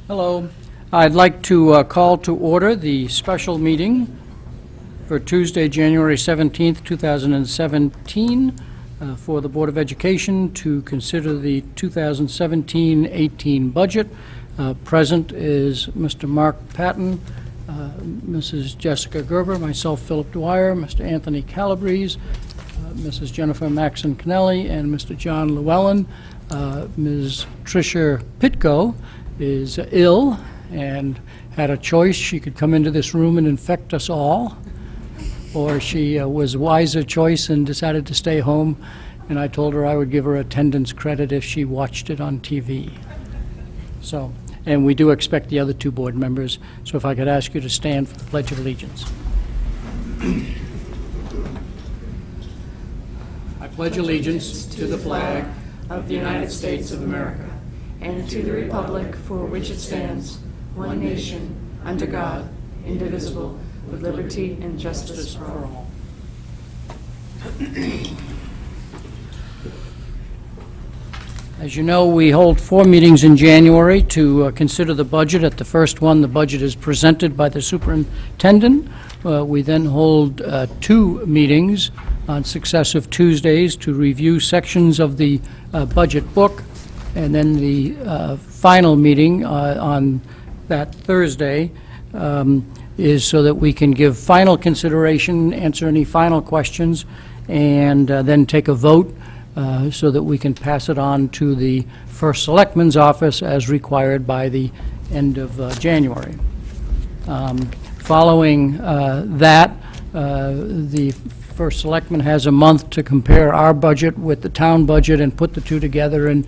Hello. I'd like to call to order the special meeting for Tuesday, January 17th, 2017, for the Board of Education to consider the 2017-18 budget. Present is Mr. Mark Patton, Mrs. Jessica Gerber, myself, Philip Dwyer, Mr. Anthony Calabrese, Mrs. Jennifer Maxon-Kennelly, and Mr. John Llewellyn. Ms. Tricia Pitko is ill and had a choice. She could come into this room and infect us all, or she was a wiser choice and decided to stay home, and I told her I would give her attendance credit if she watched it on TV. So, and we do expect the other two board members, so if I could ask you to stand for the Pledge of Allegiance. I pledge allegiance to the flag of the United States of America, and to the republic for which it stands, one nation, under God, indivisible, with liberty and justice for all. As you know, we hold 4 meetings in January to consider the budget. At the first one, the budget is presented by the superintendent. We then hold 2 meetings on successive Tuesdays to review sections of the budget book, and then the final meeting on that Thursday is so that we can give final consideration, answer any final questions, and then take a vote so that we can pass it on to the First Selectman's office as required by the end of January. Following that, the First Selectman has a month to compare our budget with the town budget and put the two together and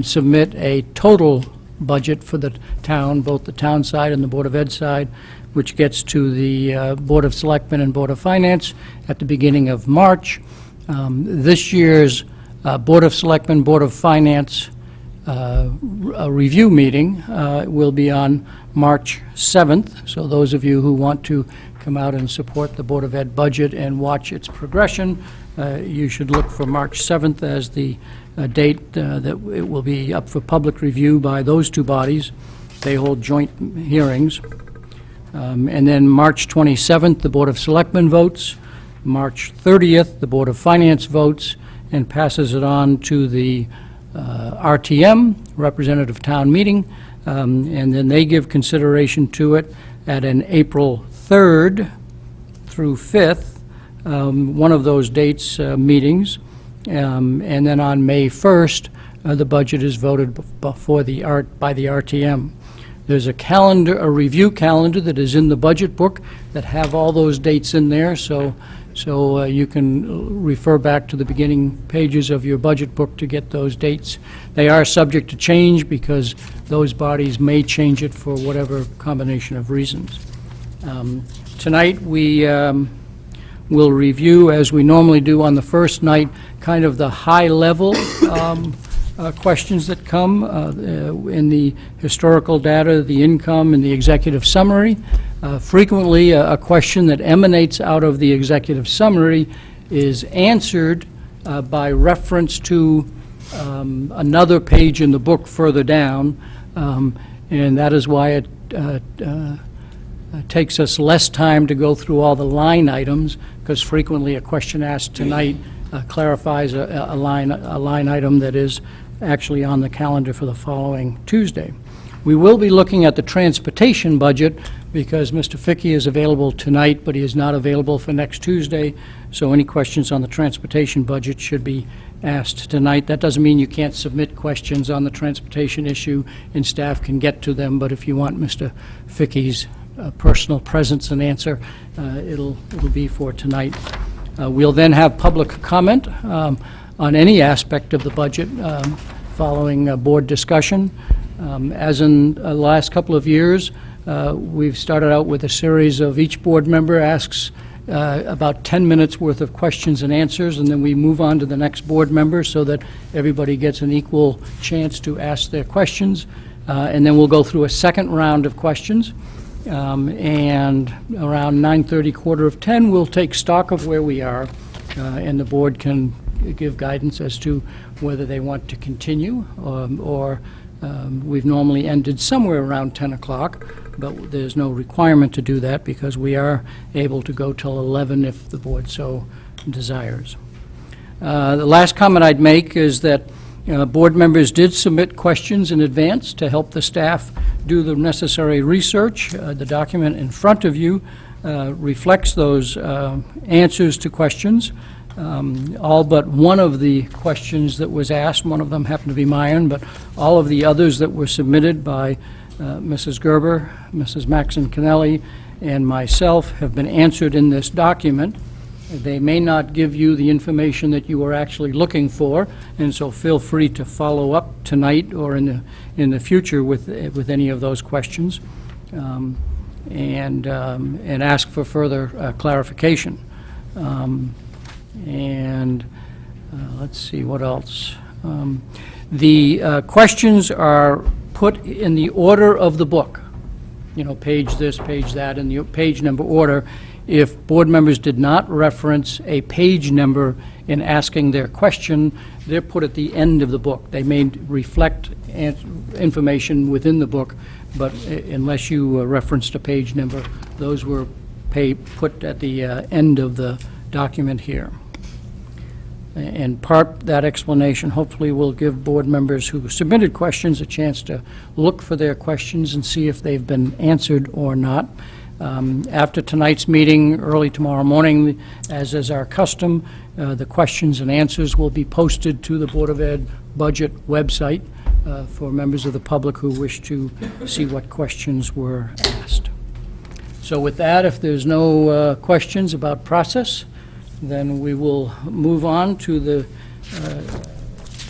submit a total budget for the town, both the town side and the Board of Ed side, which gets to the Board of Selectmen and Board of Finance at the beginning of March. This year's Board of Selectmen, Board of Finance a review meeting will be on March 7th, so those of you who want to come out and support the Board of Ed budget and watch its progression, you should look for March 7th as the date that it will be up for public review by those two bodies. They hold joint hearings. And then March 27th, the Board of Selectmen votes. March 30th, the Board of Finance votes and passes it on to the RTM, Representative Town Meeting, and then they give consideration to it at an April 3rd through 5th, one of those dates meetings, and then on May 1st, the budget is voted by the RTM. There's a calendar, a review calendar that is in the budget book that have all those dates in there, so you can refer back to the beginning pages of your budget book to get those dates. They are subject to change because those bodies may change it for whatever combination of reasons. Tonight we will review, as we normally do on the first night, kind of the high-level questions that come in the historical data, the income, and the executive summary. Frequently, a question that emanates out of the executive summary is answered by reference to another page in the book further down, and that is why it takes us less time to go through all the line items, because frequently a question asked tonight clarifies a line item that is actually on the calendar for the following Tuesday. We will be looking at the transportation budget because Mr. Fickey is available tonight, but he is not available for next Tuesday, so any questions on the transportation budget should be asked tonight. That doesn't mean you can't submit questions on the transportation issue and staff can get to them, but if you want Mr. Fickey's personal presence and answer, it'll be for tonight. We'll then have public comment on any aspect of the budget following board discussion. As in the last couple of years, we've started out with a series of each board member asks about 10 minutes worth of questions and answers, and then we move on to the next board member so that everybody gets an equal chance to ask their questions. And then we'll go through a second round of questions. And around 9:30, 9:45, we'll take stock of where we are, and the board can give guidance as to whether they want to continue or We've normally ended somewhere around 10 o'clock, but there's no requirement to do that because we are able to go till 11 if the board so desires. The last comment I'd make is that board members did submit questions in advance to help the staff do the necessary research. The document in front of you reflects those answers to questions. All but one of the questions that was asked, one of them happened to be mine, but all of the others that were submitted by Mrs. Gerber, Mrs. Maxon Kennelly, and myself have been answered in this document. They may not give you the information that you are actually looking for, and so feel free to follow up tonight or in the future with any of those questions, and ask for further clarification. Let's see, what else? The questions are put in the order of the book. You know, page this, page that, in the page number order. If board members did not reference a page number in asking their question, they're put at the end of the book. They may reflect information within the book, but unless you referenced a page number, those were put at the end of the document here. And that explanation hopefully will give board members who submitted questions a chance to look for their questions and see if they've been answered or not. After tonight's meeting, early tomorrow morning, as is our custom, the questions and answers will be posted to the Board of Ed budget website for members of the public who wish to see what questions were asked. So with that, if there's no questions about process, then we will move on to the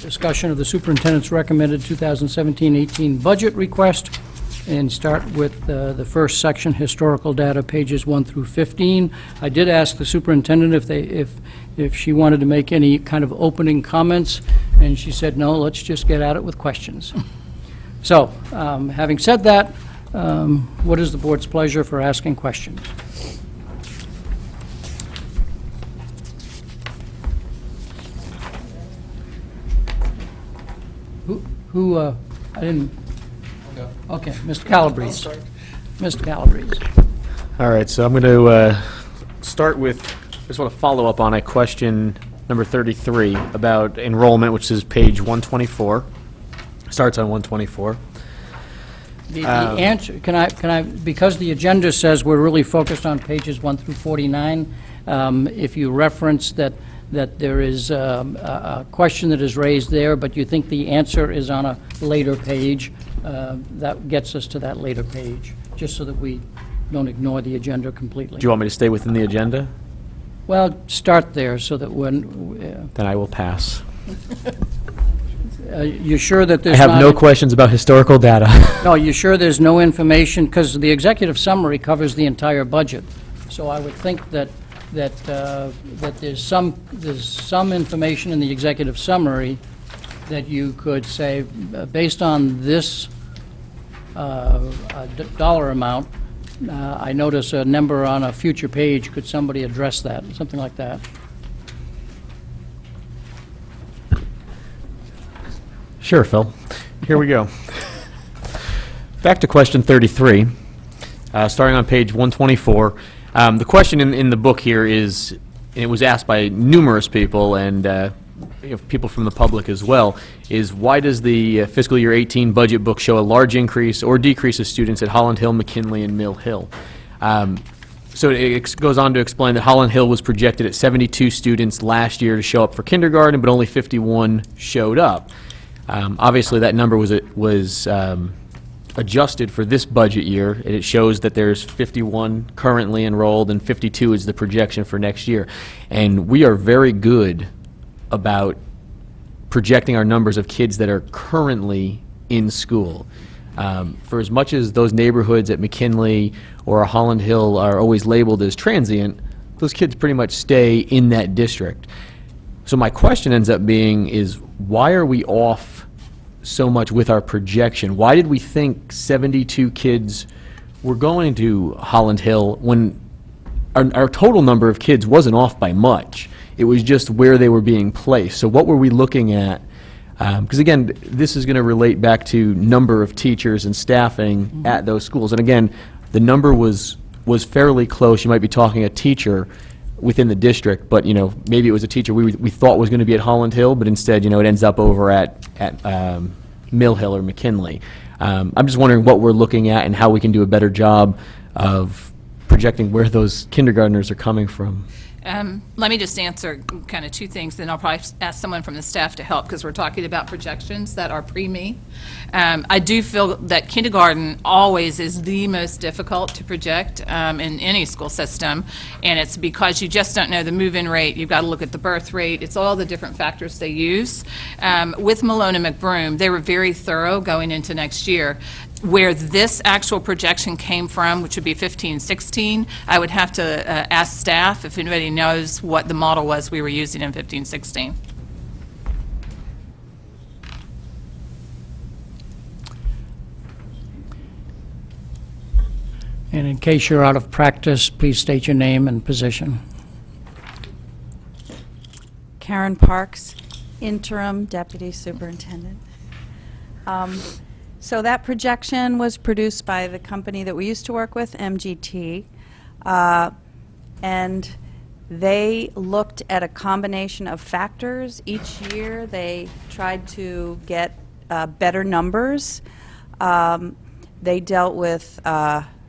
discussion of the superintendent's recommended 2017-18 budget request, and start with the first section, historical data, pages 1 through 15. I did ask the superintendent if she wanted to make any kind of opening comments, and she said, no, let's just get at it with questions. So, having said that, what is the board's pleasure for asking questions? I didn't, okay, Mr. Calabrese. Mr. Calabrese. All right, so I'm going to start with, I just want to follow up on a question number 33 about enrollment, which is page 124. Starts on 124. The answer, can I, because the agenda says we're really focused on pages 1 through 49, if you reference that there is a question that is raised there, but you think the answer is on a later page, that gets us to that later page, just so that we don't ignore the agenda completely. Do you want me to stay within the agenda? Well, start there so that when... Then I will pass. you sure that I there's have no questions about historical data. No, you sure there's no information? Because the executive summary covers the entire budget. So I would think that there's some information in the executive summary that you could say, based on this dollar amount, I notice a number on a future page. Could somebody address that? Something like that. Sure, Phil. Here we go. Back to question 33, starting on page 124. The question in the book here is, and it was asked by numerous people and people from the public as well, is why does the fiscal year 18 budget book show a large increase or decrease of students at Holland Hill, McKinley, and Mill Hill? So it goes on to explain that Holland Hill was projected at 72 students last year to show up for kindergarten, but only 51 showed up. Obviously, that number was adjusted for this budget year, and it shows that there's 51 currently enrolled and 52 is the projection for next year. And we are very good about projecting our numbers of kids that are currently in school. For as much as those neighborhoods at McKinley or Holland Hill are always labeled as transient, those kids pretty much stay in that district. So my question ends up being is, why are we off so much with our projection? Why did we think 72 kids were going to Holland Hill when our total number of kids wasn't off by much? It was just where they were being placed. So what were we looking at Because again, this is going to relate back to number of teachers and staffing at those schools. And again, the number was fairly close. You might be talking a teacher within the district, but, maybe it was a teacher we thought was going to be at Holland Hill, but instead, it ends up over at Mill Hill or McKinley. I'm just wondering what we're looking at and how we can do a better job of projecting where those kindergartners are coming from. Let me just answer kind of two things, then I'll probably ask someone from the staff to help, because we're talking about projections that are pre-me. I do feel that kindergarten always is the most difficult to project in any school system, and it's because you just don't know the move-in rate. You've got to look at the birth rate. It's all the different factors they use. With Malone and McBroom, they were very thorough going into next year. Where this actual projection came from, which would be 15-16, I would have to ask staff if anybody knows what the model was we were using in 15-16. And in case you're out of practice, please state your name and position. Karen Parks, Interim Deputy Superintendent. So that projection was produced by the company that we used to work with, MGT, and they looked at a combination of factors. Each year they tried to get better numbers. They dealt with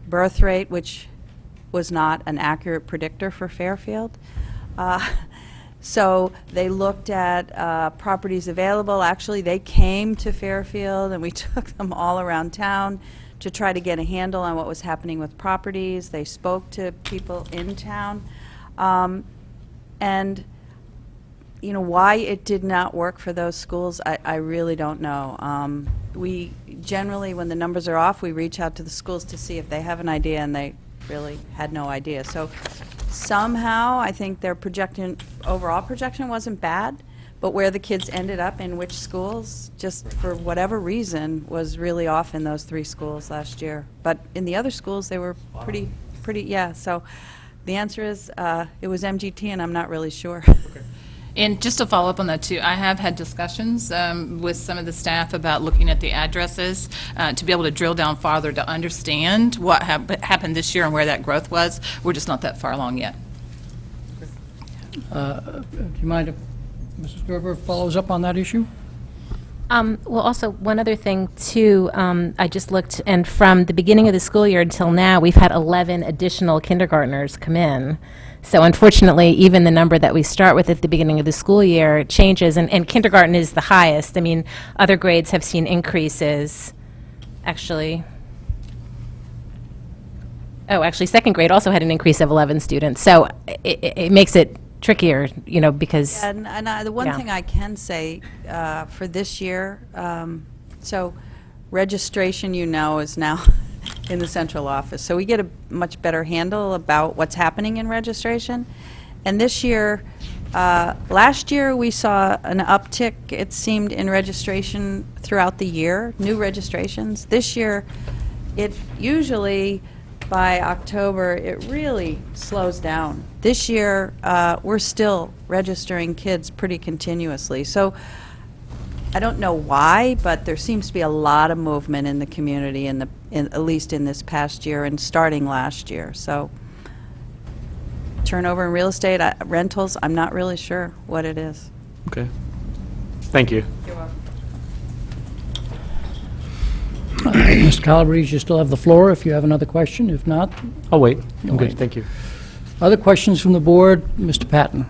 birth rate, which was not an accurate predictor for Fairfield. So they looked at properties available. Actually, they came to Fairfield, and we took them all around town to try to get a handle on what was happening with properties. They spoke to people in town. And, why it did not work for those schools, I really don't know. We generally, when the numbers are off, we reach out to the schools to see if they have an idea, and they really had no idea. So somehow, I think their overall projection wasn't bad, but where the kids ended up in which schools, just for whatever reason, was really off in those 3 schools last year. But in the other schools, they were pretty, yeah. So the answer is, it was MGT, and I'm not really sure. And just to follow up on that too, I have had discussions with some of the staff about looking at the addresses to be able to drill down farther to understand what happened this year and where that growth was. We're just not that far along yet. Do you mind if Mrs. Gerber follows up on that issue? Well, also, one other thing, too, I just looked, and from the beginning of the school year until now, we've had 11 additional kindergartners come in. So unfortunately, even the number that we start with at the beginning of the school year changes, and kindergarten is the highest. I mean, other grades have seen increases. Actually, second grade also had an increase of 11 students. So it makes it trickier, because... And the one thing I can say for this year, so registration, is now in the central office. So we get a much better handle about what's happening in registration. And this year, last year we saw an uptick, it seemed, in registration throughout the year, new registrations. This year, it usually, by October, it really slows down. This year, we're still registering kids pretty continuously. So I don't know why, but there seems to be a lot of movement in the community, at least in this past year and starting last year. So turnover in real estate, rentals, I'm not really sure what it is. Okay. Thank you. You're welcome. Mr. Calabrese, you still have the floor if you have another question. If not, I'll wait. I'm Okay. good. Thank you. other questions from the board? Mr. Patton.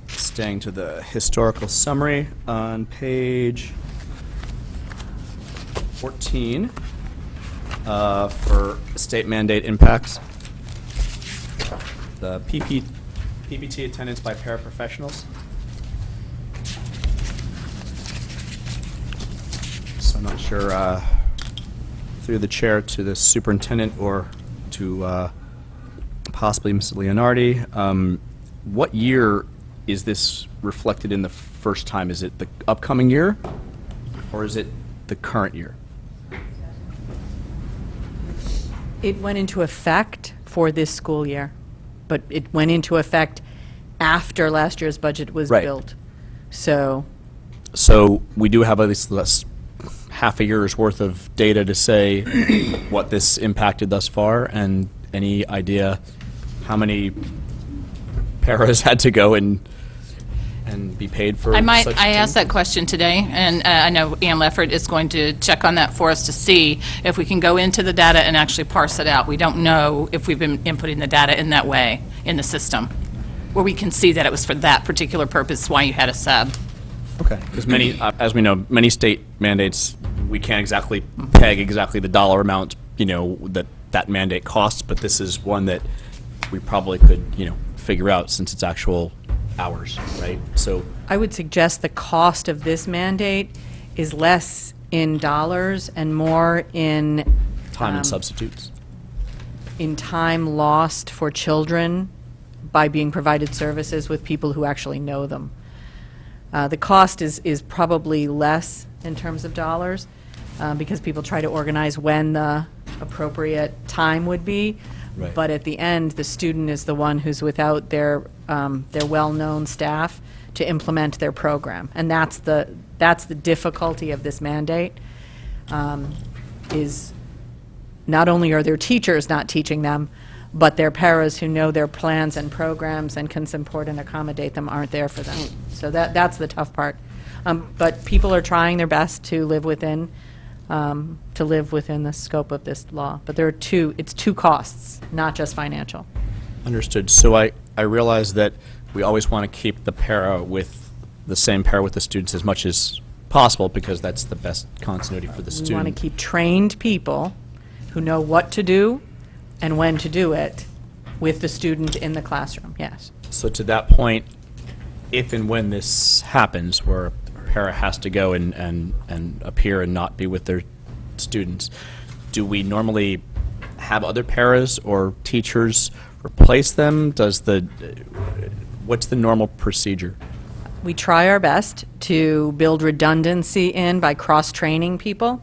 Staying to the historical summary on page 14 for state mandate impacts. The PPT attendance by paraprofessionals. So I'm not sure, through the chair to the superintendent or to possibly Ms. Leonardi, what year is this reflected in the first time? Is it the upcoming year, or is it the current year? It went into effect for this school year, but it went into effect after last year's budget was Right. built. So So we do have at least less, half a year's worth of data to say what this impacted thus far, and any idea how many paras had to go and be paid for such I asked thing? that question today, and I know Ann Leffert is going to check on that for us to see if we can go into the data and actually parse it out. We don't know if we've been inputting the data in that way in the system, where we can see that it was for that particular purpose, why you had a sub. Okay. Because many, as we know, many state mandates, we can't exactly peg exactly the dollar amount, that mandate costs, but this is one that we probably could, figure out since it's actual hours, right? So, I would suggest the cost of this mandate is less in dollars and more in time and substitutes. in time lost for children by being provided services with people who actually know them. The cost is probably less in terms of dollars, because people try to organize when the appropriate time would be. Right. But at the end, the student is the one who's without their well-known staff to implement their program. And that's the difficulty of this mandate, is not only are their teachers not teaching them, but their paras who know their plans and programs and can support and accommodate them aren't there for them. So that's the tough part. But people are trying their best to live within the scope of this law. But it's two costs, not just financial. Understood. So I realize that we always want to keep the same para with the students as much as possible, because that's the best continuity for the We want to student. keep trained people who know what to do and when to do it with the student in the classroom, yes. So to that point, if and when this happens, where a para has to go and appear and not be with their students, do we normally have other paras or teachers replace them? What's the normal procedure? We try our best to build redundancy in by cross-training people,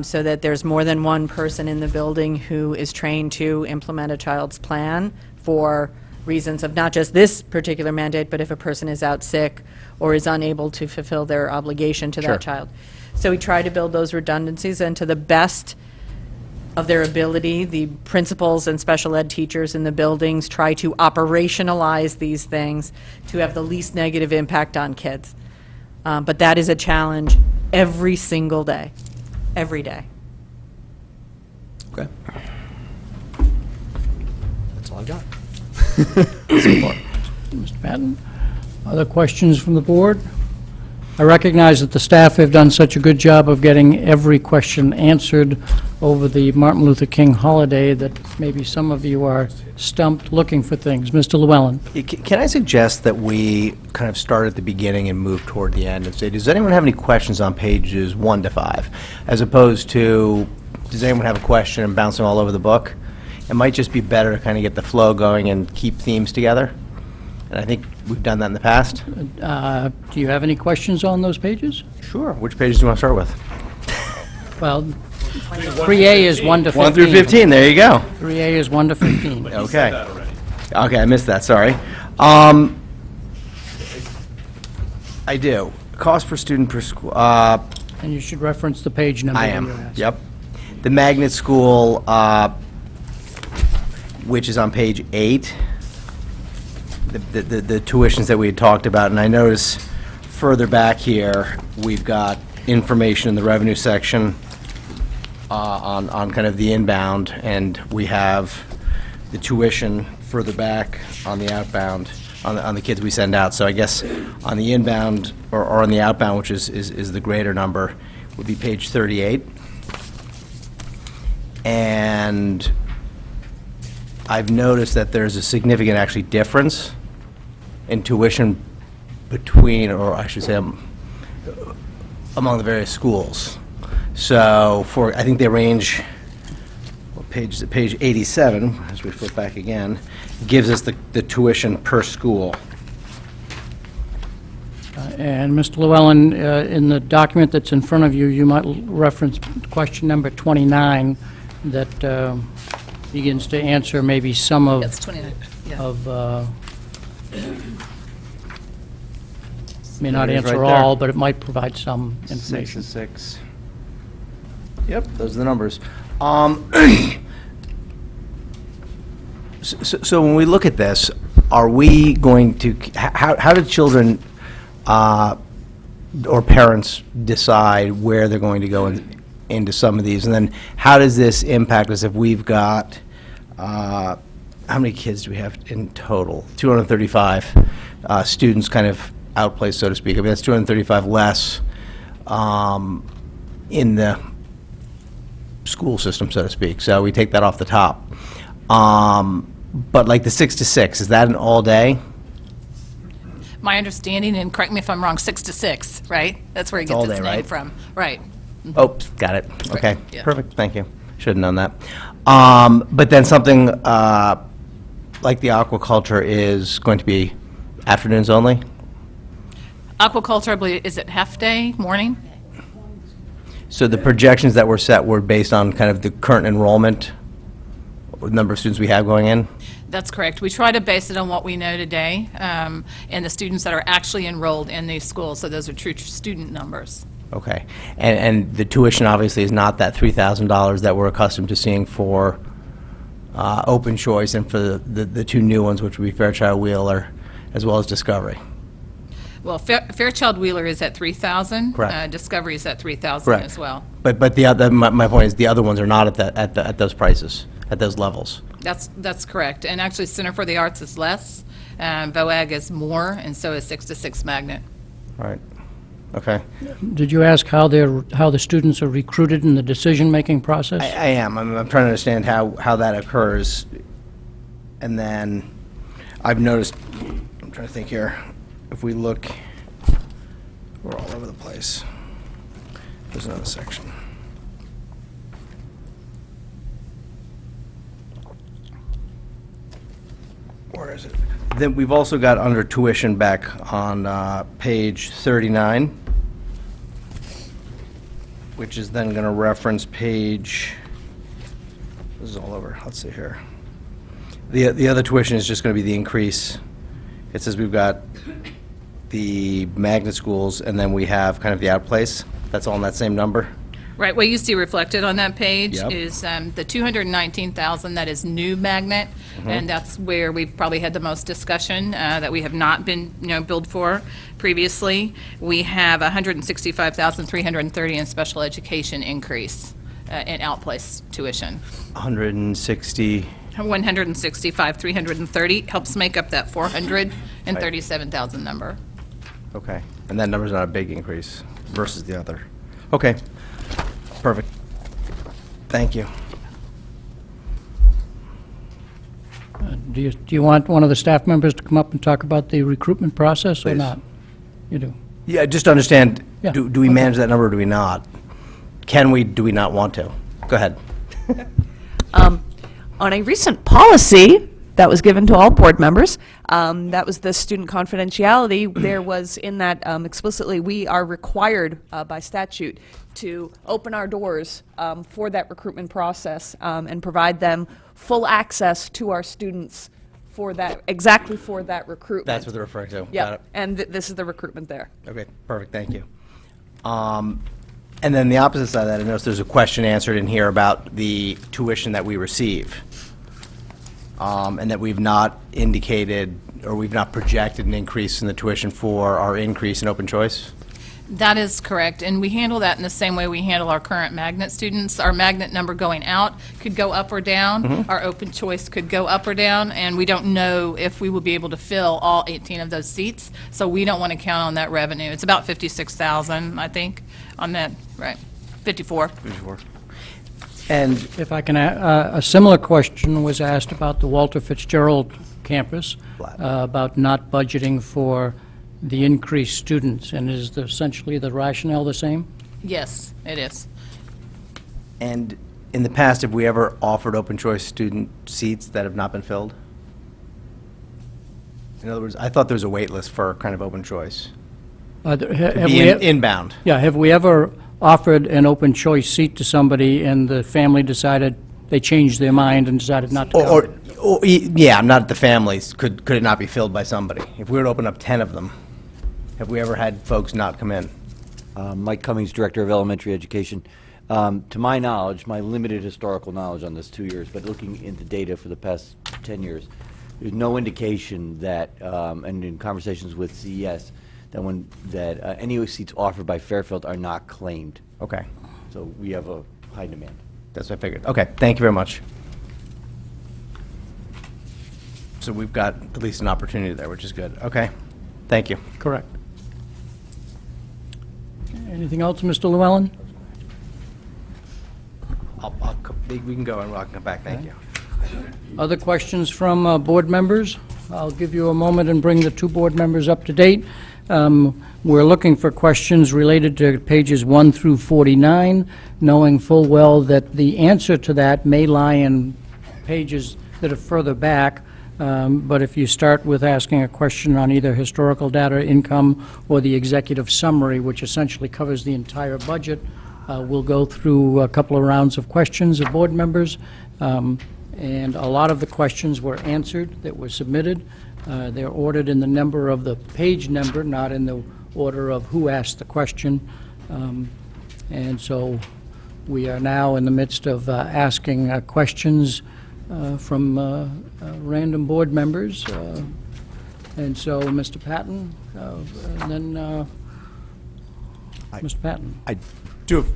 so that there's more than one person in the building who is trained to implement a child's plan for reasons of not just this particular mandate, but if a person is out sick or is unable to fulfill their obligation to Sure. that child. So we try to build those redundancies, and to the best of their ability, the principals and special ed teachers in the buildings try to operationalize these things to have the least negative impact on kids. But that is a challenge every single day, every day. Okay. That's all I've got. So far. Mr. Patton, other questions from the board? I recognize that the staff have done such a good job of getting every question answered over the Martin Luther King holiday that maybe some of you are stumped looking for things. Mr. Llewellyn? Can I suggest that we kind of start at the beginning and move toward the end and say, does anyone have any questions on pages 1 to 5? As opposed to, does anyone have a question and bouncing all over the book? It might just be better to kind of get the flow going and keep themes together. And I think we've done that in the past. Do you have any questions on those pages? Sure. Which pages do you want to start with? Well, 3A is 1 to 15. 1 through 15, there you go. 3A is 1 to 15. Okay. Okay, I missed that, sorry. I do. Cost per student per school, And you should reference the page number. I when you am, ask. yep. The magnet school, which is on page 8, the tuitions that we had talked about, and I notice further back here, we've got information in the revenue section on kind of the inbound, and we have the tuition further back on the outbound, on the kids we send out. So I guess on the inbound, or on the outbound, which is the greater number, would be page 38. And I've noticed that there's a significant, actually, difference in tuition between, or I should say, among the various schools. So I think they range, what page is it? Page 87, as we flip back again, gives us the tuition per school. And Mr. Llewellyn, in the document that's in front of you, you might reference question number 29 that begins to answer maybe some of That's 29. Yeah. of May not There it is answer right there. all, but it might provide some 6 information. and 6. Yep, those are the numbers. So when we look at this, are we going to, how do children or parents decide where they're going to go into some of these? And then how does this impact us if we've got, how many kids do we have in total? 235 students kind of outplaced, so to speak. I mean, that's 235 less in the school system, so to speak. So we take that off the top. But like the 6 to 6, is that an all-day? My understanding, and correct me if I'm wrong, 6 to 6, right? That's where he It's all gets his day, name right? from. Right. Oh, got it. Okay, yeah. perfect, thank you. Should have known that. But then something like the aquaculture is going to be afternoons only? Aquaculture, I believe, is it half-day, morning? So the projections that were set were based on kind of the current enrollment, or the number of students we have going in? That's correct. We try to base it on what we know today, and the students that are actually enrolled in these schools, so those are true student numbers. Okay. And the tuition obviously is not that $3,000 that we're accustomed to seeing for open choice and for the two new ones, which would be Fairchild Wheeler as well as Discovery. Well, Fairchild Wheeler is at 3,000. Correct. Discovery is at 3,000 Correct. as well. But the other, my point is the other ones are not at those prices, at those levels. That's correct. And actually, Center for the Arts is less, VOAG is more, and so is 6 to 6 Magnet. All right. Okay. Did you ask how the students are recruited in the decision-making process? I am. I'm trying to understand how that occurs. And then I've noticed, I'm trying to think here, if we look, we're all over the place. There's another section. Where is it? Then we've also got under tuition back on page 39, which is then going to reference page, this is all over, let's see here. The other tuition is just going to be the increase. It says we've got the magnet schools, and then we have kind of the outplace. That's all in that same number? Right, what you see reflected on that page Yep. is the 219,000, that is new Magnet, and that's where we've probably had the most discussion, that we have not been, billed for previously. We have 165,330 in special education increase in outplace tuition. 160, 165,330 helps make up that 437,000 number. okay. And that number's not a big increase versus the other. Okay, perfect. Thank you. Do you want one of the staff members to come up and talk about the recruitment process or Please. not? You do. Yeah, just to understand, Yeah, do we manage that number or do we not? Can we, do we not want to? Go ahead. On a recent policy that was given to all board members, that was the student confidentiality. There was in that explicitly, we are required by statute to open our doors for that recruitment process and provide them full access to our students for that, exactly for that recruitment. That's what they're referring to. Got Yeah, it. and this is the recruitment there. Okay, perfect, thank you. And then the opposite side of that, I noticed there's a question answered in here about the tuition that we receive, and that we've not indicated, or we've not projected an increase in the tuition for our increase in open choice? That is correct, and we handle that in the same way we handle our current magnet students. Our magnet number going out could go up or down, our open choice could go up or down, and we don't know if we will be able to fill all 18 of those seats, so we don't want to count on that revenue. It's about 56,000, I think, on that, right, 54. And, If I can, a similar question was asked about the Walter Fitzgerald campus, about not budgeting for the increased students, and is essentially the rationale the same? Yes, it is. and in the past, have we ever offered open choice student seats that have not been filled? In other words, I thought there was a wait list for kind of open choice. Have Be we, inbound. yeah, have we ever offered an open choice seat to somebody and the family decided they changed their mind and decided not to count it. Yeah, not the families. Could it not be filled by somebody? If we were to open up 10 of them, have we ever had folks not come in? Mike Cummings, Director of Elementary Education. To my knowledge, my limited historical knowledge on this 2 years, but looking into data for the past 10 years, there's no indication that, and in conversations with CES, that any seats offered by Fairfield are not claimed. Okay, So we have a high demand. that's what I figured. Okay, thank you very much. So we've got at least an opportunity there, which is good. Okay, thank you. Correct. Anything else, Mr. Llewellyn? We can go and I'll come back. Thank you. Other questions from board members? I'll give you a moment and bring the two board members up to date. We're looking for questions related to pages 1 through 49, knowing full well that the answer to that may lie in pages that are further back. But if you start with asking a question on either historical data, income, or the executive summary, which essentially covers the entire budget, we'll go through a couple of rounds of questions of board members. And a lot of the questions were answered that were submitted. They're ordered in the number of the page number, not in the order of who asked the question. And so we are now in the midst of asking questions from random board members. And so, Mr. Patton, and then Mr. Patton. I do have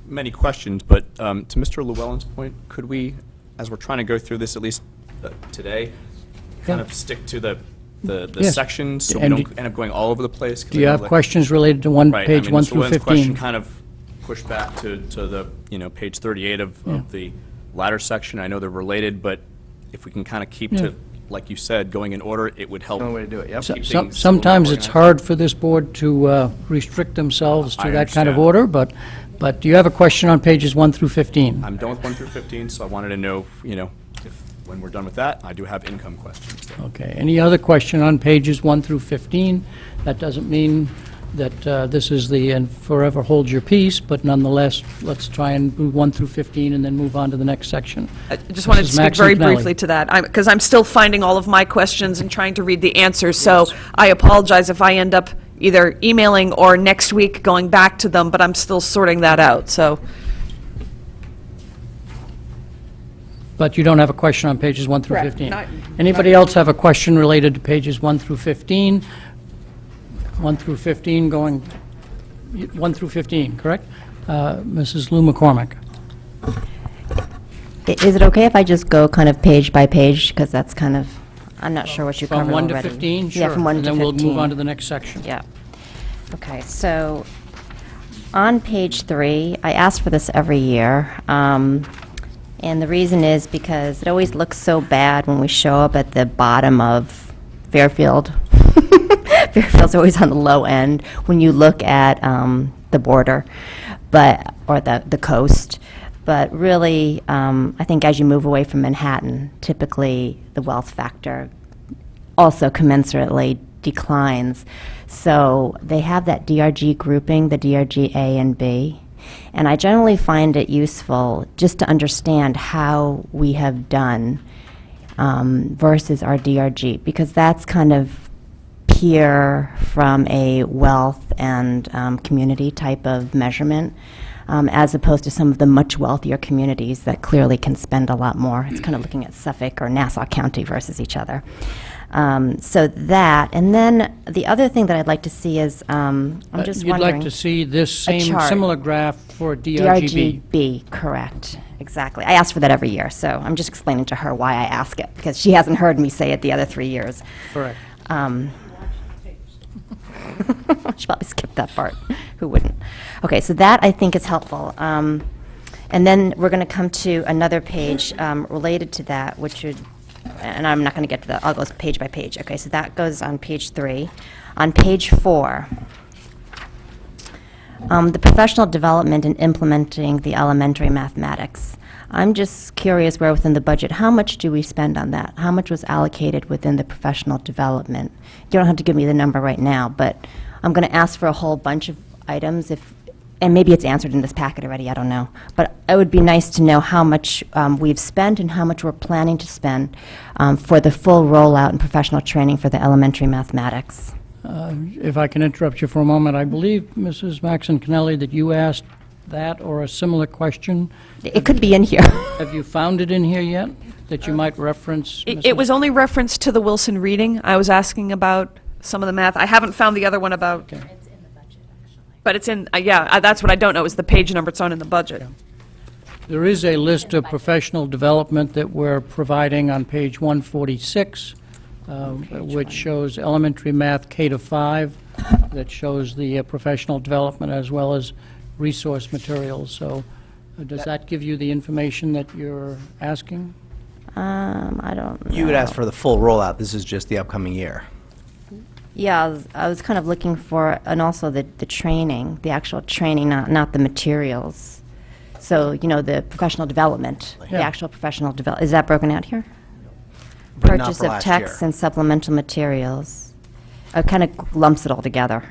many questions, but to Mr. Llewellyn's point, could we, as we're trying to go through this at least today, kind of stick to the Yes. sections so we And don't end up going all over the place? 'Cause Do I you know have that- questions related to one, Right, page I mean, 1 Mr. through Llewellyn's question 15? kind of pushed back to the, page 38 of the latter section. I know they're related, but if we can kind of keep to, like you said, going in order, it would help. Only way to do it, yep. keep things a little more Sometimes it's organized. hard for this board to restrict themselves to I that kind of understand. order, but do you have a question on pages 1 through 15? I'm done with 1 through 15, so I wanted to know, if, when we're done with that, I do have income questions. though. Okay, any other question on pages 1 through 15? That doesn't mean that this is the and forever hold your peace, but nonetheless, let's try and move 1 through 15 and then move on to the next section. I just wanted to Mrs. speak Maxine very Pinelli. briefly to that, because I'm still finding all of my questions and trying to read the answers, so I apologize if I end up either emailing or next week going back to them, but I'm still sorting that out, so. But you don't have a question on pages 1 through Correct. 15? Not- Anybody else have a question related to pages 1 through 15? 1 through 15 going, 1 through 15, correct? Mrs. Lou McCormick. Is it okay if I just go kind of page by page, because that's kind of, I'm not sure what you covered From 1 already. to 15? Yeah, Sure. from 1 to 15. And then we'll move on to the next section. Yeah. Okay, so on page 3, I ask for this every year, and the reason is because it always looks so bad when we show up at the bottom of Fairfield. Fairfield's always on the low end when you look at the border, or the coast. But really, I think as you move away from Manhattan, typically the wealth factor also commensurately declines. So they have that DRG grouping, the DRG A and B. And I generally find it useful just to understand how we have done versus our DRG, because that's kind of peer from a wealth and community type of measurement, as opposed to some of the much wealthier communities that clearly can spend a lot more. It's kind of looking at Suffolk or Nassau County versus each other. So that, and then the other thing that I'd like to see is, I'm just You'd wondering. like to see this same, chart. similar graph for DRGB? DRGB, correct, exactly. I ask for that every year, so I'm just explaining to her why I ask it, because she hasn't heard me say it the other 3 years. Correct. Should probably skip that part. Who wouldn't? Okay, so that I think is helpful. And then we're going to come to another page related to that, which would, and I'm not going to get to that, I'll go page by page. Okay, so that goes on page 3. On page 4, the professional development in implementing the elementary mathematics. I'm just curious where within the budget, how much do we spend on that? How much was allocated within the professional development? You don't have to give me the number right now, but I'm going to ask for a whole bunch of items and maybe it's answered in this packet already, I don't know. But it would be nice to know how much we've spent and how much we're planning to spend for the full rollout and professional training for the elementary mathematics. If I can interrupt you for a moment, I believe, Mrs. Maxon Kennelly, that you asked that or a similar question. It could be in here. Have you found it in here yet, that you might reference? It was only referenced to the Wilson reading. I was asking about some of the math. I haven't found the other one about. Okay. But it's in, that's what I don't know, is the page number. It's on in the budget. There is a list of professional development that we're providing on page 146, which shows elementary math K to 5, that shows the professional development as well as resource materials. So does that give you the information that you're asking? I don't know. You would ask for the full rollout. This is just the upcoming year. Yeah, I was kind of looking for, and also the training, the actual training, not the materials. So, the professional development, the Yeah. actual professional development. Is that broken out here? But not Purchase for of last texts year. and supplemental materials. It kind of lumps it all together.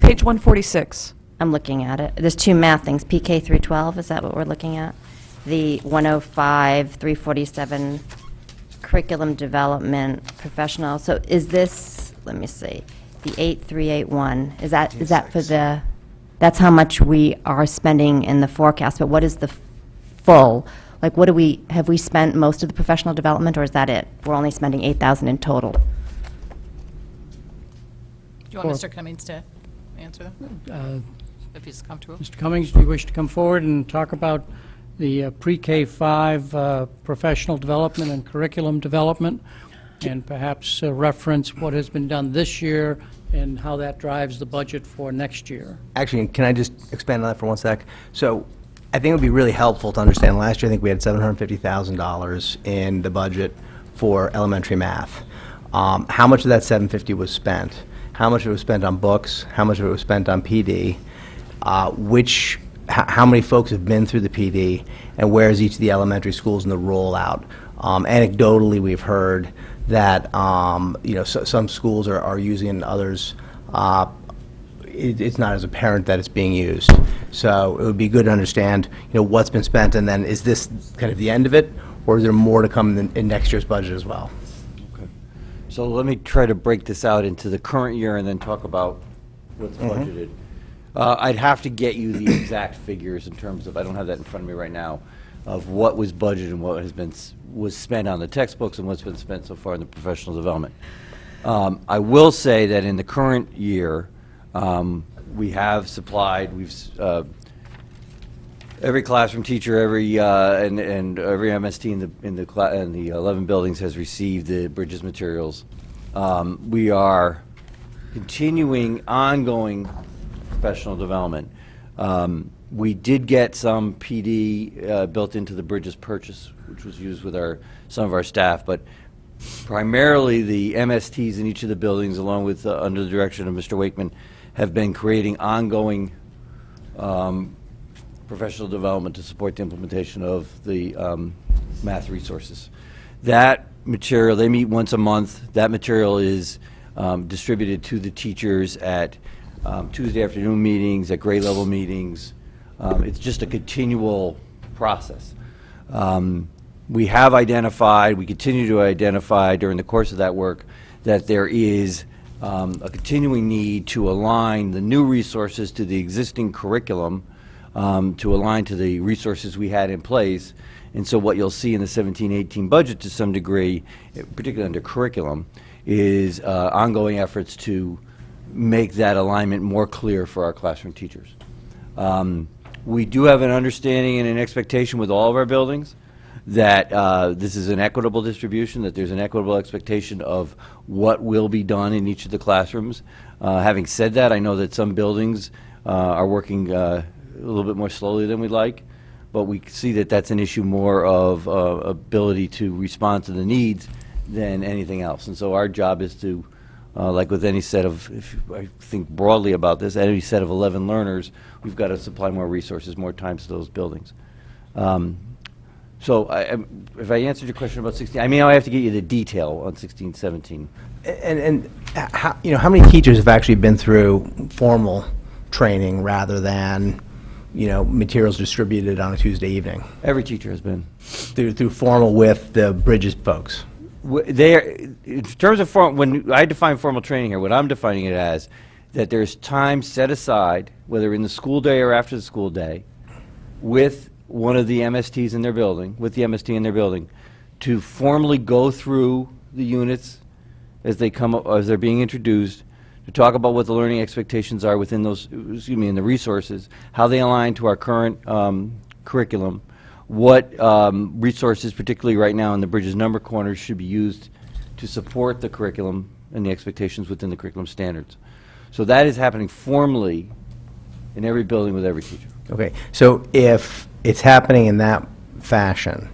Page 146. I'm looking at it. There's two math things, PK 312, is that what we're looking at? The 105, 347, curriculum development, professional. So is this, let me see, the 8381, is that for the, that's how much we are spending in the forecast, but what is the full? Like, have we spent most of the professional development, or is that it? We're only spending 8,000 in total. Do you want Mr. Cummings to answer that? If he's comfortable? Mr. Cummings, do you wish to come forward and talk about the pre-K 5 professional development and curriculum development, and perhaps reference what has been done this year and how that drives the budget for next year? Actually, can I just expand on that for one sec? So I think it would be really helpful to understand, last year I think we had $750,000 in the budget for elementary math. How much of that 750 was spent? How much of it was spent on books? How much of it was spent on PD? How many folks have been through the PD, and where is each of the elementary schools in the rollout? Anecdotally, we've heard that some schools are using it and others it's not as apparent that it's being used. So it would be good to understand what's been spent, and then is this kind of the end of it, or is there more to come in next year's budget as well? So let me try to break this out into the current year and then talk about what's budgeted. I'd have to get you the exact figures in terms of, I don't have that in front of me right now, of what was budgeted and what was spent on the textbooks and what's been spent so far in the professional development. I will say that in the current year, we have supplied, every classroom teacher, and every MST in the 11 buildings has received the Bridges materials. We are continuing ongoing professional development. We did get some PD built into the Bridges purchase, which was used with some of our staff, but primarily the MSTs in each of the buildings, along with under the direction of Mr. Wakeman, have been creating ongoing professional development to support the implementation of the math resources. That material, they meet once a month. That material is distributed to the teachers at Tuesday afternoon meetings, at grade level meetings. It's just a continual process. We have identified, we continue to identify during the course of that work, that there is a continuing need to align the new resources to the existing curriculum, to align to the resources we had in place. And so what you'll see in the 17-18 budget to some degree, particularly under curriculum, is ongoing efforts to make that alignment more clear for our classroom teachers. We do have an understanding and an expectation with all of our buildings that this is an equitable distribution, that there's an equitable expectation of what will be done in each of the classrooms. Having said that, I know that some buildings are working a little bit more slowly than we'd like, but we see that that's an issue more of ability to respond to the needs than anything else. And so our job is to, like with any set of, if I think broadly about this, any set of 11 learners, we've got to supply more resources, more time to those buildings. So if I answered your question about 16, I mean, I have to get you the detail on 16, 17. And how many teachers have actually been through formal training rather than materials distributed on a Tuesday evening Every teacher has been. through formal with the Bridges folks. In terms of when I define formal training here, what I'm defining it as, that there's time set aside, whether in the school day or after the school day, with one of the MSTs in their building, with the MST in their building, to formally go through the units as they come up, as they're being introduced, to talk about what the learning expectations are within those, in the resources, how they align to our current curriculum, what resources, particularly right now in the Bridges number corners, should be used to support the curriculum and the expectations within the curriculum standards. So that is happening formally in every building with every teacher. Okay, so if it's happening in that fashion,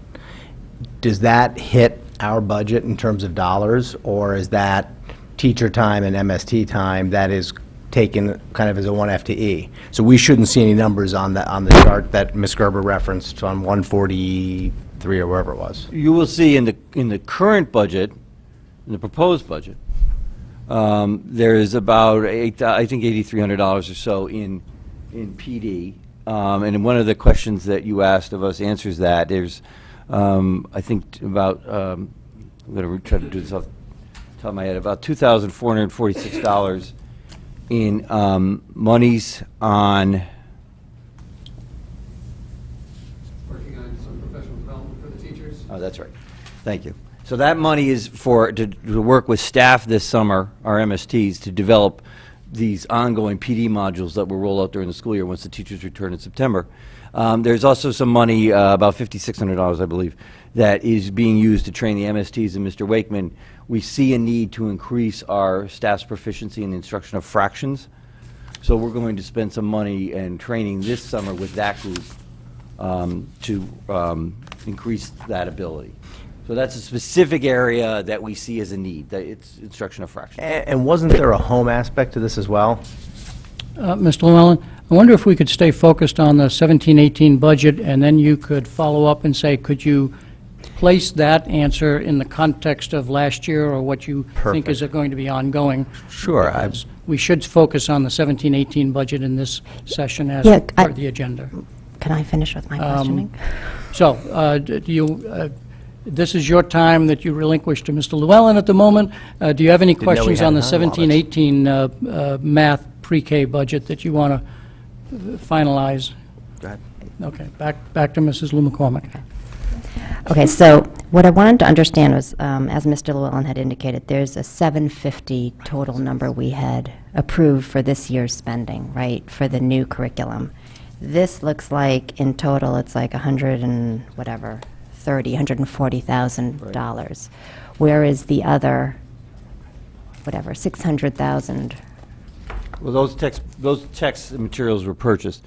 does that hit our budget in terms of dollars, or is that teacher time and MST time that is taken kind of as a 1 FTE? So we shouldn't see any numbers on the chart that Ms. Gerber referenced on 143 or wherever it was. You will see in the current budget, in the proposed budget, there is about I think $8,300 or so in PD. And one of the questions that you asked of us answers that. There's, I think, about, I'm going to try to do this off the top of my head, about $2,446 in monies on... Working on some professional development for the teachers. Oh, that's right. Thank you. So that money is to work with staff this summer, our MSTs, to develop these ongoing PD modules that will roll out during the school year once the teachers return in September. There's also some money, about $5,600, I believe, that is being used to train the MSTs and Mr. Wakeman. We see a need to increase our staff's proficiency in the instruction of fractions. So we're going to spend some money and training this summer with that group to increase that ability. So that's a specific area that we see as a need, that it's instruction of fractions. And wasn't there a home aspect to this as well? Mr. Llewellyn, I wonder if we could stay focused on the 17-18 budget, and then you could follow up and say, could you place that answer in the context of last year, or what you think is going to be ongoing? Sure. Because we should focus on the 17-18 budget in this session as Yeah, part of the agenda. Can I finish with my questioning? So, do you... this is your time that you relinquish to Mr. Llewellyn at the moment. Do you have any Didn't know we questions had on the time. 17-18 math pre-K budget that you want to finalize? Go ahead. Okay, back to Mrs. Lou McCormick. Okay, so what I wanted to understand was, as Mr. Llewellyn had indicated, there's a 750 total number we had approved for this year's spending, right, for the new curriculum. This looks like, in total, it's like $140,000, whereas the other, whatever, 600,000. Well, those text and materials were purchased.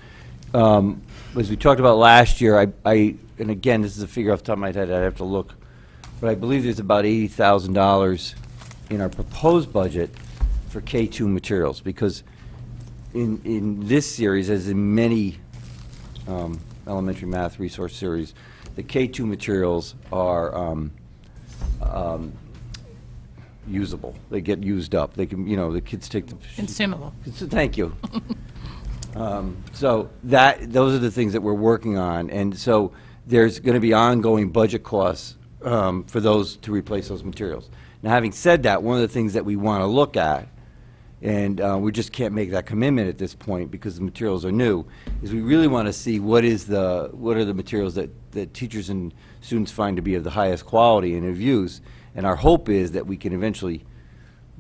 As we talked about last year, and again, this is a figure off the top of my head, I'd have to look, but I believe there's about $80,000 in our proposed budget for K-2 materials, because in this series, as in many elementary math resource series, the K-2 materials are usable. They get used up. They can, the kids take the... Consumable. Thank you. So those are the things that we're working on, and so there's going to be ongoing budget costs for those to replace those materials. Now, having said that, one of the things that we want to look at, and we just can't make that commitment at this point because the materials are new, is we really want to see what are the materials that teachers and students find to be of the highest quality and of use, and our hope is that we can eventually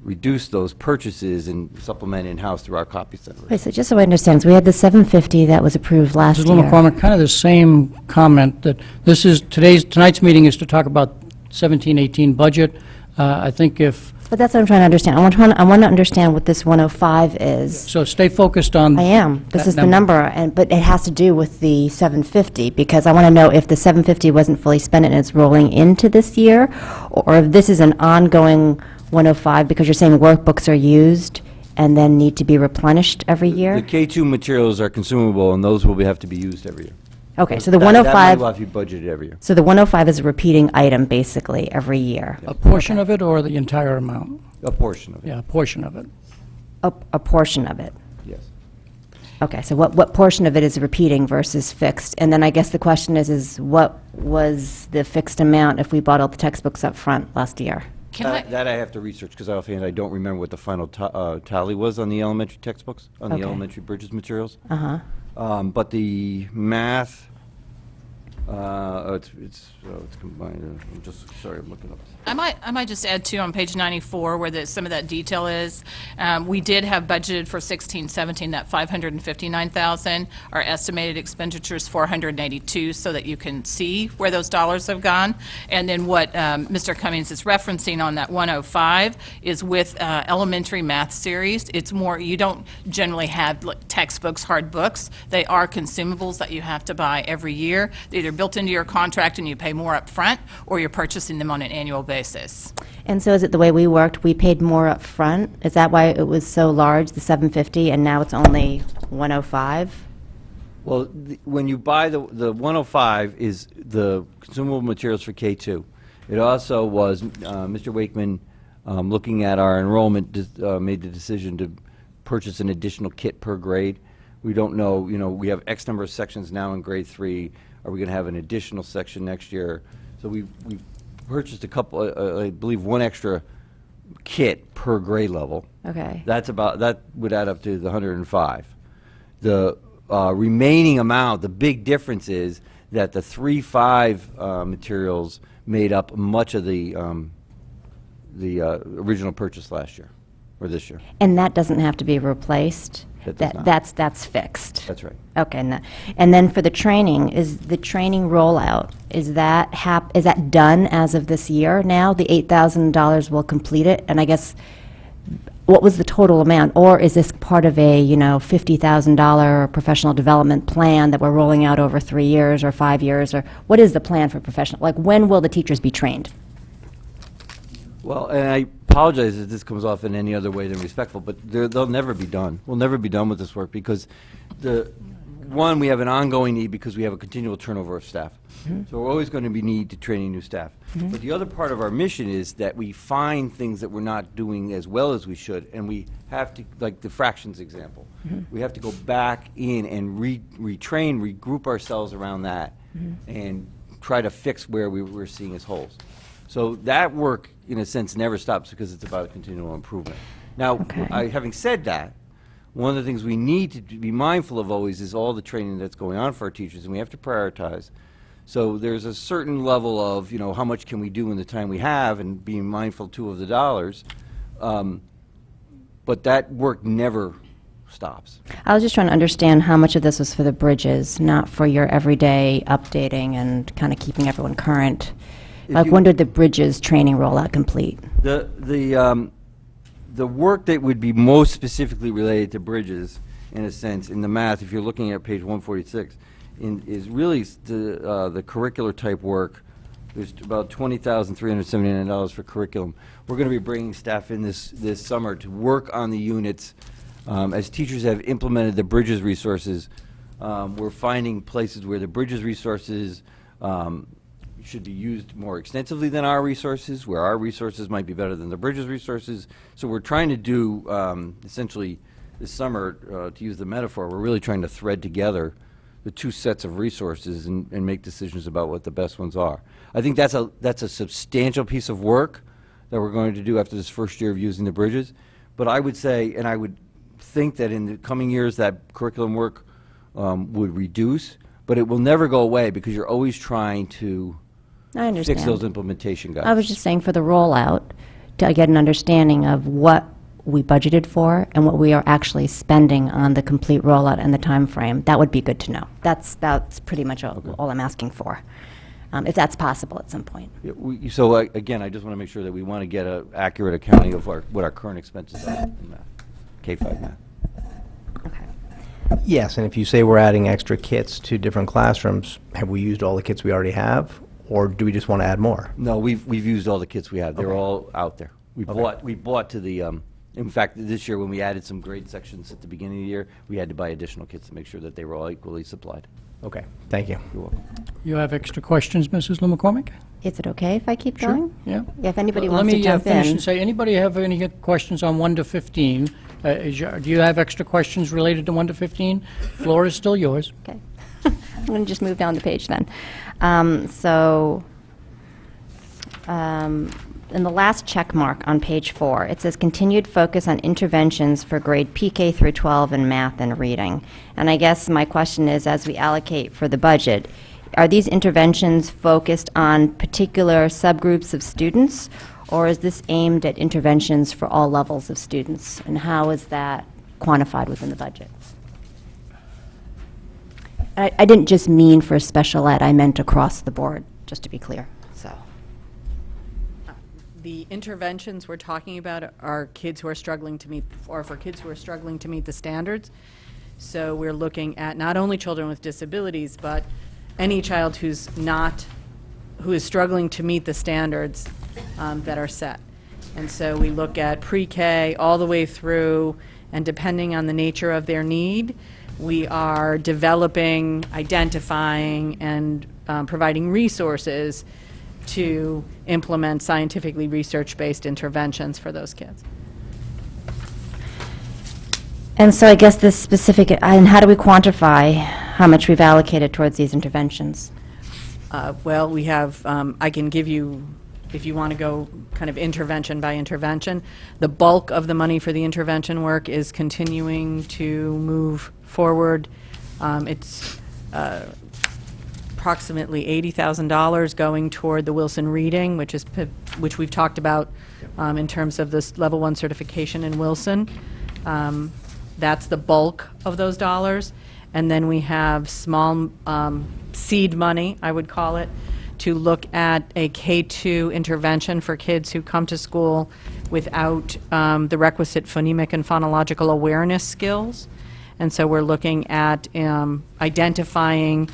reduce those purchases and supplement in-house through our copy center. Wait, so just so I understand, so we had the 750 that was approved last Mrs. Lou year. McCormick, kind of the same comment, that this is, tonight's meeting is to talk about 17-18 budget. I think if... But that's what I'm trying to understand. I want to understand what this 105 is. So stay focused on... I am. This that is the number, but it has to do with the 750, because I want to know if the 750 wasn't fully spent and it's rolling into this year, or if this is an ongoing 105, because you're saying workbooks are used and then need to be replenished every year? The K-2 materials are consumable, and those will have to be used every year. Okay, so the That money 105, will have to be budgeted every year. so the 105 is a repeating item, basically, every year? A portion of it or the entire amount? A portion of it, Yeah, a portion of it. A portion of it? yes. Okay, so what portion of it is repeating versus fixed? And then I guess the question is what was the fixed amount if we bought all the textbooks up front last year? Can I, That I have to research, because offhand, I don't remember what the final tally was on the elementary textbooks, on the Okay. elementary bridges materials. Uh-huh. But the math, it's combined, I'm just, sorry, I'm looking up. I might just add too on page 94 where some of that detail is. We did have budgeted for 16-17 that 559,000. Our estimated expenditures 482, so that you can see where those dollars have gone. And then what Mr. Cummings is referencing on that 105 is with elementary math series. It's more, you don't generally have like, textbooks, hard books. They are consumables that you have to buy every year. They're either built into your contract and you pay more up front, or you're purchasing them on an annual basis. And so is it the way we worked, we paid more up front? Is that why it was so large, the 750, and now it's only 105? Well, when you buy the 105 is the consumable materials for K2. It also was, Mr. Wakeman, looking at our enrollment, made the decision to purchase an additional kit per grade. We don't know, we have X number of sections now in grade 3. Are we going to have an additional section next year? So we purchased a couple, I believe, one extra kit per grade level. Okay. That would add up to the 105. The remaining amount, the big difference is that the 3-5 materials made up much of the original purchase last year, or this year. And that doesn't have to be replaced? That does not. That's fixed? That's right. Okay, and then for the training, is the training rollout, is that done as of this year now? The $8,000 will complete it? And I guess, what was the total amount? Or is this part of a, $50,000 professional development plan that we're rolling out over 3 years or 5 years? Or what is the plan for professional, like when will the teachers be trained? Well, and I apologize if this comes off in any other way than respectful, but they'll never be done. We'll never be done with this work because we have an ongoing need because we have a continual turnover of staff. So we're always going to be need to training new staff. But the other part of our mission is that we find things that we're not doing as well as we should, and we have to, like the fractions example, we have to go back in and retrain, regroup ourselves around that, and try to fix where we're seeing as holes. So that work, in a sense, never stops because it's about a continual improvement. Now, having said that, one of the things we need to be mindful of always is all the training that's going on for our teachers, and we have to prioritize. So there's a certain level of, how much can we do in the time we have, and being mindful, too, of the dollars. But that work never stops. I was just trying to understand how much of this was for the bridges, not for your everyday updating and kind of keeping everyone current. Like, when did the bridges training rollout complete? The work that would be most specifically related to bridges, in a sense, in the math, if you're looking at page 146, is really the curricular type work. There's about $20,379 for curriculum. We're going to be bringing staff in this summer to work on the units. As teachers have implemented the bridges resources, we're finding places where the bridges resources should be used more extensively than our resources, where our resources might be better than the bridges resources. So we're trying to do, essentially, this summer, to use the metaphor, we're really trying to thread together the two sets of resources and make decisions about what the best ones are. I think that's a substantial piece of work that we're going to do after this first year of using the bridges. But I would say, and I would think that in the coming years that curriculum work would reduce, but it will never go away because you're always trying to I understand. fix those implementation guides. I was just saying for the rollout, to get an understanding of what we budgeted for and what we are actually spending on the complete rollout and the time frame. That would be good to know. That's pretty much all I'm asking for, if that's possible at some point. Yeah, so again, I just want to make sure that we want to get an accurate accounting of what our current expenses are in math, K-5 math. Okay. Yes, and if you say we're adding extra kits to different classrooms, have we used all the kits we already have, or do we just want to add more? No, we've used all the kits we have. They're Okay. all out there. We bought to the. In fact, this year when we added some grade sections at the beginning of the year, we had to buy additional kits to make sure that they were all equally supplied. Okay, thank you. You're welcome. You have extra questions, Mrs. McCormick? Is it okay if I keep Sure. going? Yeah. Yeah, if anybody Let wants to me jump finish in. and say, anybody have any questions on 1 to 15? Do you have extra questions related to 1 to 15? Floor is still yours. Okay. I'm going to just move down the page then. In the last check mark on page 4, it says continued focus on interventions for grade PK through 12 in math and reading. And I guess my question is, as we allocate for the budget, are these interventions focused on particular subgroups of students, or is this aimed at interventions for all levels of students? And how is that quantified within the budget? I didn't just mean for special ed, I meant across the board, just to be clear, so. The interventions we're talking about are kids who are struggling to meet, or for kids who are struggling to meet the standards. So we're looking at not only children with disabilities, but any child who is struggling to meet the standards that are set. And so we look at pre-K all the way through, and depending on the nature of their need, we are developing, identifying, and providing resources to implement scientifically research-based interventions for those kids. And so I guess this specific, and how do we quantify how much we've allocated towards these interventions? Well, we have, I can give you, if you want to go kind of intervention by intervention, the bulk of the money for the intervention work is continuing to move forward. It's approximately $80,000 going toward the Wilson Reading, which we've talked about in terms of this Level 1 certification in Wilson. That's the bulk of those dollars. And then we have small seed money, I would call it, to look at a K-2 intervention for kids who come to school without the requisite phonemic and phonological awareness skills. And so we're looking at identifying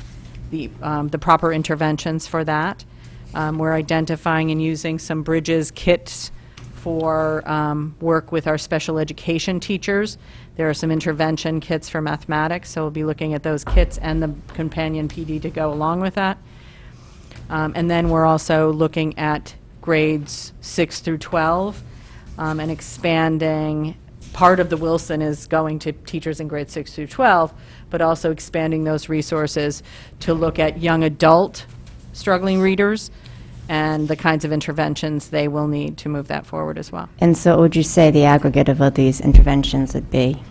the proper interventions for that. We're identifying and using some Bridges kits for work with our special education teachers. There are some intervention kits for mathematics, so we'll be looking at those kits and the companion PD to go along with that. And then we're also looking at grades 6 through 12 and expanding. Part of the Wilson is going to teachers in grades 6 through 12, but also expanding those resources to look at young adult struggling readers and the kinds of interventions they will need to move that forward as well. And so what would you say the aggregate of these interventions would be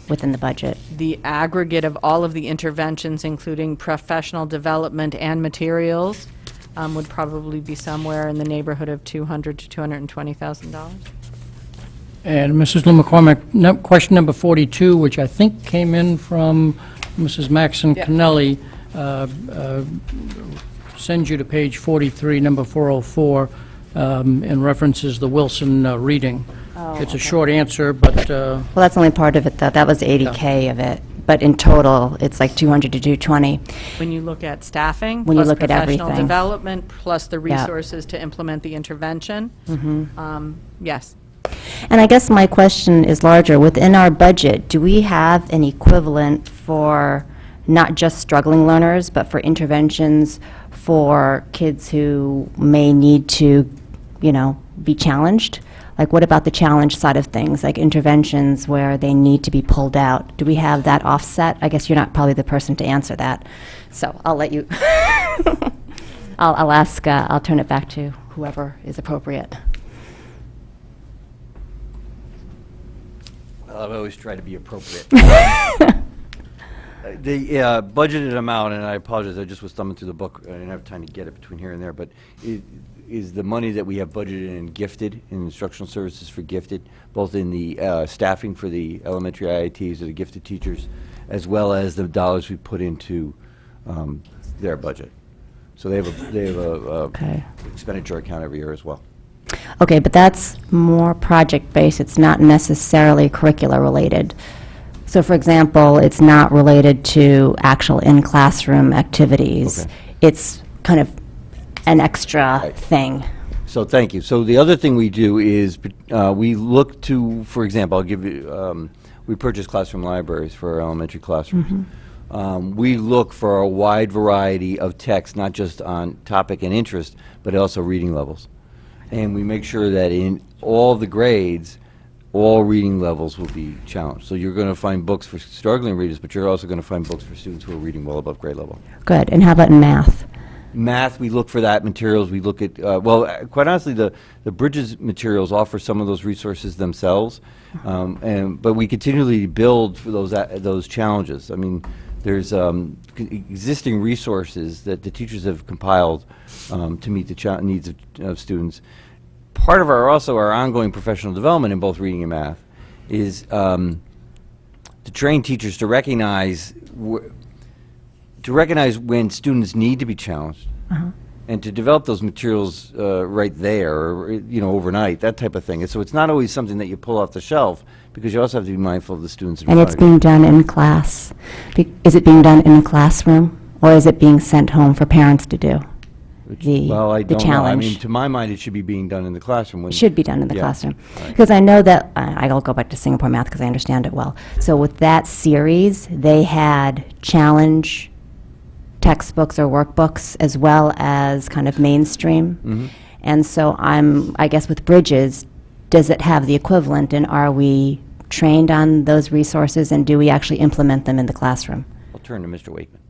within the budget? The aggregate of all of the interventions, including professional development and materials, would probably be somewhere in the neighborhood of $200,000 to $220,000. And Mrs. Lou McCormick, question number 42, which I think came in from Mrs. Maxon Cannelli, sends you to page 43, number 404, and references the Wilson reading. It's a short answer, but... Well, that's only part of it, though. That was 80K of it. But in total, it's like 200 to 220. When you look at staffing, When you plus look at professional everything. development, plus the resources to implement the intervention, yes. And I guess my question is larger. Within our budget, do we have an equivalent for not just struggling learners, but for interventions for kids who may need to, be challenged? Like, what about the challenge side of things, like interventions where they need to be pulled out? Do we have that offset? I guess you're not probably the person to answer that, so I'll let you. I'll ask. I'll turn it back to whoever is appropriate. I've always tried to be appropriate. The budgeted amount, and I apologize, I just was thumbing through the book. I didn't have time to get it between here and there, but is the money that we have budgeted in gifted, in instructional services for gifted, both in the staffing for the elementary IITs or the gifted teachers, as well as the dollars we put into their budget. So they have a expenditure account every year as well. Okay, but that's more project-based. It's not necessarily curricular-related. So, for example, it's not related to actual in-classroom activities. Okay. It's kind of an extra thing. So thank you. So the other thing we do is we look to, for example, I'll give you, we purchase classroom libraries for our elementary classrooms. We look for a wide variety of text, not just on topic and interest, but also reading levels. And we make sure that in all the grades, all reading levels will be challenged. So you're going to find books for struggling readers, but you're also going to find books for students who are reading well above grade level. Good. And how about in math? Math, we look for that. Materials, we look at, quite honestly, the Bridges materials offer some of those resources themselves, but we continually build for those challenges. I mean, there's existing resources that the teachers have compiled to meet the needs of students. Part of our ongoing professional development in both reading and math is to train teachers to recognize when students need to be challenged, and to develop those materials right there, or, overnight, that type of thing. And so it's not always something that you pull off the shelf, because you also have to be mindful of the students in And front it's of you. being done in class. Is it being done in the classroom, or is it being sent home for parents to do? Well, I the don't know. I challenge. mean, to my mind, it should be being done in the classroom. Should be done in the Yeah. classroom. Right. Because I know that, I'll go back to Singapore math because I understand it well. So with that series, they had challenge textbooks or workbooks as well as kind of mainstream. And so I guess with Bridges, does it have the equivalent, and are we trained on those resources, and do we actually implement them in the classroom? I'll turn to Mr. Wakeman.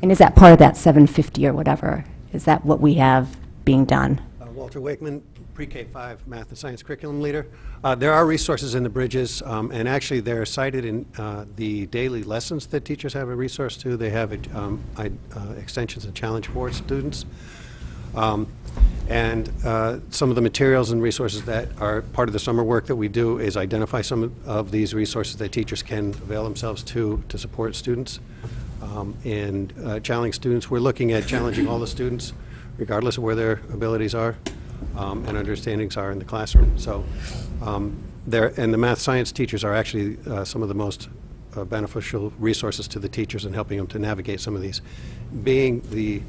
And is that part of that 750 or whatever? Is that what we have being done? Walter Wakeman, Pre-K 5 Math and Science Curriculum Leader. There are resources in the Bridges, and actually they're cited in the daily lessons that teachers have a resource to. They have extensions and challenge board students. And some of the materials and resources that are part of the summer work that we do is identify some of these resources that teachers can avail themselves to support students. And challenging students, we're looking at challenging all the students, regardless of where their abilities are and understandings are in the classroom. So and the math science teachers are actually some of the most beneficial resources to the teachers in helping them to navigate some of these. Being the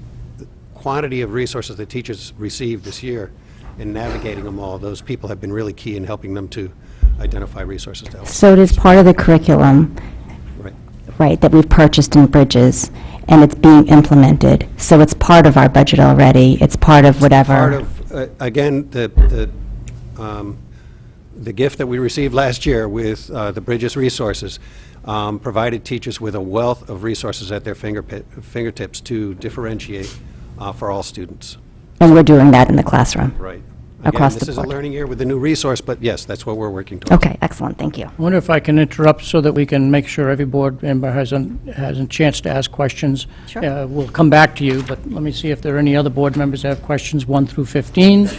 quantity of resources that teachers received this year and navigating them all, those people have been really key in helping them to identify resources to help. So it is part of the curriculum, Right. right, that we've purchased in Bridges, and it's being implemented. So it's part of our budget already. It's part of whatever. Part of, again, the gift that we received last year with the Bridges resources provided teachers with a wealth of resources at their fingertips to differentiate for all students. And we're doing that in the classroom. Right. Across Again, the this is a board. learning year with a new resource, but yes, that's what we're working towards. Okay, excellent, thank you. I wonder if I can interrupt so that we can make sure every board member has a chance to ask questions. Sure. We'll come back to you, but let me see if there are any other board members that have questions 1 through 15.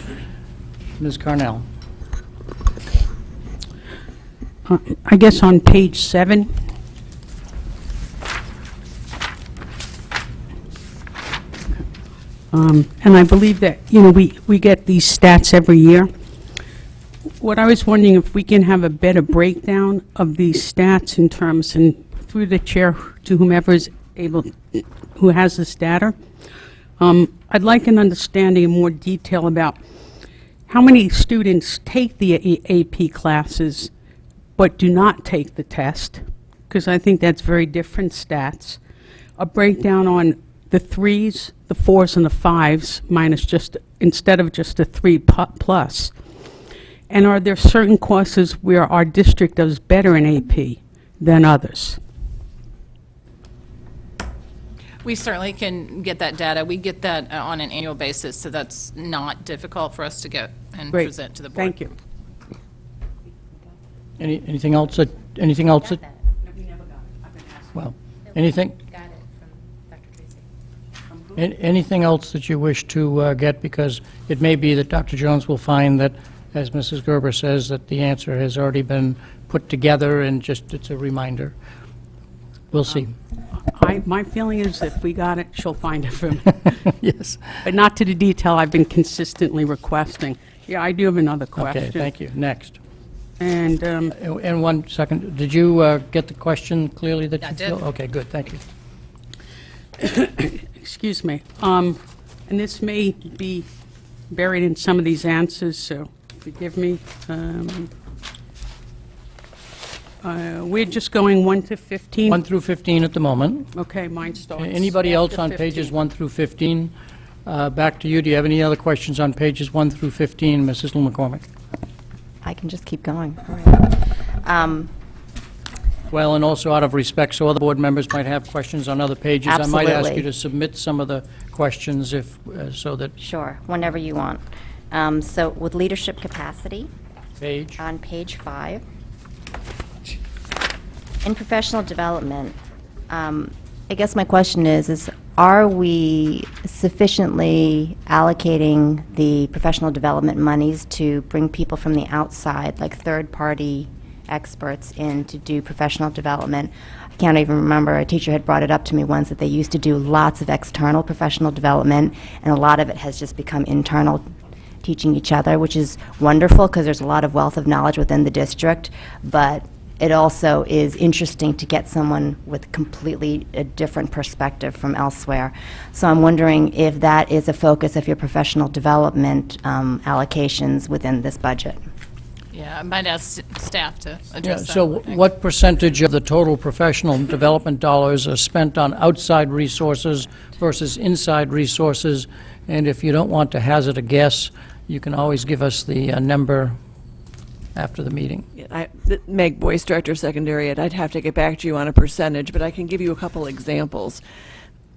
Ms. Carnell. I guess on page 7, and I believe that, we get these stats every year. What I was wondering, if we can have a better breakdown of these stats in terms, and through the chair to whomever is able, who has this data, I'd like an understanding in more detail about how many students take the AP classes but do not take the test, because I think that's very different stats. A breakdown on the 3s, the 4s, and the 5s, minus instead of just a 3 plus. And are there certain courses where our district does better in AP than others? We certainly can get that data. We get that on an annual basis, so that's not difficult for us to get and Great. present to the board. Thank you. Anything else that, well, anything? Anything else that you wish to get? Because it may be that Dr. Jones will find that, as Mrs. Gerber says, that the answer has already been put together and just it's a reminder. We'll see. My feeling is if we got it, she'll find it for me. Yes. But not to the detail I've been consistently requesting. Yeah, I do have another question. Okay, thank you. Next. And, And 1 second, did you get the question clearly that you I did. feel? Okay, good, thank you. excuse me, and this may be buried in some of these answers, so forgive me. We're just going 1 to 15? 1 through 15 at the moment. Okay, mine starts Anybody else after on 15. pages 1 through 15? Back to you. Do you have any other questions on pages 1 through 15, Mrs. McCormick? I can just keep going. All right. Well, and also out of respect, so other board members might have questions on other pages. I might ask you Absolutely. to submit some of the questions if, so that Sure, whenever you want. So with leadership capacity, page. on page 5, in professional development, I guess my question is are we sufficiently allocating the professional development monies to bring people from the outside, like third-party experts, in to do professional development? I can't even remember, a teacher had brought it up to me once that they used to do lots of external professional development, and a lot of it has just become internal, teaching each other, which is wonderful because there's a lot of wealth of knowledge within the district, but it also is interesting to get someone with completely a different perspective from elsewhere. So I'm wondering if that is a focus of your professional development allocations within this budget. Yeah, I might ask staff to Yeah, address that. so what percentage of the total professional development dollars are spent on outside resources versus inside resources? And if you don't want to hazard a guess, you can always give us the number after the meeting. Meg Boyce, Director of Secondary Ed, I'd have to get back to you on a percentage, but I can give you a couple examples.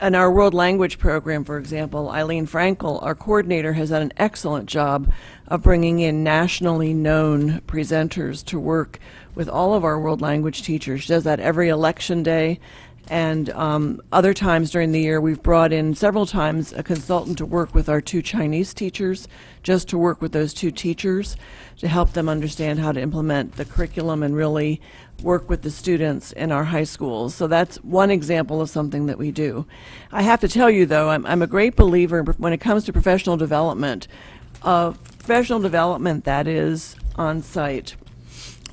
In our world language program, for example, Eileen Frankel, our coordinator, has done an excellent job of bringing in nationally known presenters to work with all of our world language teachers. She does that every election day. And other times during the year, we've brought in several times a consultant to work with our 2 Chinese teachers, just to work with those 2 teachers, to help them understand how to implement the curriculum and really work with the students in our high schools. So that's one example of something that we do. I have to tell you, though, I'm a great believer when it comes to professional development, that is on-site.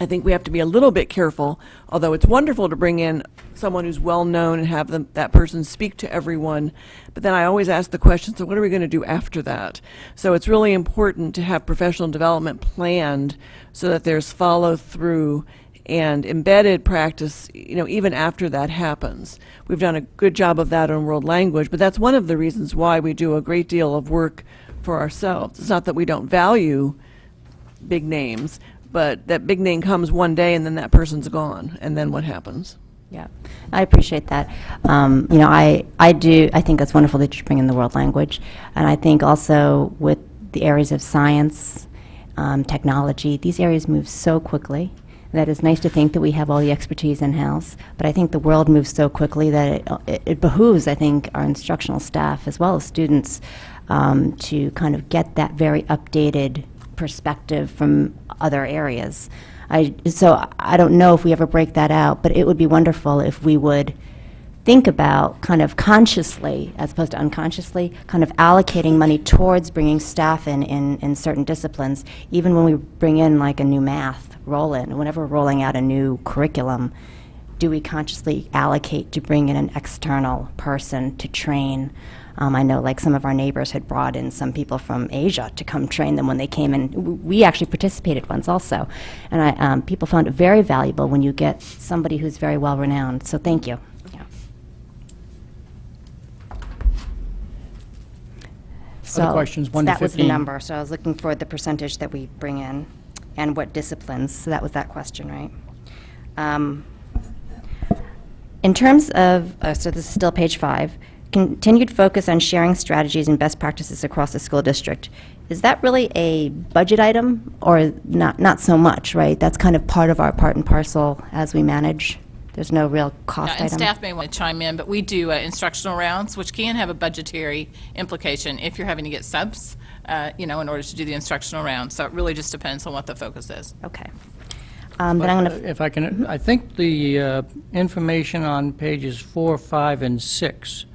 I think we have to be a little bit careful, although it's wonderful to bring in someone who's well-known and have that person speak to everyone. But then I always ask the question, so what are we going to do after that? So it's really important to have professional development planned so that there's follow-through and embedded practice, even after that happens. We've done a good job of that on world language, but that's one of the reasons why we do a great deal of work for ourselves. It's not that we don't value big names, but that big name comes one day and then that person's gone, and then what happens? Yeah, I appreciate that. I think it's wonderful that you bring in the world language, and I think also with the areas of science, technology, these areas move so quickly that it's nice to think that we have all the expertise in-house, but I think the world moves so quickly that it behooves, I think, our instructional staff as well as students to kind of get that very updated perspective from other areas. So I don't know if we ever break that out, but it would be wonderful if we would think about kind of consciously, as opposed to unconsciously, kind of allocating money towards bringing staff in certain disciplines, even when we bring in like a new math roll-in, whenever we're rolling out a new curriculum, do we consciously allocate to bring in an external person to train? I know like some of our neighbors had brought in some people from Asia to come train them when they came in. We actually participated once also. And people found it very valuable when you get somebody who's very well renowned. So thank you. Yeah. Other questions, 1 to that was the 15. number. So I was looking for the percentage that we bring in and what disciplines. So that was that question, right? In terms of, so this is still page 5, continued focus on sharing strategies and best practices across the school district. Is that really a budget item or not so much, right? That's kind of part of our part and parcel as we manage. There's no real cost And item. staff may want to chime in, but we do instructional rounds, which can have a budgetary implication if you're having to get subs, in order to do the instructional round. So it really just depends on what the focus is. Okay. Then I'm going to, If I can, I think the information on pages 4, 5, and 6,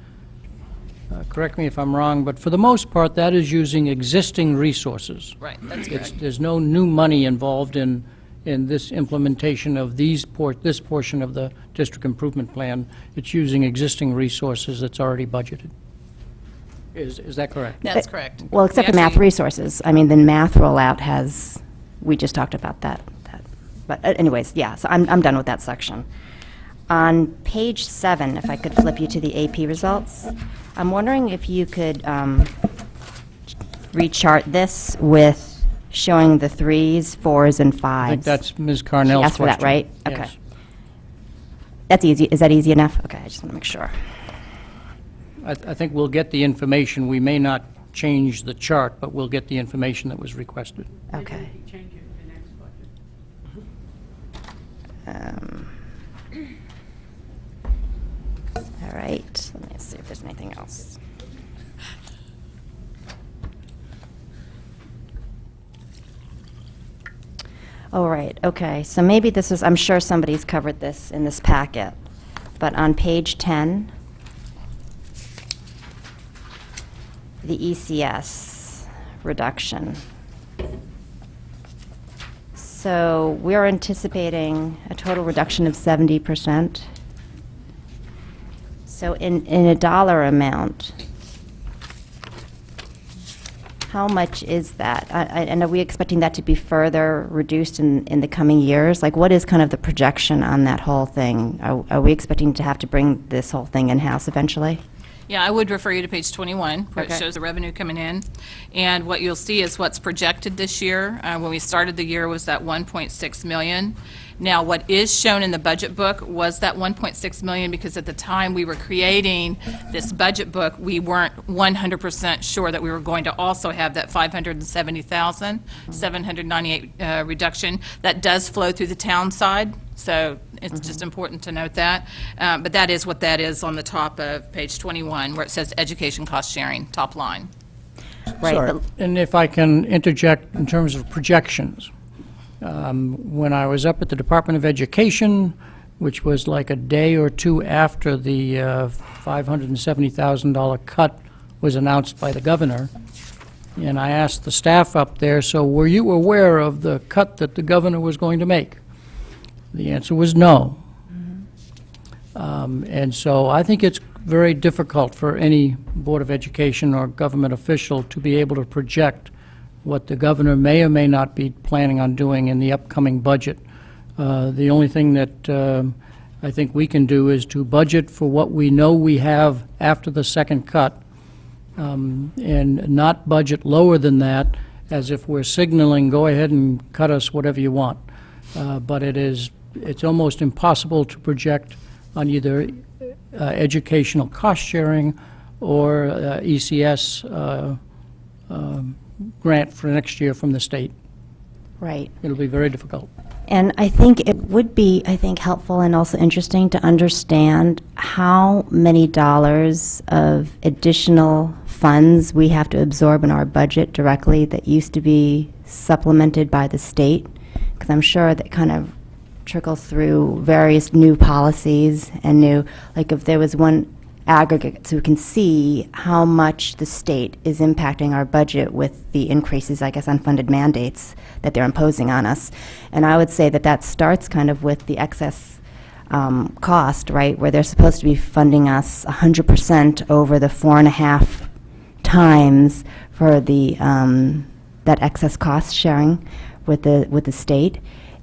correct me if I'm wrong, but for the most part, that is using existing resources. Right, that's correct. There's no new money involved in this implementation of this portion of the district improvement plan. It's using existing resources that's already budgeted. Is that correct? That's correct. well, except We for math actually- resources. I mean, the math rollout has, we just talked about that. But anyways, yeah, so I'm done with that section. On page 7, if I could flip you to the AP results, I'm wondering if you could rechart this with showing the 3s, 4s, and 5s. I think that's Ms. Carnell's question. She asked for that, right? Okay. Yes. That's easy. Is that easy enough? Okay, I just want to make sure. I think we'll get the information. We may not change the chart, but we'll get the information that was requested. Okay. All right, let me see if there's anything else. All right, okay, so maybe this is, I'm sure somebody's covered this in this packet, but on page 10, the ECS reduction. So we're anticipating a total reduction of 70%. So in a dollar amount, how much is that? And are we expecting that to be further reduced in the coming years? Like, what is kind of the projection on that whole thing? Are we expecting to have to bring this whole thing in-house eventually? Yeah, I would refer you to page 21, where it Okay. shows the revenue coming in. And what you'll see is what's projected this year. When we started the year was that 1.6 million. Now, what is shown in the budget book was that 1.6 million, because at the time we were creating this budget book, we weren't 100% sure that we were going to also have that 570,798 reduction. That does flow through the town side, so it's just important to note that. But that is what that is on the top of page 21, where it says education cost sharing, top line. Right. Sorry, and if I can interject in terms of projections. When I was up at the Department of Education, which was like a day or two after the $570,000 cut was announced by the governor, and I asked the staff up there, so were you aware of the cut that the governor was going to make? The answer was no. And so I think it's very difficult for any Board of Education or government official to be able to project what the governor may or may not be planning on doing in the upcoming budget. The only thing that I think we can do is to budget for what we know we have after the second cut, and not budget lower than that, as if we're signaling, go ahead and cut us whatever you want. But it's almost impossible to project on either educational cost sharing or ECS grant for next year from the state. Right. It'll be very difficult. And I think it would be, helpful and also interesting to understand how many dollars of additional funds we have to absorb in our budget directly that used to be supplemented by the state, because I'm sure that kind of trickles through various new policies and new, like if there was one aggregate, so we can see how much the state is impacting our budget with the increases, I guess, unfunded mandates that they're imposing on us. And I would say that that starts kind of with the excess cost, right, where they're supposed to be funding us 100% over the 4.5 times for the that excess cost sharing with the state.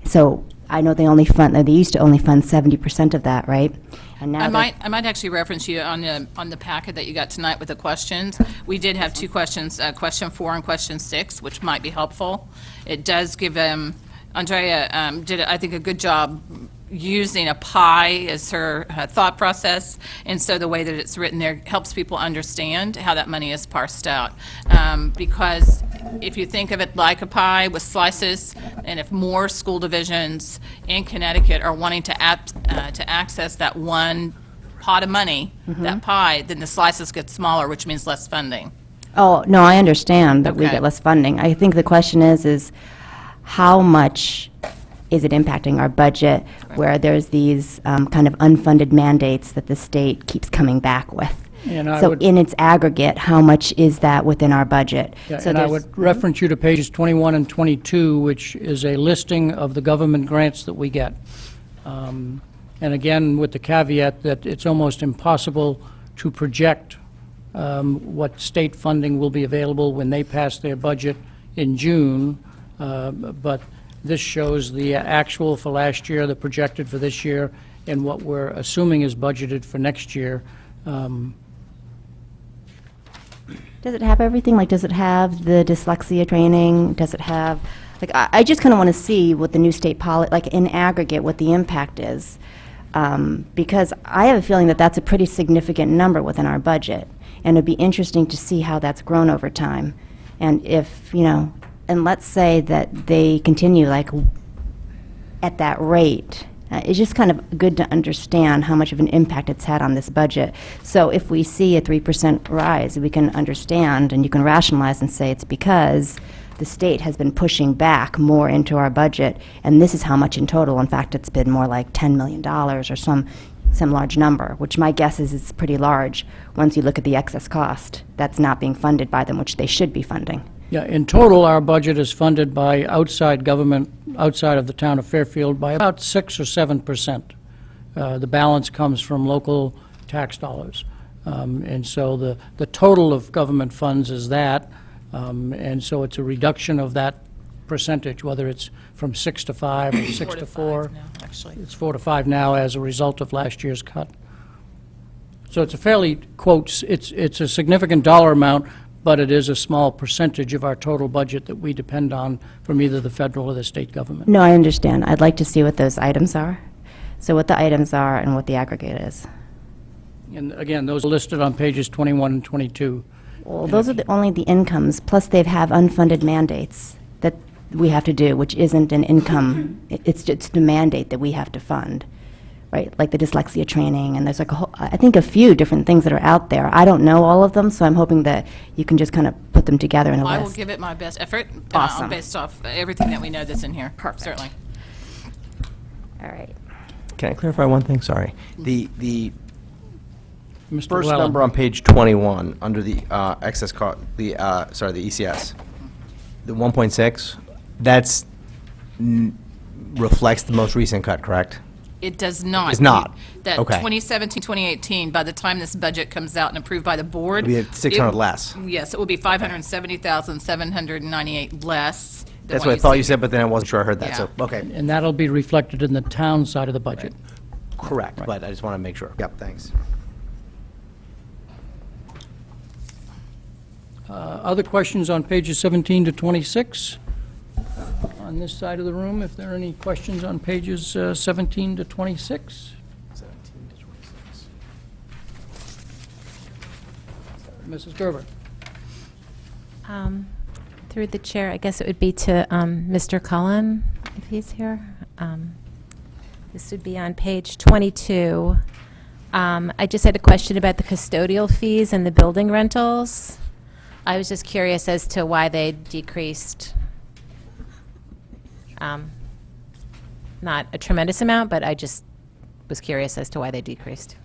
So I know they used to only fund 70% of that, right? And now I might actually reference you on the packet that you got tonight with the questions. We did have two questions, question 4 and question 6, which might be helpful. It does give Andrea did, I think, a good job using a pie as her thought process, and so the way that it's written there helps people understand how that money is parsed out. Because if you think of it like a pie with slices, and if more school divisions in Connecticut are wanting to access that one pot of money, that pie, then the slices get smaller, which means less funding. Oh, no, I understand that we Okay. get less funding. I think the question is how much is it impacting our budget where there's these kind of unfunded mandates that the state keeps coming back with? And I So would- in its aggregate, how much is that within our budget? Yeah, So and I there's- would reference you to pages 21 and 22, which is a listing of the government grants that we get. And again, with the caveat that it's almost impossible to project what state funding will be available when they pass their budget in June, but this shows the actual for last year, the projected for this year, and what we're assuming is budgeted for next year. Does it have everything? Like, does it have the dyslexia training? Does it have, like, I just kind of want to see what the new state like, in aggregate, what the impact is. Because I have a feeling that that's a pretty significant number within our budget. And it'd be interesting to see how that's grown over time. And if, and let's say that they continue, like, at that rate. It's just kind of good to understand how much of an impact it's had on this budget. So if we see a 3% rise, we can understand and you can rationalize and say it's because the state has been pushing back more into our budget, and this is how much in total. In fact, it's been more like $10 million or some large number, which my guess is it's pretty large once you look at the excess cost that's not being funded by them, which they should be funding. Yeah, in total, our budget is funded by outside government, outside of the town of Fairfield, by about 6 or 7%. The balance comes from local tax dollars. And so the total of government funds is that, and so it's a reduction of that percentage, whether it's from 6 to 5 or 6 to 4. Actually. It's 4 to 5 now as a result of last year's cut. So it's a fairly, quote, it's a significant dollar amount, but it is a small percentage of our total budget that we depend on from either the federal or the state government. No, I understand. I'd like to see what those items are. So what the items are and what the aggregate is. And again, those are listed on pages 21 and 22. Well, those are only the incomes, plus they have unfunded mandates that we have to do, which isn't an income. It's the mandate that we have to fund, right? Like the dyslexia training, and there's like I think a few different things that are out there. I don't know all of them, so I'm hoping that you can just kind of put them together in a I list. will give it my best effort. Awesome. Based off everything that we know that's in here. Perfect. Certainly. All right. Can I clarify one thing? Sorry. The Mr. first Llewellyn. number on page 21, under the excess cost, the ECS, the 1.6, that's reflects the most recent cut, correct? It does not. It's not? That Okay. 2017, 2018, by the time this budget comes out and approved by the board. It'll be at 600 less. Yes, it will be 570,798 less. than That's what I thought you see. said, but then I wasn't sure I heard that, Yeah. so, okay. And that'll be reflected in the town side of the budget. Correct, but I just want to make sure. Yep, thanks. Other questions on pages 17 to 26? On this side of the room, if there are any questions on pages 17 to 26? 17 to 26. Mrs. Gerber? Through the chair, I guess it would be to Mr. Cullen, if he's here. This would be on page 22. I just had a question about the custodial fees and the building rentals. I was just curious as to why they decreased. Not a tremendous amount, but I just was curious as to why they decreased.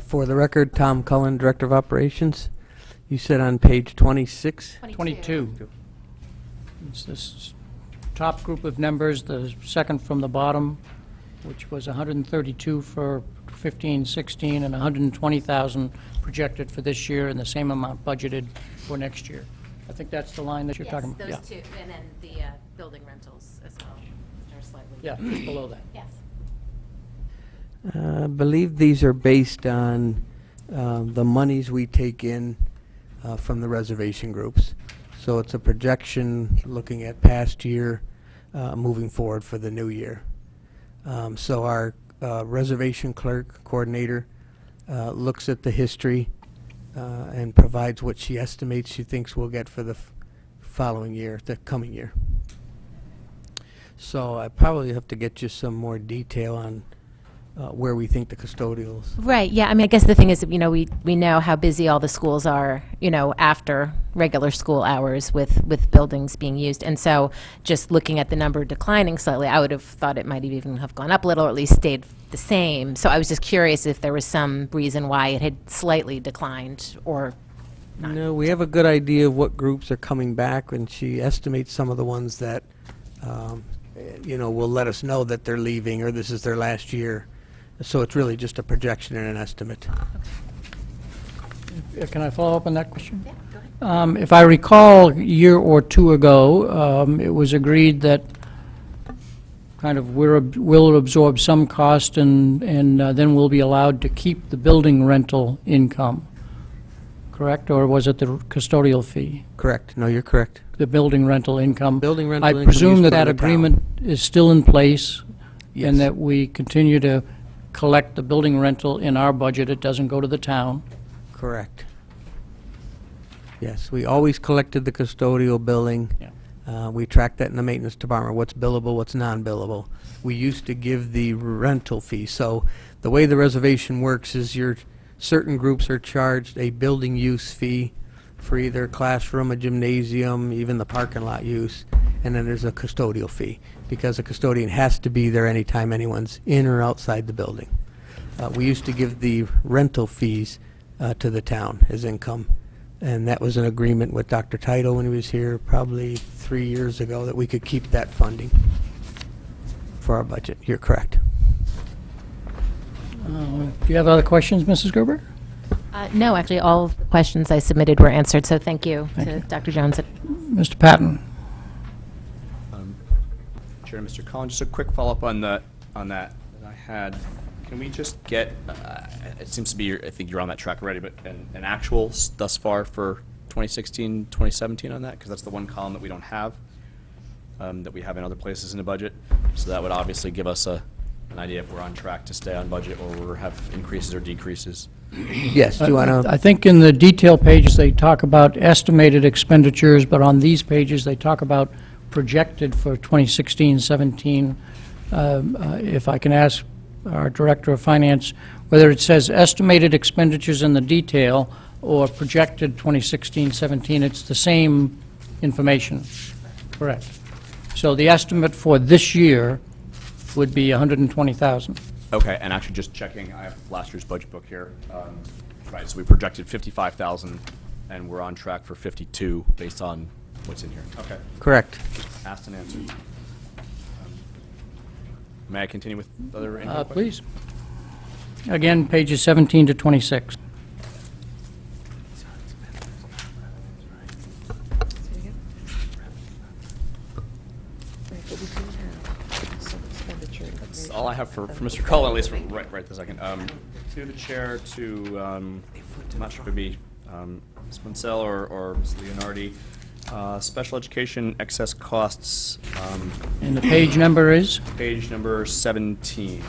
For the record, Tom Cullen, Director of Operations. You said on page 26? 22. It's this top group of numbers, the second from the bottom, which was 132 for 15, 16, and 120,000 projected for this year, and the same amount budgeted for next year. I think that's the line that you're talking about. Yes, those two, and then the building rentals as well. They're slightly. Yeah, just below that. Yes. I believe these are based on the monies we take in from the reservation groups. So it's a projection looking at past year, moving forward for the new year. So our reservation clerk coordinator looks at the history and provides what she estimates she thinks we'll get for the following year, the coming year. So I probably have to get you some more detail on where we think the custodials. Right, yeah, I mean, I guess the thing is, we know how busy all the schools are, after regular school hours with buildings being used. And so just looking at the number declining slightly, I would have thought it might even have gone up a little, or at least stayed the same. So I was just curious if there was some reason why it had slightly declined, or not. No, we have a good idea of what groups are coming back, and she estimates some of the ones that, will let us know that they're leaving or this is their last year. So it's really just a projection and an estimate. Can I follow up on that question? Yeah, go ahead. If I recall, a year or two ago, it was agreed that kind of we'll absorb some cost and then we'll be allowed to keep the building rental income, correct? Or was it the custodial fee? Correct. No, you're correct. The building rental income? Building rental I income presume used that to that go to the town. agreement is still in place? Yes. And that we continue to collect the building rental in our budget, it doesn't go to the town? Correct. Yes, we always collected the custodial billing. Yeah. We tracked that in the maintenance department, what's billable, what's non-billable. We used to give the rental fee. So the way the reservation works is certain groups are charged a building use fee for either a classroom, a gymnasium, even the parking lot use, and then there's a custodial fee, because a custodian has to be there anytime anyone's in or outside the building. We used to give the rental fees to the town as income. And that was an agreement with Dr. Tito when he was here probably 3 years ago, that we could keep that funding for our budget. You're correct. Do you have other questions, Mrs. Gerber? No, actually, all of the questions I submitted were answered, so thank you to you. Dr. Jones. Mr. Patton? Chair, Mr. Collins, just a quick follow-up on that I had. Can we just get, it seems to be, I think you're on that track already, but an actual thus far for 2016, 2017 on that? Because that's the one column that we don't have, that we have in other places in the budget. So that would obviously give us an idea if we're on track to stay on budget or we have increases or decreases. Yes, do you want to? I think in the detail pages, they talk about estimated expenditures, but on these pages, they talk about projected for 2016-17. If I can ask our Director of Finance, whether it says estimated expenditures in the detail or projected 2016-17, it's the same information, correct? So the estimate for this year would be 120,000. Okay, and actually just checking, I have last year's budget book here. Right, so we projected 55,000 and we're on track for 52 based on what's in here. Okay. Correct. Just asked and answered. May I continue with other info Please. questions? Again, pages 17 to 26. That's all I have for Mr. Cullen, at least for right this second. To the chair, to, I'm not sure if it'd be Ms. Mansell or Ms. Leonardi. Special education excess costs, And the page number is? page number 17.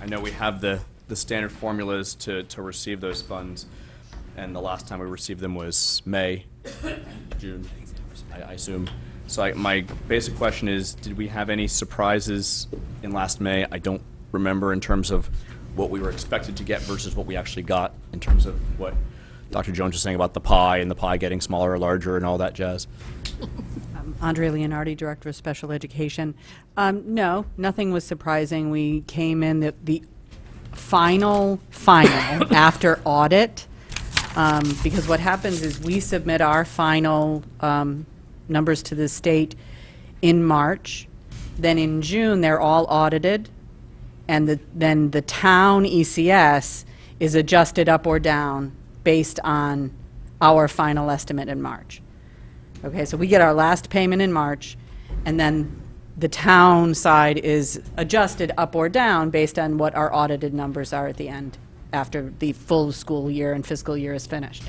I know we have the standard formulas to receive those funds, and the last time we received them was May, June, I assume. So my basic question is, did we have any surprises in last May? I don't remember in terms of what we were expected to get versus what we actually got, in terms of what Dr. Jones was saying about the pie and the pie getting smaller or larger and all that jazz. Andre Leonardi, Director of Special Education. No, nothing was surprising. We came in the final after audit, because what happens is we submit our final numbers to the state in March. Then in June, they're all audited, and then the town ECS is adjusted up or down based on our final estimate in March. Okay, so we get our last payment in March, and then the town side is adjusted up or down based on what our audited numbers are at the end, after the full school year and fiscal year is finished.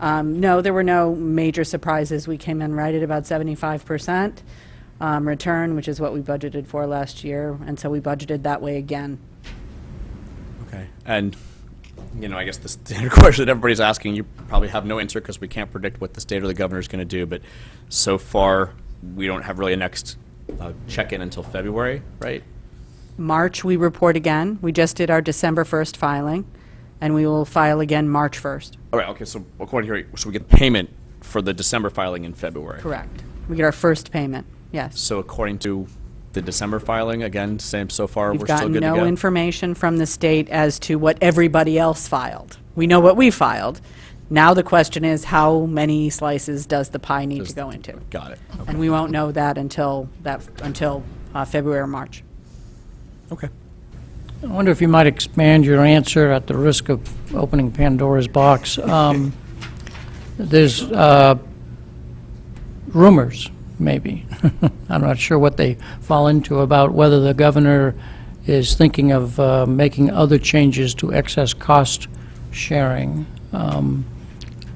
No, there were no major surprises. We came in right at about 75% return, which is what we budgeted for last year, and so we budgeted that way again. Okay. And, I guess the standard question that everybody's asking, you probably have no answer because we can't predict what the state or the governor is going to do, but so far, we don't have really a next check-in until February, right? March, we report again. We just did our December 1st filing, and we will file again March 1st. All right, okay, so according to here, so we get payment for the December filing in February. Correct. We get our first payment, yes. So according to the December filing, again, same so far, We've we're still gotten good to go? no information from the state as to what everybody else filed. We know what we filed. Now the question is, how many slices does the pie need to go into? Got it. And we won't know that until February or March. Okay. I wonder if you might expand your answer at the risk of opening Pandora's box. There's rumors, maybe, I'm not sure what they fall into, about whether the governor is thinking of making other changes to excess cost sharing,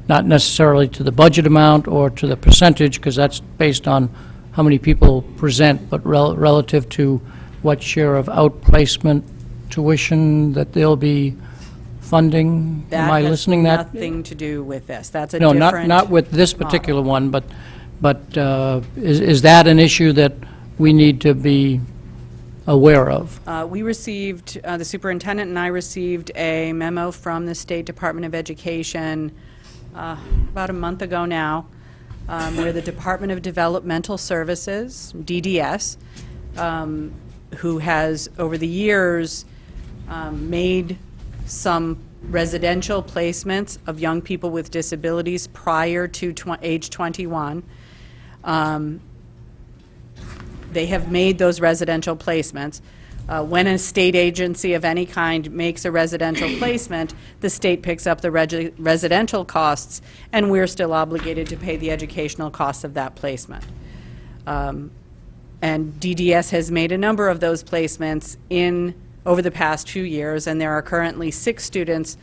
not necessarily to the budget amount or to the percentage, because that's based on how many people present, but relative to what share of outplacement tuition that they'll be funding. Am I listening that? That has nothing to do with this. That's a No, different not with this particular one, but is that an issue that we need to be aware of? We received, the superintendent and I received a memo from the State Department of Education about a month ago now, where the Department of Developmental Services, DDS, who has over the years made some residential placements of young people with disabilities prior to age 21. They have made those residential placements. When a state agency of any kind makes a residential placement, the state picks up the residential costs, and we're still obligated to pay the educational costs of that placement. And DDS has made a number of those placements over the past 2 years, and there are currently 6 students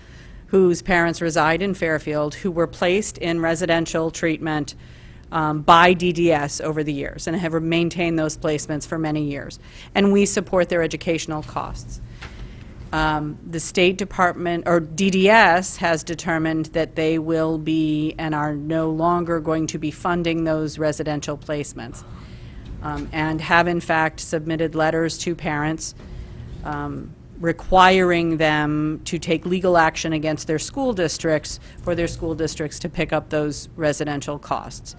whose parents reside in Fairfield who were placed in residential treatment by DDS over the years and have maintained those placements for many years. And we support their educational costs. The State Department, or DDS, has determined that they will be and are no longer going to be funding those residential placements, and have in fact submitted letters to parents requiring them to take legal action against their school districts for their school districts to pick up those residential costs.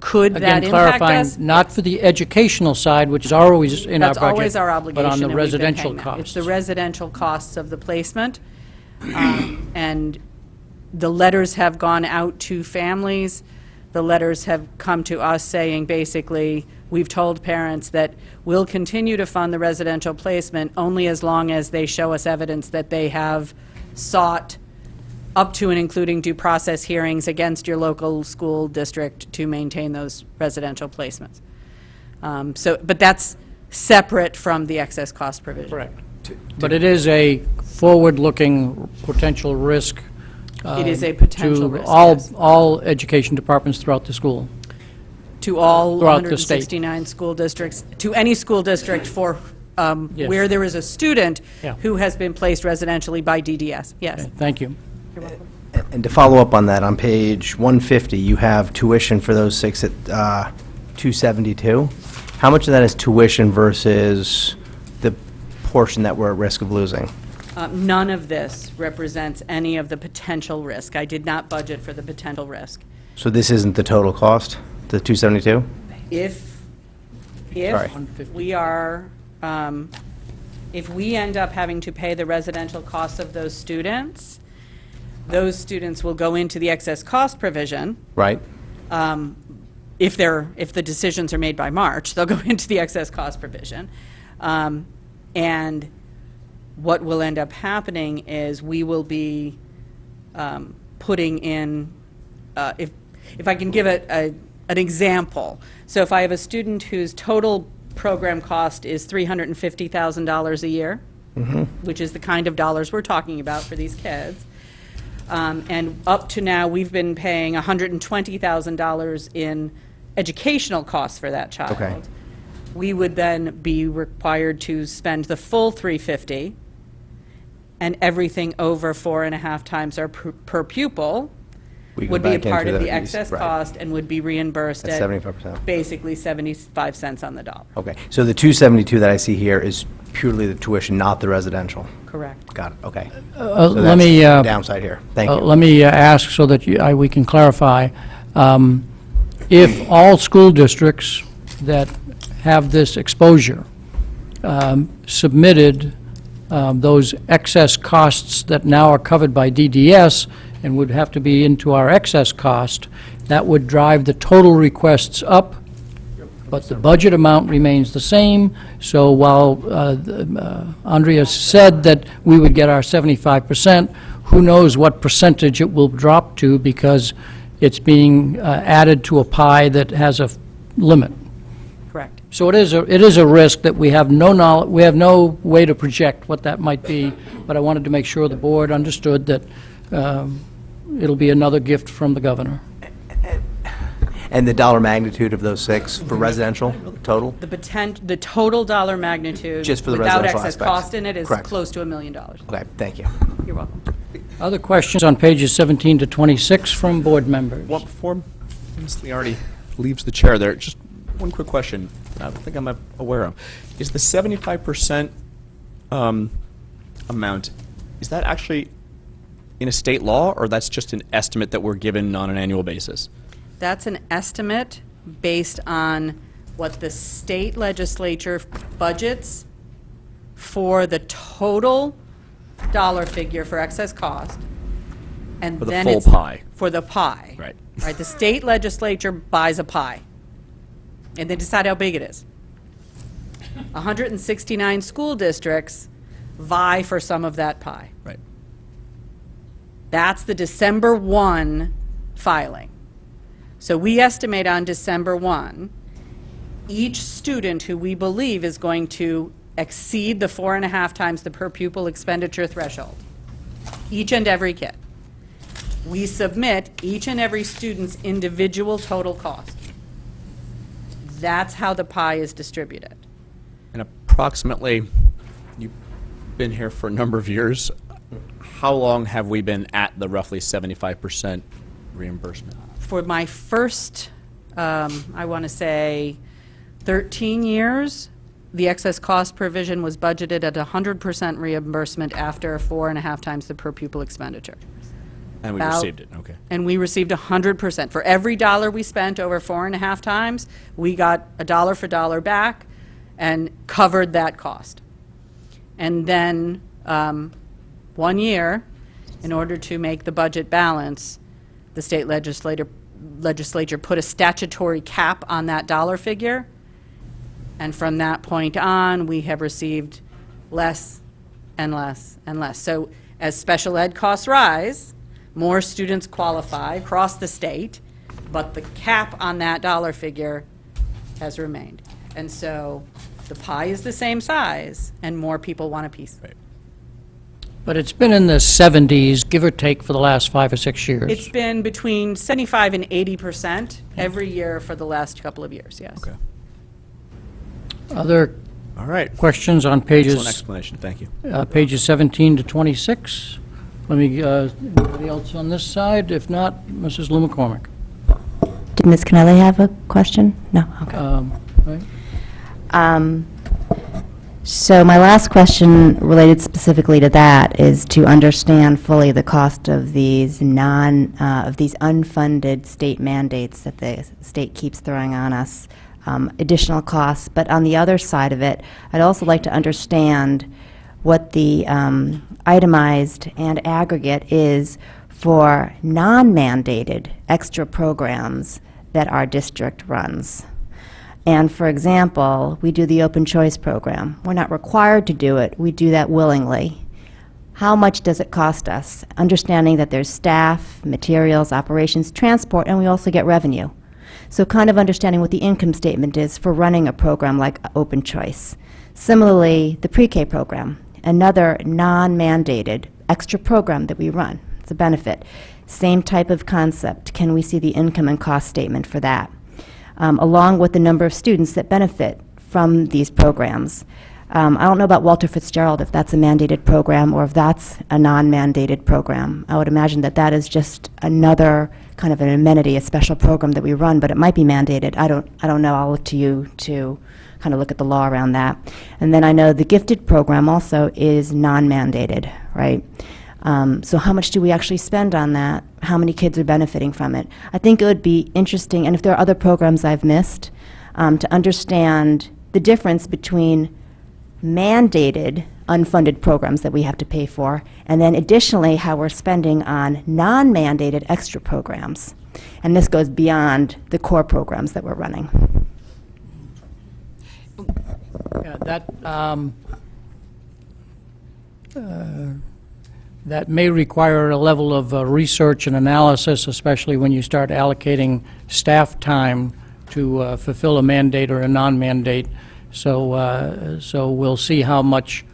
Could that Again, impact clarifying, us? not for the educational side, which is always in our budget. That's always our obligation. But on the and we've been residential paying that. costs. It's the residential costs of the placement. And the letters have gone out to families. The letters have come to us saying, basically, we've told parents that we'll continue to fund the residential placement only as long as they show us evidence that they have sought up to and including due process hearings against your local school district to maintain those residential placements. But that's separate from the excess cost provision. Correct. But it is a forward-looking potential risk. It is a potential risk, To yes. all education departments throughout the school. To all Throughout the state. 169 school districts, to any school district for, Yes. where there is a student Yeah. who has been placed residentially by DDS, yes. Okay, thank you. And to follow up on that, on page 150, you have tuition for those 6 at 272. How much of that is tuition versus the portion that we're at risk of losing? None of this represents any of the potential risk. I did not budget for the potential risk. So this isn't the total cost, the 272? If Sorry. we are, if we end up having to pay the residential costs of those students will go into the excess cost provision. Right? If the decisions are made by March, they'll go into the excess cost provision. And what will end up happening is we will be putting in, if I can give an example. So if I have a student whose total program cost is $350,000 a year, which is the kind of dollars we're talking about for these kids, and up to now, we've been paying $120,000 in educational costs for that child. Okay. We would then be required to spend the full $350, and everything over 4.5 times our per pupil We go would be a back part into of the the- excess right. cost and would be reimbursed At at 75%. basically 75 cents on the dollar. Okay, so the 272 that I see here is purely the tuition, not the residential? Correct. Got it, okay. Let So that's me, the downside here. Thank you. Let me ask so that we can clarify. If all school districts that have this exposure submitted those excess costs that now are covered by DDS and would have to be into our excess cost, that would drive the total requests up, but the budget amount remains the same. So while Andrea said that we would get our 75%, who knows what percentage it will drop to, because it's being added to a pie that has a limit. Correct. So it is a risk that we have no knowledge, we have no way to project what that might be, but I wanted to make sure the board understood that it'll be another gift from the governor. And the dollar magnitude of those 6 for residential total? The total dollar magnitude. Just for the without residential excess aspects. cost in it is Correct. close to $1 million. Okay, thank you. You're welcome. Other questions on pages 17 to 26 from board members? Well, before Ms. Liardi leaves the chair there, just one quick question I don't think I'm aware of. Is the 75% amount, is that actually in a state law, or that's just an estimate that we're given on an annual basis? That's an estimate based on what the state legislature budgets for the total dollar figure for excess cost. And For the then full it's pie. For the pie. Right. Right, the state legislature buys a pie, and they decide how big it is. 169 school districts vie for some of that pie. Right. That's the December 1 filing. So we estimate on December 1, each student who we believe is going to exceed the 4.5 times the per pupil expenditure threshold, each and every kid. We submit each and every student's individual total cost. That's how the pie is distributed. And approximately, you've been here for a number of years, how long have we been at the roughly 75% reimbursement? For my first, I want to say, 13 years, the excess cost provision was budgeted at 100% reimbursement after 4.5 times the per pupil expenditure. And we About- received it, okay. And we received 100%. For every dollar we spent over 4.5 times, we got a dollar for dollar back and covered that cost. And then, 1 year, in order to make the budget balance, the state legislature put a statutory cap on that dollar figure, and from that point on, we have received less and less and less. So as special ed costs rise, more students qualify across the state, but the cap on that dollar figure has remained. And so the pie is the same size, and more people want a piece. Right. But it's been in the 70s, give or take, for the last 5 or 6 years. It's been between 75 and 80% every year for the last couple of years, yes. Okay. Other All right. questions on Excellent pages, explanation, thank you. pages 17 to 26? Let me, anybody else on this side? If not, Mrs. Lou McCormick. Did Ms. Kennelly have a question? No? Okay. Right? So my last question related specifically to that is to understand fully the cost of these unfunded state mandates that the state keeps throwing on us, additional costs. But on the other side of it, I'd also like to understand what the itemized and aggregate is for non-mandated extra programs that our district runs. And for example, we do the open choice program. We're not required to do it. We do that willingly. How much does it cost us? Understanding that there's staff, materials, operations, transport, and we also get revenue. So kind of understanding what the income statement is for running a program like open choice. Similarly, the PreK program, another non-mandated extra program that we run. It's a benefit. Same type of concept. Can we see the income and cost statement for that? Along with the number of students that benefit from these programs. I don't know about Walter Fitzgerald, if that's a mandated program or if that's a non-mandated program. I would imagine that that is just another kind of an amenity, a special program that we run, but it might be mandated. I don't know. I'll look to you to kind of look at the law around that. And then I know the gifted program also is non-mandated, right? So how much do we actually spend on that? How many kids are benefiting from it? I think it would be interesting, and if there are other programs I've missed, to understand the difference between mandated unfunded programs that we have to pay for, and then additionally, how we're spending on non-mandated extra programs. And this goes beyond the core programs that we're running. Yeah, that may require a level of research and analysis, especially when you start allocating staff time to fulfill a mandate or a non-mandate. So we'll see how much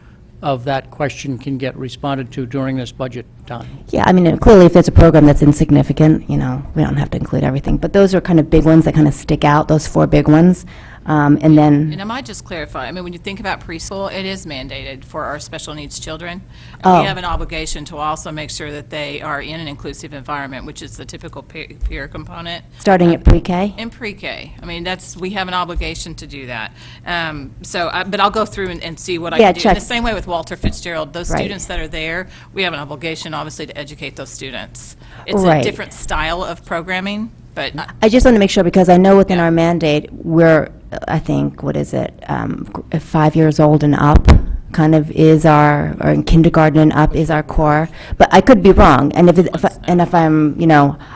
of that question can get responded to during this budget time. Yeah, I mean, clearly, if there's a program that's insignificant, we don't have to include everything. But those are kind of big ones that kind of stick out, those 4 big ones. And then, And I might just clarify, I mean, when you think about preschool, it is mandated for our special needs children. And Oh. we have an obligation to also make sure that they are in an inclusive environment, which is the typical peer component. starting at pre-K? In pre-K. I mean, we have an obligation to do that. But I'll go through and see what I Yeah, can do. check. In the same way with Walter Fitzgerald, those Right. students that are there, we have an obligation, obviously, to educate those students. It's a Right. different style of programming, but I just want to make sure, because I know within our mandate, we're, I think, 5 years old and up kind of is or in kindergarten and up is our core. But I could be wrong, and if I'm,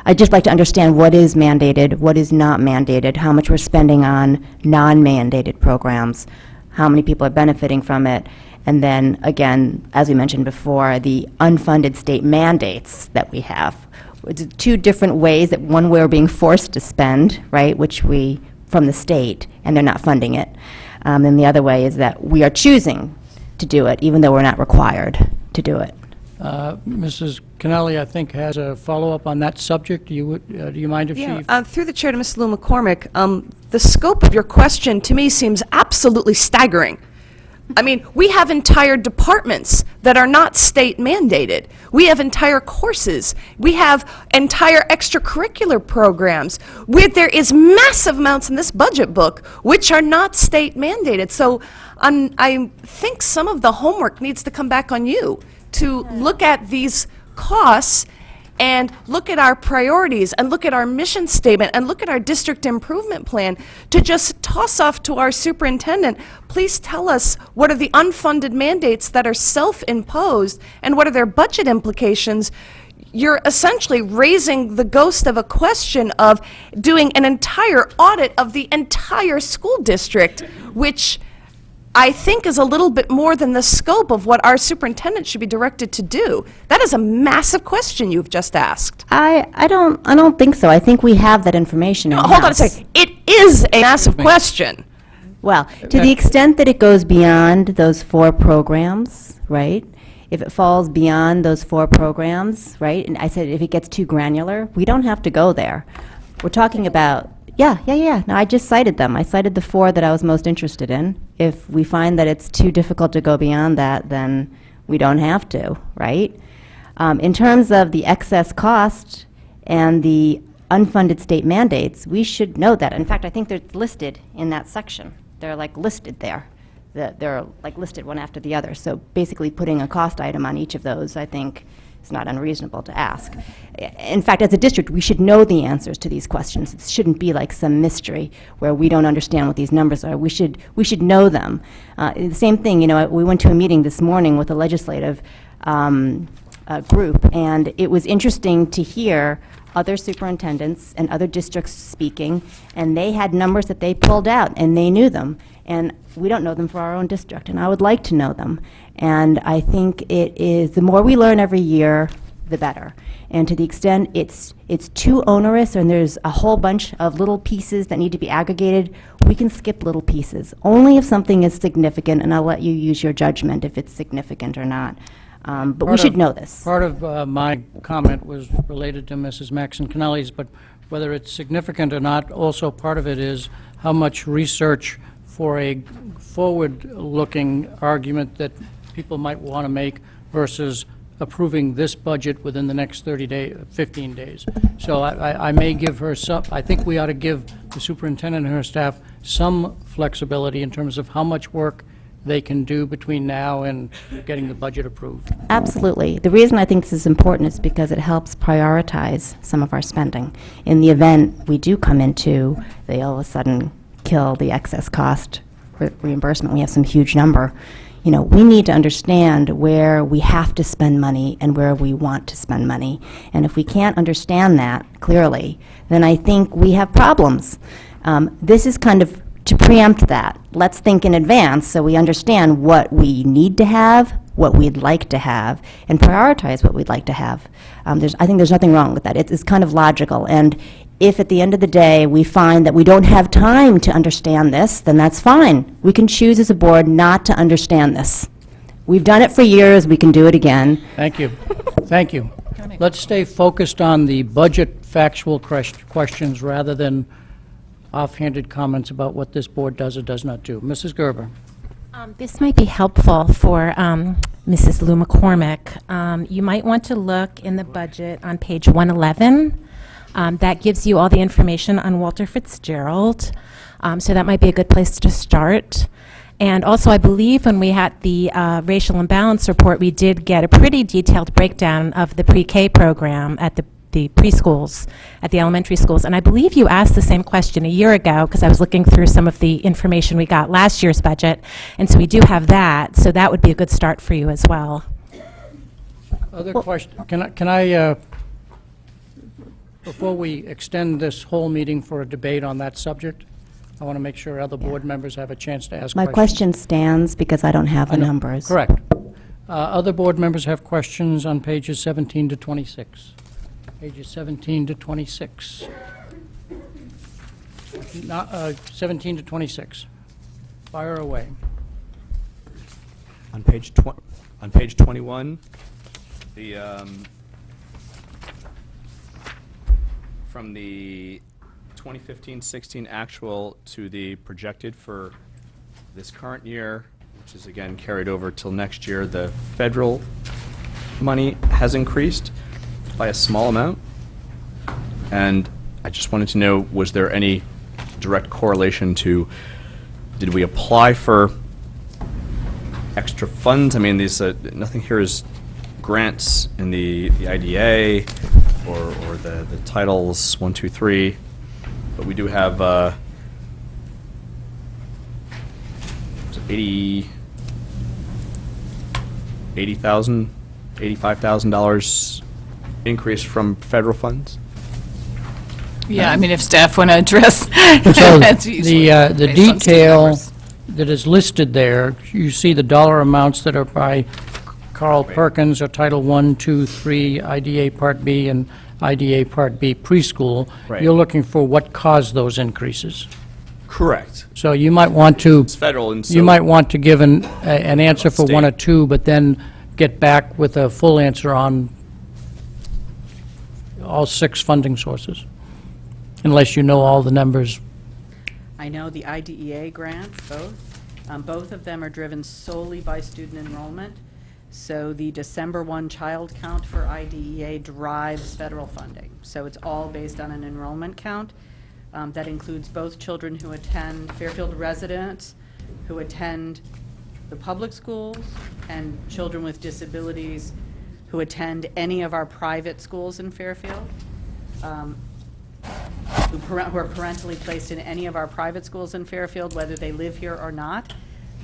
I'd just like to understand what is mandated, what is not mandated, how much we're spending on non-mandated programs, how many people are benefiting from it, and then, again, as we mentioned before, the unfunded state mandates that we have. It's 2 different ways that one we're being forced to spend, right, from the state, and they're not funding it. And the other way is that we are choosing to do it, even though we're not required to do it. Mrs. Kennelly, I think, has a follow-up on that subject. Do you mind if she? Yeah, through the chair to Ms. Lou McCormick, the scope of your question to me seems absolutely staggering. I mean, we have entire departments that are not state mandated. We have entire courses. We have entire extracurricular programs where there is massive amounts in this budget book which are not state mandated. So I think some of the homework needs to come back on you to look at these costs and look at our priorities and look at our mission statement and look at our district improvement plan to just toss off to our superintendent, please tell us what are the unfunded mandates that are self-imposed and what are their budget implications. You're essentially raising the ghost of a question of doing an entire audit of the entire school district, which I think is a little bit more than the scope of what our superintendent should be directed to do. That is a massive question you've just asked. I don't think so. I think we have that information in-house. Hold on a second. It is a massive question. Well, to the extent that it goes beyond those 4 programs, right? If it falls beyond those 4 programs, right? And I said if it gets too granular, we don't have to go there. We're talking about, yeah. No, I just cited them. I cited the 4 that I was most interested in. If we find that it's too difficult to go beyond that, then we don't have to, right? In terms of the excess cost and the unfunded state mandates, we should know that. In fact, I think they're listed in that section. They're like listed there. They're like listed one after the other. So basically putting a cost item on each of those, I think, is not unreasonable to ask. In fact, as a district, we should know the answers to these questions. It shouldn't be like some mystery where we don't understand what these numbers are. We should know them. The same thing, we went to a meeting this morning with a legislative group, and it was interesting to hear other superintendents and other districts speaking, and they had numbers that they pulled out, and they knew them. And we don't know them for our own district, and I would like to know them. And I think it is, the more we learn every year, the better. And to the extent it's too onerous and there's a whole bunch of little pieces that need to be aggregated, we can skip little pieces. Only if something is significant, and I'll let you use your judgment if it's significant or not. But we should know this. Part of my comment was related to Mrs. Maxon Kennelly's, but whether it's significant or not, also part of it is how much research for a forward-looking argument that people might want to make versus approving this budget within the next 15 days. So I may give her some, I think we ought to give the superintendent and her staff some flexibility in terms of how much work they can do between now and getting the budget approved. Absolutely. The reason I think this is important is because it helps prioritize some of our spending. In the event we do come into, they all of a sudden kill the excess cost reimbursement, we have some huge number, You know, we need to understand where we have to spend money and where we want to spend money. And if we can't understand that clearly, then I think we have problems. This is kind of to preempt that. Let's think in advance so we understand what we need to have, what we'd like to have, and prioritize what we'd like to have. I think there's nothing wrong with that. It's kind of logical. And if at the end of the day we find that we don't have time to understand this, then that's fine. We can choose as a board not to understand this. We've done it for years, we can do it again. Thank you. Thank you. Let's stay focused on the budget factual questions rather than offhanded comments about what this board does or does not do. Mrs. Gerber. This might be helpful for Mrs. Lou McCormick. You might want to look in the budget on page 111. That gives you all the information on Walter Fitzgerald. So that might be a good place to start. And also, I believe when we had the racial imbalance report, we did get a pretty detailed breakdown of the pre-K program at the preschools, at the elementary schools. And I believe you asked the same question a year ago, because I was looking through some of the information we got last year's budget. And so we do have that, so that would be a good start for you as well. Other question, can I before we extend this whole meeting for a debate on that subject, I want to make sure other board members have a chance to ask questions. My question stands because I don't have the numbers. Correct. Other board members have questions on pages 17 to 26. Pages 17 to 26. 17 to 26. Fire away. On page 21, the from the 2015-16 actual to the projected for this current year, which is again carried over till next year, the federal money has increased by a small amount. And I just wanted to know, was there any direct correlation to, did we apply for extra funds? I mean, these nothing here is grants in the IDA or the titles 1, 2, 3, but we do have $85,000 increase from federal funds. Yeah, I mean, if staff want to address, So that's usually the based on student detail numbers. that is listed there, you see the dollar amounts that are by Carl Perkins or Title I, II, III, IDA Part B, and IDA Part B preschool. Right. You're looking for what caused those increases. Correct. So you might want to, It's federal, and so you might want to give an answer for one or State. two, but then get back with a full answer on all 6 funding sources, unless you know all the numbers. I know the IDEA grants, both of them are driven solely by student enrollment. So the December 1 child count for IDEA drives federal funding. So it's all based on an enrollment count. That includes both children who attend Fairfield residents, who attend the public schools, and children with disabilities who attend any of our private schools in Fairfield. Who are parentally placed in any of our private schools in Fairfield, whether they live here or not,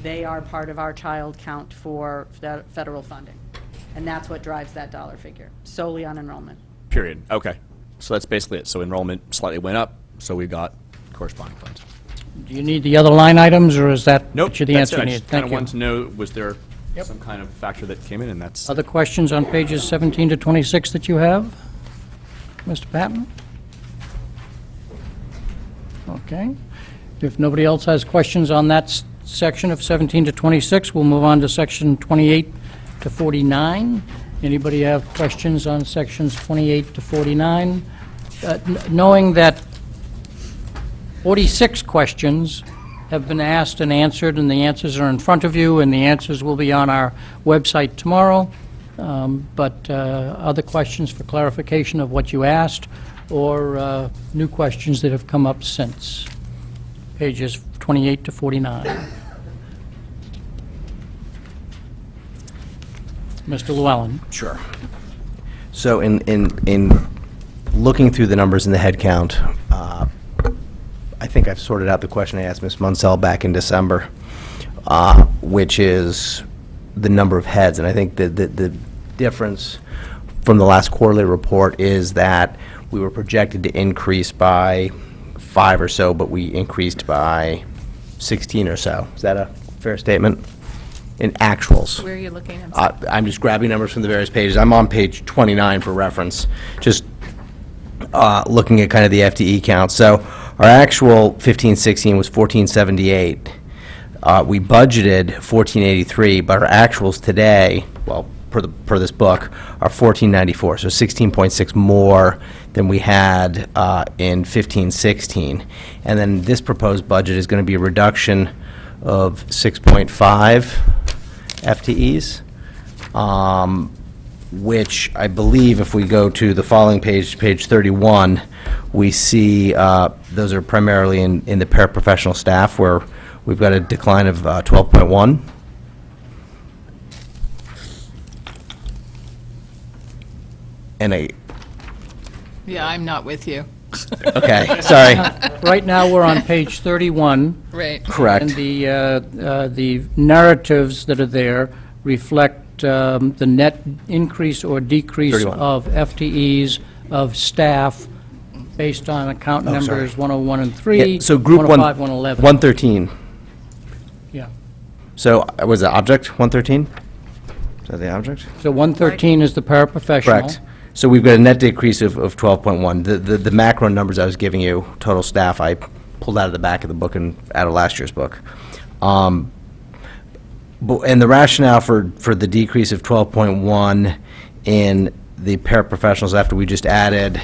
they are part of our child count for federal funding. And that's what drives that dollar figure, solely on enrollment. period. Okay. So that's basically it. So enrollment slightly went up, so we got corresponding funds. Do you need the other line items, or is that Nope, get you the that's answer it. you I need? just kind Thank of you. wanted to know, was there some kind of factor that came in, and that's... Other questions on pages 17 to 26 that you have? Mr. Patton? Okay. If nobody else has questions on that section of 17 to 26, we'll move on to section 28 to 49. Anybody have questions on sections 28 to 49? Knowing that 46 questions have been asked and answered, and the answers are in front of you, and the answers will be on our website tomorrow. But other questions for clarification of what you asked, or new questions that have come up since? Pages 28 to 49. Mr. Llewellyn. Sure. So in looking through the numbers in the head count, I think I've sorted out the question I asked Ms. Munsell back in December. which is the number of heads. And I think the difference from the last quarterly report is that we were projected to increase by 5 or so, but we increased by 16 or so. Is that a fair statement? In actuals. Where are you looking? I'm sorry. I'm just grabbing numbers from the various pages. I'm on page 29 for reference, just looking at kind of the FTE count. So our actual 15-16 was 1478. We budgeted 1483, but our actuals today, well, per this book, are 1494, so 16.6 more than we had in 15-16. And then this proposed budget is going to be a reduction of 6.5 FTEs, which I believe if we go to the following page, page 31, we see those are primarily in the paraprofessional staff, where we've got a decline of 12.1. And Yeah, I'm not with you. okay, sorry. Right now, we're on page 31. Right. Correct. And the narratives that are there reflect the net increase or decrease 31. of FTEs of staff based on account sorry. numbers 101 and 3, Yeah, so group 105, 111. 113. Yeah. So was the object 113? Is that the object? So 113 is the paraprofessional. Correct. So we've got a net decrease of 12.1. The macro numbers I was giving you, total staff, I pulled out of the back of the book and out of last year's book. And the rationale for the decrease of 12.1 in the paraprofessionals after we just added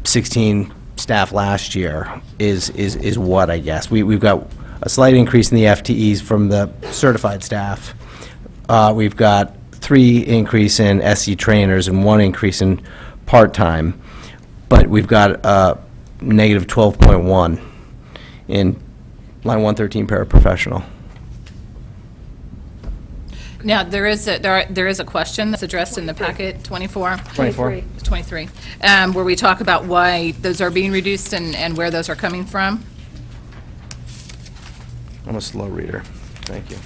16 staff last year is what, I guess? We've got a slight increase in the FTEs from the certified staff. We've got 3 increase in SE trainers and 1 increase in part-time, but we've got a negative 12.1 in line 113 paraprofessional. Now, there is a question that's addressed in the packet, 24. 24. 23, where we talk about why those are being reduced and where those are coming from. I'm a slow reader. Thank you.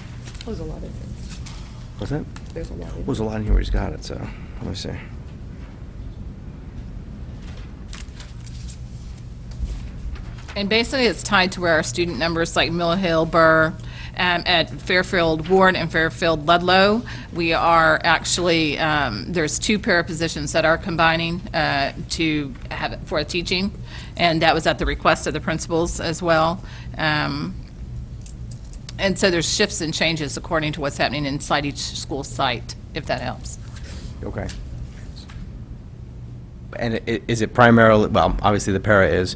There's a lot of things. What's that? There's a lot of There's a lot in here where he's got it, so let me see. And basically, it's tied to where our student numbers, like Mill Hill, Burr, at Fairfield Ward and Fairfield Ludlow, we are actually, there's 2 para positions that are combining to have it for teaching, and that was at the request of the principals as well. And so there's shifts and changes according to what's happening inside each school site, if that helps. Okay. And is it primarily, well, obviously the para is,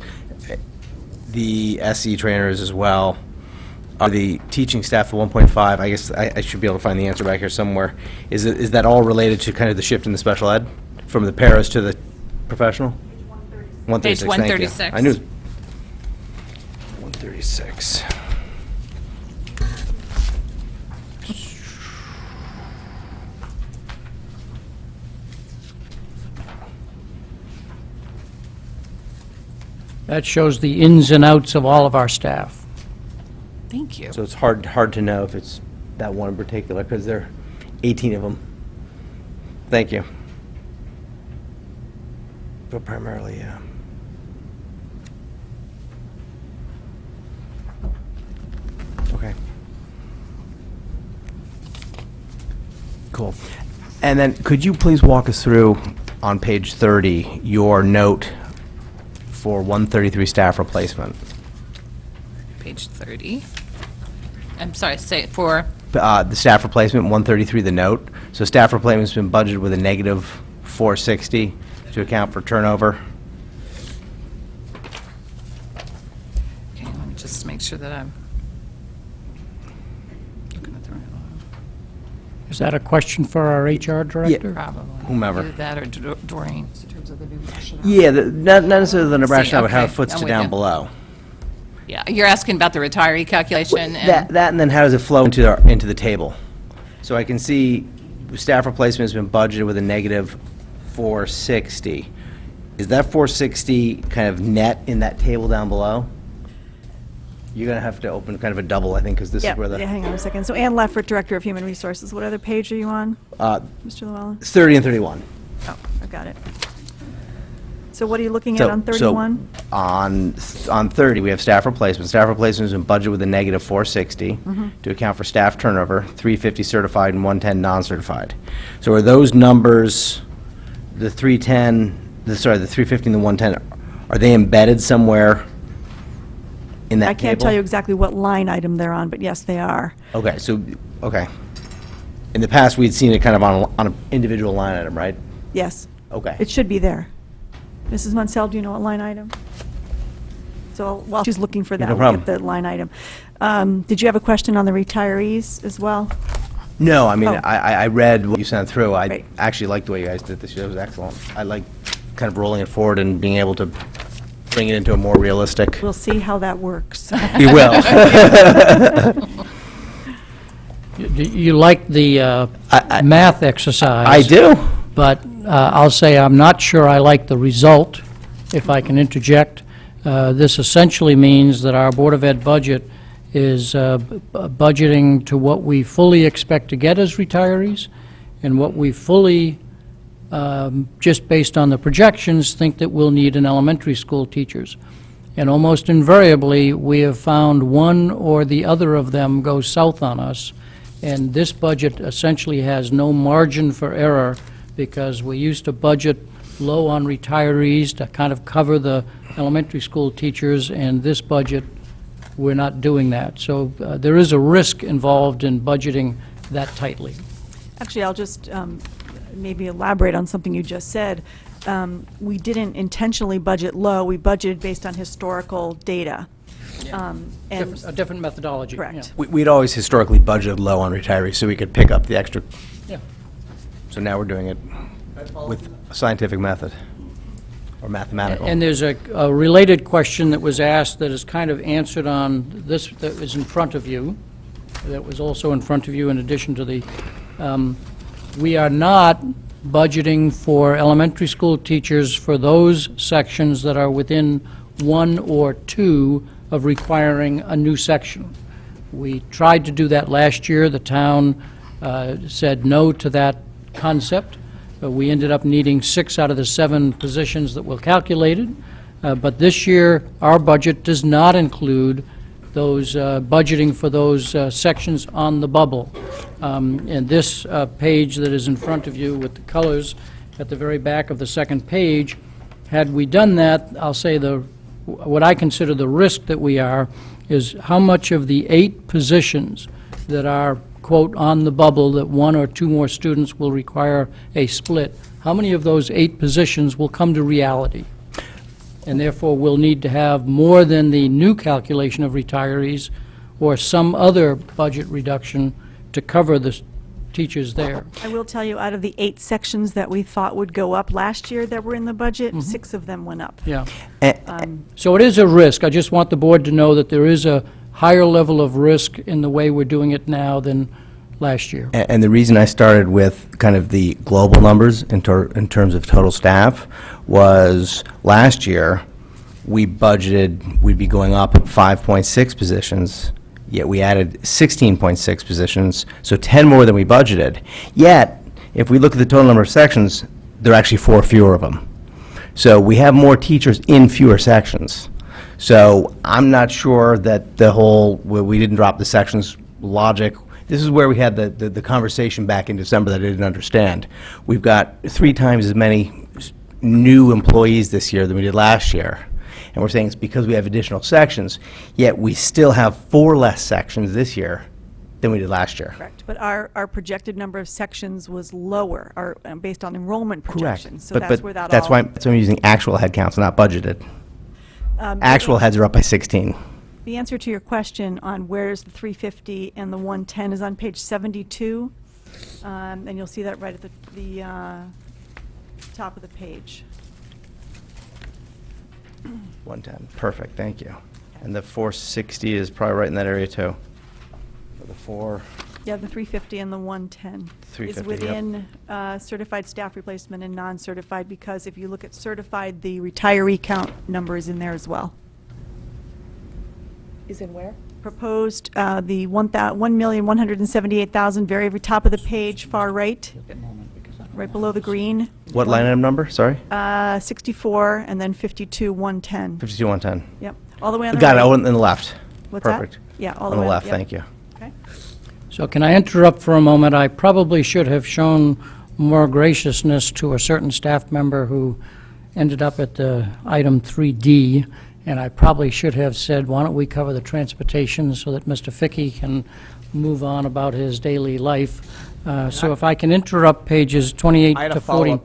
the SE trainers as well, are the teaching staff at 1.5, I guess I should be able to find the answer back here somewhere. Is that all related to kind of the shift in the special ed, from the paras to the professional? 136. Page 136. Thank you. I knew. 136. That shows the ins and outs of all of our staff. Thank you. So it's hard to know if it's that one in particular, because there are 18 of them. Thank you. But primarily, yeah. Okay. Cool. And then, could you please walk us through, on page 30, your note for 133 staff replacement? Page 30. I'm sorry, say it for, The staff replacement, 133, the note. So staff replacement's been budgeted with a negative 460 to account for turnover. okay, let me just make sure that I'm looking at the right one. Is that a question for our HR director? Probably. Whomever. Either that or Doreen. Yeah, not necessarily the rationale, but how it okay, foots I'm to with down you. below. Yeah, you're asking about the retiree calculation? and- That, and then how does it flow into the table? So I can see staff replacement has been budgeted with a negative 460. Is that 460 kind of net in that table down below? You're going to have to open kind of a double, I think, because this is where the Hang on a second. So Ann Leffert, Director of Human Resources. What other page are you on, Mr. Llewellyn? 30 and 31. Oh, I've got it. So what are you looking at on 31? So on 30, we have staff replacement. Staff replacement is in budget with a negative 460 to account for staff turnover, 350 certified and 110 non-certified. So are those numbers, the 310, the 350 and the 110, are they embedded somewhere in that I can't table? tell you exactly what line item they're on, but yes, they are. Okay, so, okay. In the past, we'd seen it kind of on an individual line item, right? Yes. Okay. It should be there. Mrs. Munsell, do you know what line item? So while she's looking for that, No we'll get problem. the line item. Did you have a question on the retirees as well? No, I mean, Oh. I read what you sent through. I Great. actually liked the way you guys did this. It was excellent. I like kind of rolling it forward and being able to bring it into a more realistic. We'll see how that works. You will. You like the math exercise. I do. But I'll say I'm not sure I like the result, if I can interject. This essentially means that our Board of Ed budget is budgeting to what we fully expect to get as retirees, and what we fully, just based on the projections, think that we'll need in elementary school teachers. And almost invariably, we have found one or the other of them go south on us, and this budget essentially has no margin for error, because we used to budget low on retirees to kind of cover the elementary school teachers, and this budget, we're not doing that. So there is a risk involved in budgeting that tightly. Actually, I'll just maybe elaborate on something you just said. We didn't intentionally budget low. We budgeted based on historical data. A different methodology. Correct. We'd always historically budgeted low on retirees so we could pick up the extra. Yeah. So now we're doing it with a scientific method or mathematical. And there's a related question that was asked that is kind of answered on this, that is in front of you, that was also in front of you in addition to the, we are not budgeting for elementary school teachers for those sections that are within 1 or 2 of requiring a new section. We tried to do that last year. The town said no to that concept. We ended up needing 6 out of the 7 positions that were calculated. But this year, our budget does not include those, budgeting for those sections on the bubble. And this page that is in front of you with the colors at the very back of the second page, had we done that, I'll say what I consider the risk that we are is how much of the 8 positions that are, quote, on the bubble, that 1 or 2 more students will require a split, how many of those 8 positions will come to reality? And therefore, we'll need to have more than the new calculation of retirees or some other budget reduction to cover the teachers there. I will tell you, out of the 8 sections that we thought would go up last year that were in the budget, 6 of them went up. Yeah. So it is a risk. I just want the board to know that there is a higher level of risk in the way we're doing it now than last year. And the reason I started with kind of the global numbers in terms of total staff was last year, we budgeted we'd be going up 5.6 positions, yet we added 16.6 positions, so 10 more than we budgeted. Yet, if we look at the total number of sections, there are actually 4 fewer of them. So we have more teachers in fewer sections. So I'm not sure that the whole, we didn't drop the sections logic. This is where we had the conversation back in December that I didn't understand. We've got 3 times as many new employees this year than we did last year. And we're saying it's because we have additional sections, yet we still have 4 less sections this year than we did last year. Correct. But our projected number of sections was lower, based on enrollment projections. So But that's where that that's all. why I'm using actual head counts, not budgeted. Actual heads are up by 16. The answer to your question on where's the 350 and the 110 is on page 72, and you'll see that right at the top of the page. 110, perfect, thank you. And the 460 is probably right in that area too. For the 4, Yeah, the 350 and the 110 is 350, yep. within certified staff replacement and non-certified, because if you look at certified, the retiree count number is in there as well. Is in where? Proposed, the 1,178,000, very top of the page, far right, right below the green. What line item number, sorry? 64, and then 52,110. 52,110. Yep, all the way on the Got it, right. oh, in the left. What's that? Perfect. Yeah, all On the the way. left, yep. thank you. Okay. So can I interrupt for a moment? I probably should have shown more graciousness to a certain staff member who ended up at the item 3D, and I probably should have said, why don't we cover the transportation so that Mr. Fickey can move on about his daily life. So if I can interrupt pages 28 I had a to 40, follow-up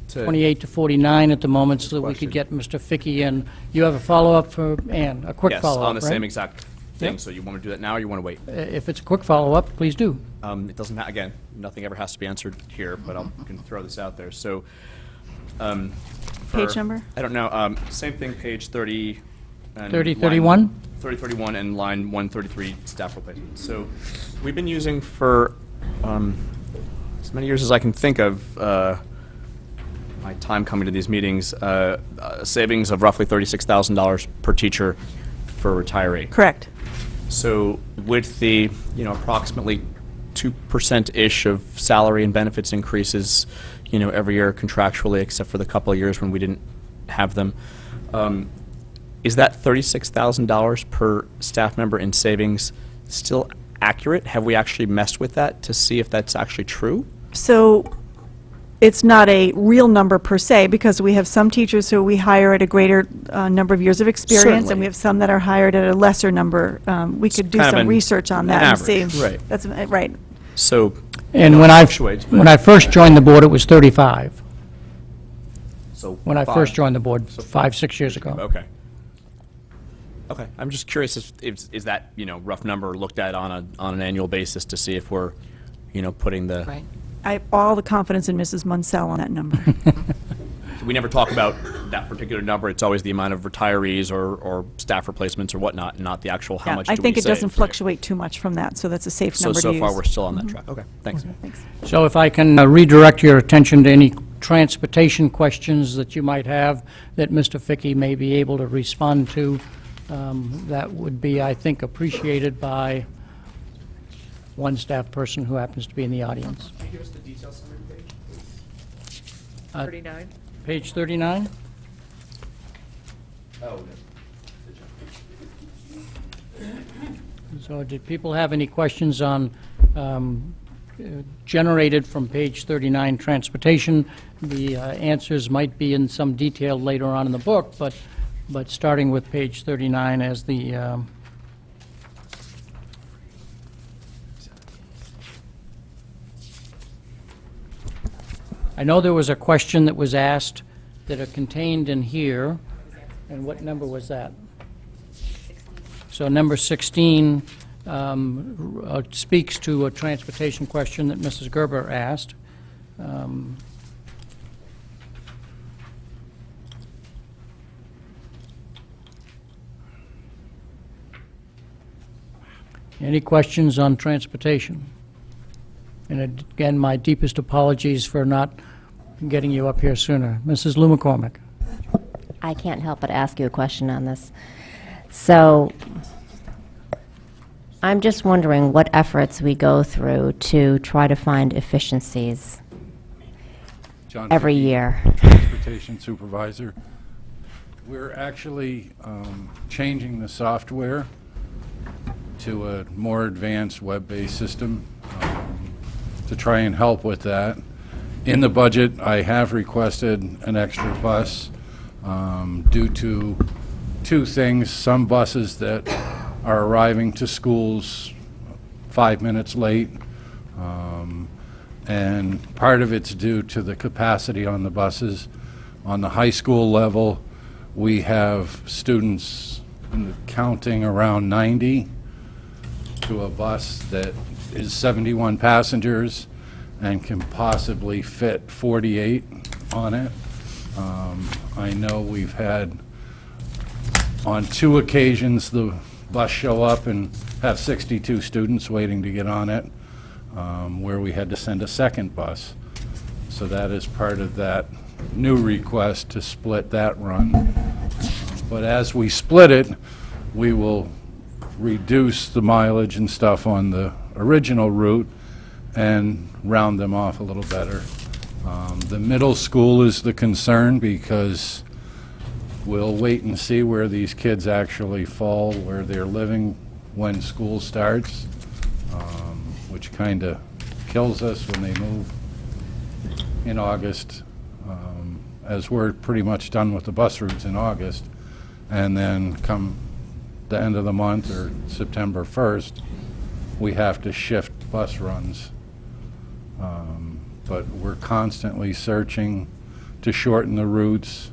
to 28 to 49 at the moment so that we question. could get Mr. Fickey in. You have a follow-up for Ann, a quick Yes, follow-up, on the right? same exact thing. Yep. So you want me to do that now, or you want to wait? If it's a quick follow-up, please do. It doesn't, again, nothing ever has to be answered here, but I can throw this out there. So, Page number? I don't know, same thing, page 30. and 30, line 31? 30, 31, and line 133, staff replacement. So, we've been using for as many years as I can think of, my time coming to these meetings, savings of roughly $36,000 per teacher for a retiree. Correct. So with the, approximately 2%-ish of salary and benefits increases, every year contractually, except for the couple of years when we didn't have them, is that $36,000 per staff member in savings still accurate? Have we actually messed with that to see if that's actually true? So it's not a real number per se, because we have some teachers who we hire at a greater number of years of experience, Certainly. and we have some that are hired at a lesser number. We could do kind of some an research on that and see. average, right. That's right. So, And when fluctuates, but- I first joined the board, it was 35. so When I five- first joined the board, so 5, 6 years ago. Okay. Okay, I'm just curious if, is that, rough number looked at on an annual basis to see if we're, putting the. Right. I have all the confidence in Mrs. Munsell on that number. We never talk about that particular number. It's always the amount of retirees or staff replacements or whatnot, not the actual how Yeah, much do I we think it save. doesn't fluctuate too much from that, so that's a safe So, number to use. so far, we're still on that track. Okay, thanks. Thanks. So if I can redirect your attention to any transportation questions that you might have that Mr. Fickey may be able to respond to, that would be, I think, appreciated by one staff person who happens to be in the audience. Can you give us the detail summary page? 39? Page 39? Oh, So did people have any questions on, generated from page 39, transportation? The answers might be in some detail later on in the book, but starting with page 39 as the, I know there was a question that was asked that are contained in here, and what number was that? So number 16 speaks to a transportation question that Mrs. Gerber asked. Any questions on transportation? And again, my deepest apologies for not getting you up here sooner. Mrs. Lou McCormick. I can't help but ask you a question on this. So I'm just wondering what efforts we go through to try to find efficiencies John every Fickey, year. Transportation Supervisor. We're actually changing the software to a more advanced web-based system to try and help with that. In the budget, I have requested an extra bus due to two things. Some buses that are arriving to schools 5 minutes late, and part of it's due to the capacity on the buses. On the high school level, we have students counting around 90 to a bus that is 71 passengers and can possibly fit 48 on it. I know we've had, on 2 occasions, the bus show up and have 62 students waiting to get on it, where we had to send a second bus. So that is part of that new request to split that run. But as we split it, we will reduce the mileage and stuff on the original route and round them off a little better. The middle school is the concern because we'll wait and see where these kids actually fall, where they're living when school starts, which kind of kills us when they move in August, as we're pretty much done with the bus routes in August. And then come the end of the month, or September 1st, we have to shift bus runs. But we're constantly searching to shorten the routes.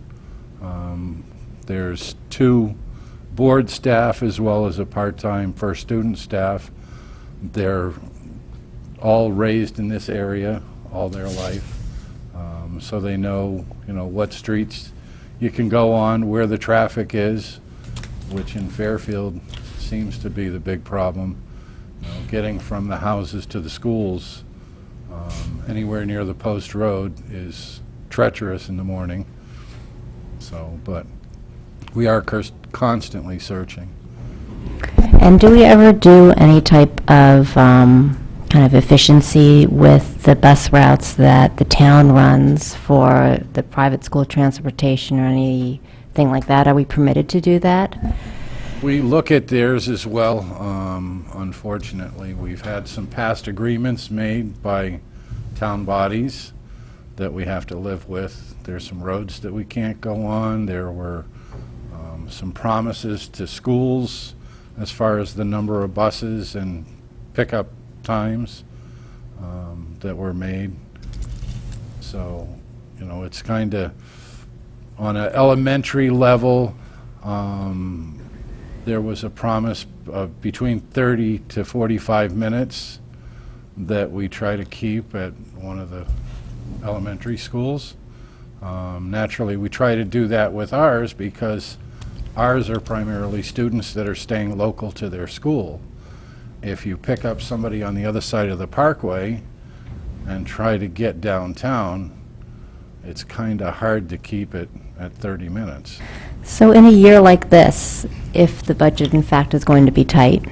There's 2 board staff as well as a part-time first student staff. They're all raised in this area all their life, so they know, what streets you can go on, where the traffic is, which in Fairfield seems to be the big problem. Getting from the houses to the schools anywhere near the post road is treacherous in the morning. So, but we are constantly searching. And do we ever do any type of kind of efficiency with the bus routes that the town runs for the private school transportation or anything like that? Are we permitted to do that? We look at theirs as well. Unfortunately, we've had some past agreements made by town bodies that we have to live with. There's some roads that we can't go on. There were some promises to schools as far as the number of buses and pickup times that were made. So, it's kind of on an elementary level. There was a promise of between 30 to 45 minutes that we try to keep at one of the elementary schools. Naturally, we try to do that with ours because ours are primarily students that are staying local to their school. If you pick up somebody on the other side of the parkway and try to get downtown, it's kind of hard to keep it at 30 minutes. So in a year like this, if the budget in fact is going to be tight,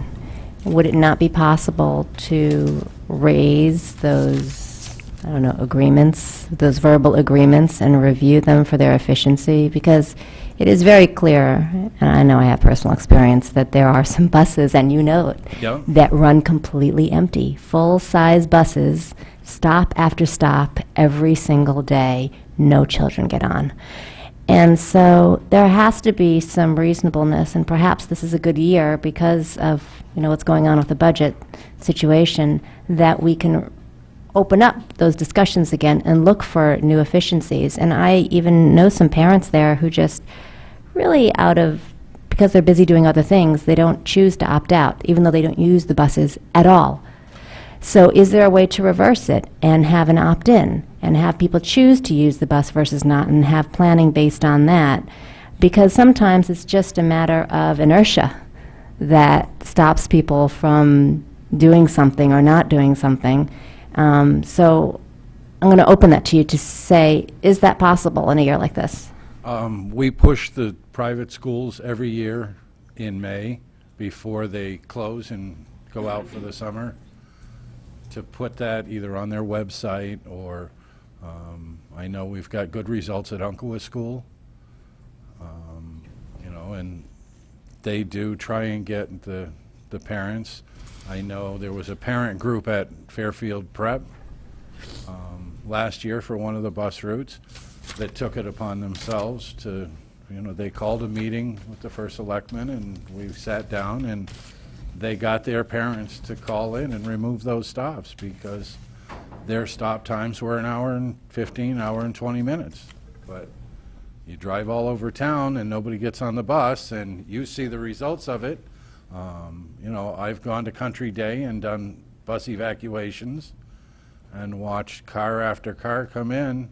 would it not be possible to raise those, agreements, those verbal agreements, and review them for their efficiency? Because it is very clear, and I know I have personal experience, that there are some buses, and Yep. that run completely empty. Full-size buses, stop after stop, every single day, no children get on. And so there has to be some reasonableness, and perhaps this is a good year because of, what's going on with the budget situation, that we can open up those discussions again and look for new efficiencies. And I even know some parents there who just really because they're busy doing other things, they don't choose to opt out, even though they don't use the buses at all. So is there a way to reverse it and have an opt-in and have people choose to use the bus versus not, and have planning based on that? Because sometimes it's just a matter of inertia that stops people from doing something or not doing something. So I'm going to open that to you to say, is that possible in a year like this? We push the private schools every year in May before they close and go out for the summer to put that either on their website or I know we've got good results at Unclewood School, and they do try and get the parents. I know there was a parent group at Fairfield Prep last year for one of the bus routes that took it upon themselves to, they called a meeting with the first selectman, and we sat down and they got their parents to call in and remove those stops because their stop times were an hour and 15, hour and 20 minutes. But you drive all over town and nobody gets on the bus, and you see the results of it. I've gone to Country Day and done bus evacuations and watched car after car come in,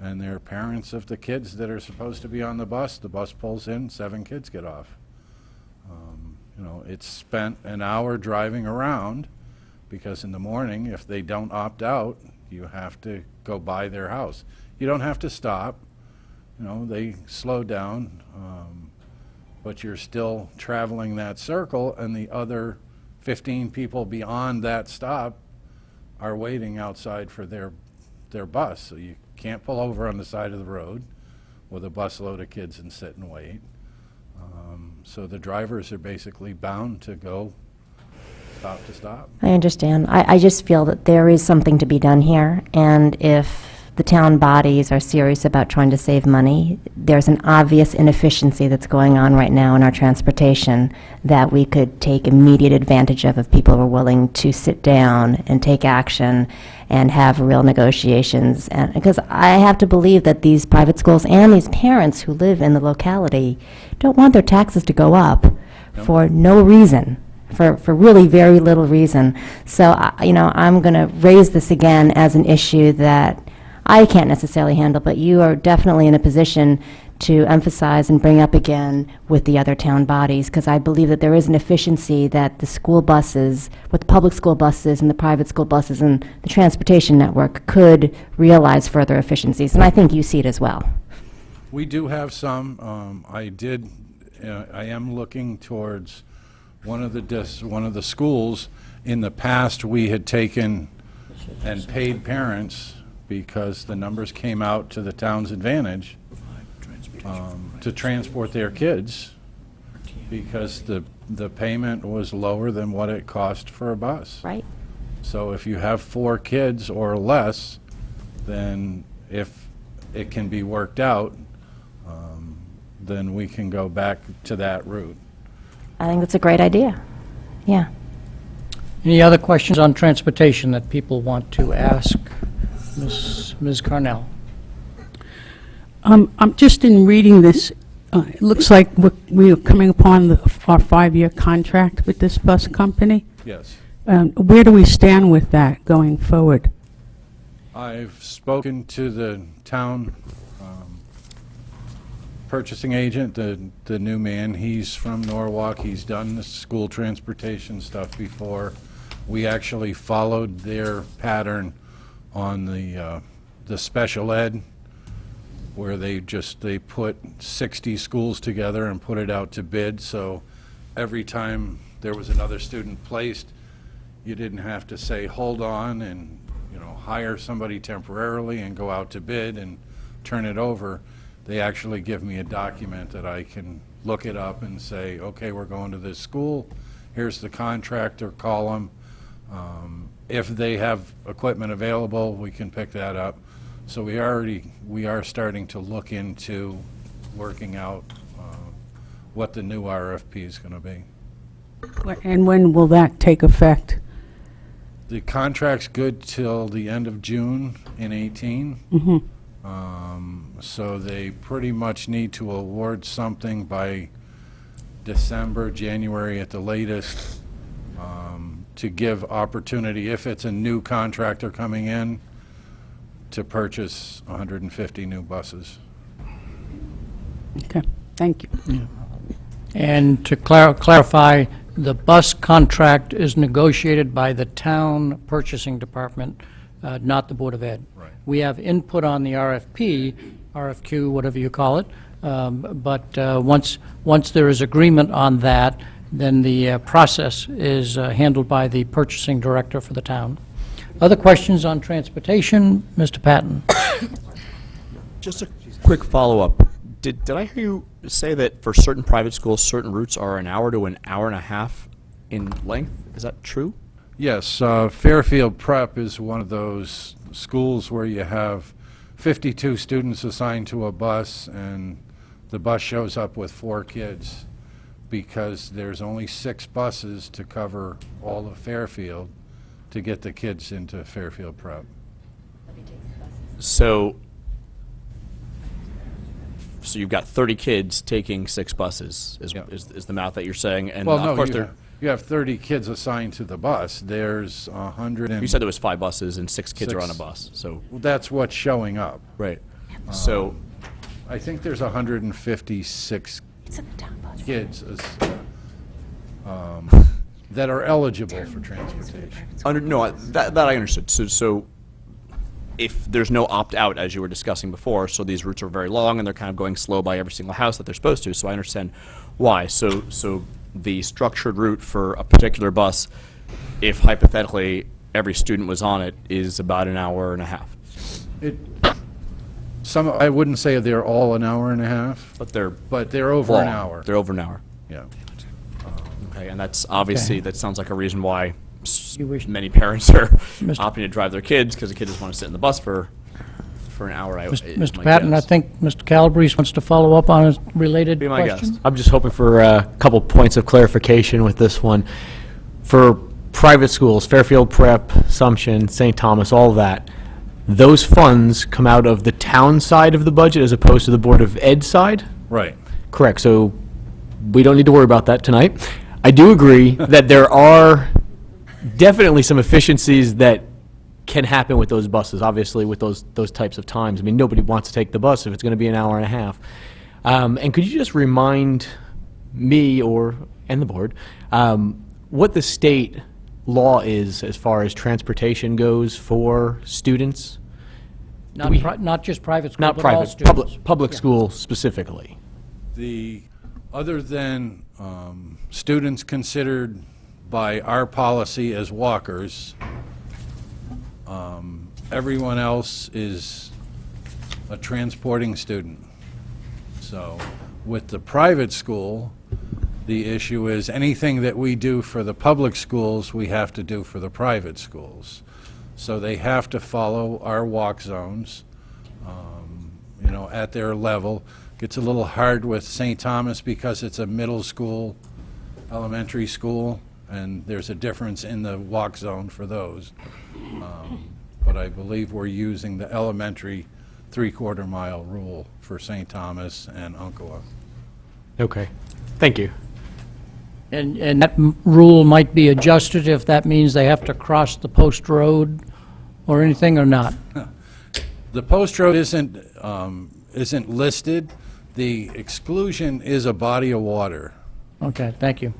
and they're parents of the kids that are supposed to be on the bus pulls in, 7 kids get off. It's spent an hour driving around because in the morning, if they don't opt out, you have to go by their house. You don't have to stop. They slow down. but you're still traveling that circle, and the other 15 people beyond that stop are waiting outside for their bus. So you can't pull over on the side of the road with a busload of kids and sit and wait. So the drivers are basically bound to go stop to stop. I understand. I just feel that there is something to be done here, and if the town bodies are serious about trying to save money, there's an obvious inefficiency that's going on right now in our transportation that we could take immediate advantage of if people were willing to sit down and take action and have real negotiations. And because I have to believe that these private schools and these parents who live in the locality don't want their taxes to go up for no reason. For really very little reason. So, I'm going to raise this again as an issue that I can't necessarily handle, but you are definitely in a position to emphasize and bring up again with the other town bodies, because I believe that there is an efficiency that the school buses, with the public school buses and the private school buses and the transportation network could realize further efficiencies, and I think you see it as well. We do have some. I am looking towards one of the schools. In the past, we had taken and paid parents, because the numbers came out to the town's advantage, to transport their kids, because the payment was lower than what it cost for a bus. Right. So if you have 4 kids or less, then if it can be worked out, then we can go back to that route. I think that's a great idea. Yeah. Any other questions on transportation that people want to ask Ms. Carnell? I'm just in reading this, it looks like we are coming upon our 5-year contract with this bus company. Yes. Where do we stand with that going forward? I've spoken to the town purchasing agent, the new man. He's from Norwalk. He's done the school transportation stuff before. We actually followed their pattern on the special ed, where they put 60 schools together and put it out to bid. So every time there was another student placed, you didn't have to say, hold on, and hire somebody temporarily and go out to bid and turn it over. They actually give me a document that I can look it up and say, okay, we're going to this school, here's the contractor, call them. If they have equipment available, we can pick that up. So we are starting to look into working out what the new RFP is going to be. And when will that take effect? The contract's good till the end of June in 18. Mm-hmm. So they pretty much need to award something by December, January at the latest, to give opportunity, if it's a new contractor coming in, to purchase 150 new buses. Okay, thank you. And to clarify, the bus contract is negotiated by the town purchasing department, not the Board of Ed. Right. We have input on the RFP, RFQ, whatever you call it, but once there is agreement on that, then the process is handled by the purchasing director for the town. Other questions on transportation? Mr. Patton? Just a quick follow-up. Did I hear you say that for certain private schools, certain routes are an hour to an hour and a half in length? Is that true? Yes, Fairfield Prep is one of those schools where you have 52 students assigned to a bus, and the bus shows up with 4 kids, because there's only 6 buses to cover all of Fairfield to get the kids into Fairfield Prep. So you've got 30 kids taking 6 buses, is the math that you're saying? And Well, of no, course you have 30 kids assigned to the bus. There's 100 and... You said there was 5 buses and 6 kids are on a bus, so... Well, that's what's showing up. Right. So... I think there's 156 kids that are eligible for transportation. No, that I understood. So if there's no opt-out, as you were discussing before, so these routes are very long and they're kind of going slow by every single house that they're supposed to, so I understand why. So the structured route for a particular bus, if hypothetically every student was on it, is about an hour and a half. I wouldn't say they're all an hour and a half, But they're over long. an hour. They're over an hour. Yeah. Okay, and that's obviously, Okay. that sounds like a reason why You wish- many parents are Mr. opting to drive their kids, because the kids just want to sit in the bus for an hour. is Mr. my Patton, I guess. think Mr. Calabrese wants to follow up on a related Be my question. guest. I'm just hoping for a couple points of clarification with this one. For private schools, Fairfield Prep, Assumption, St. Thomas, all of that, those funds come out of the town side of the budget as opposed to the Board of Ed side? Right. Correct, so we don't need to worry about that tonight. I do agree that there are definitely some efficiencies that can happen with those buses, obviously with those types of times. I mean, nobody wants to take the bus if it's going to be an hour and a half. And could you just remind me and the board what the state law is as far as transportation goes for students? Not just private school, Not but all private, students. public school specifically. Other than students considered by our policy as walkers, everyone else is a transporting student. So with the private school, the issue is anything that we do for the public schools, we have to do for the private schools. So they have to follow our walk zones, at their level. Gets a little hard with St. Thomas because it's a middle school, elementary school, and there's a difference in the walk zone for those. But I believe we're using the elementary three-quarter mile rule for St. Thomas and Umpqua. Okay, thank you. And that rule might be adjusted if that means they have to cross the post road or anything, or not? The post road isn't listed. The exclusion is a body of water. Okay, thank you.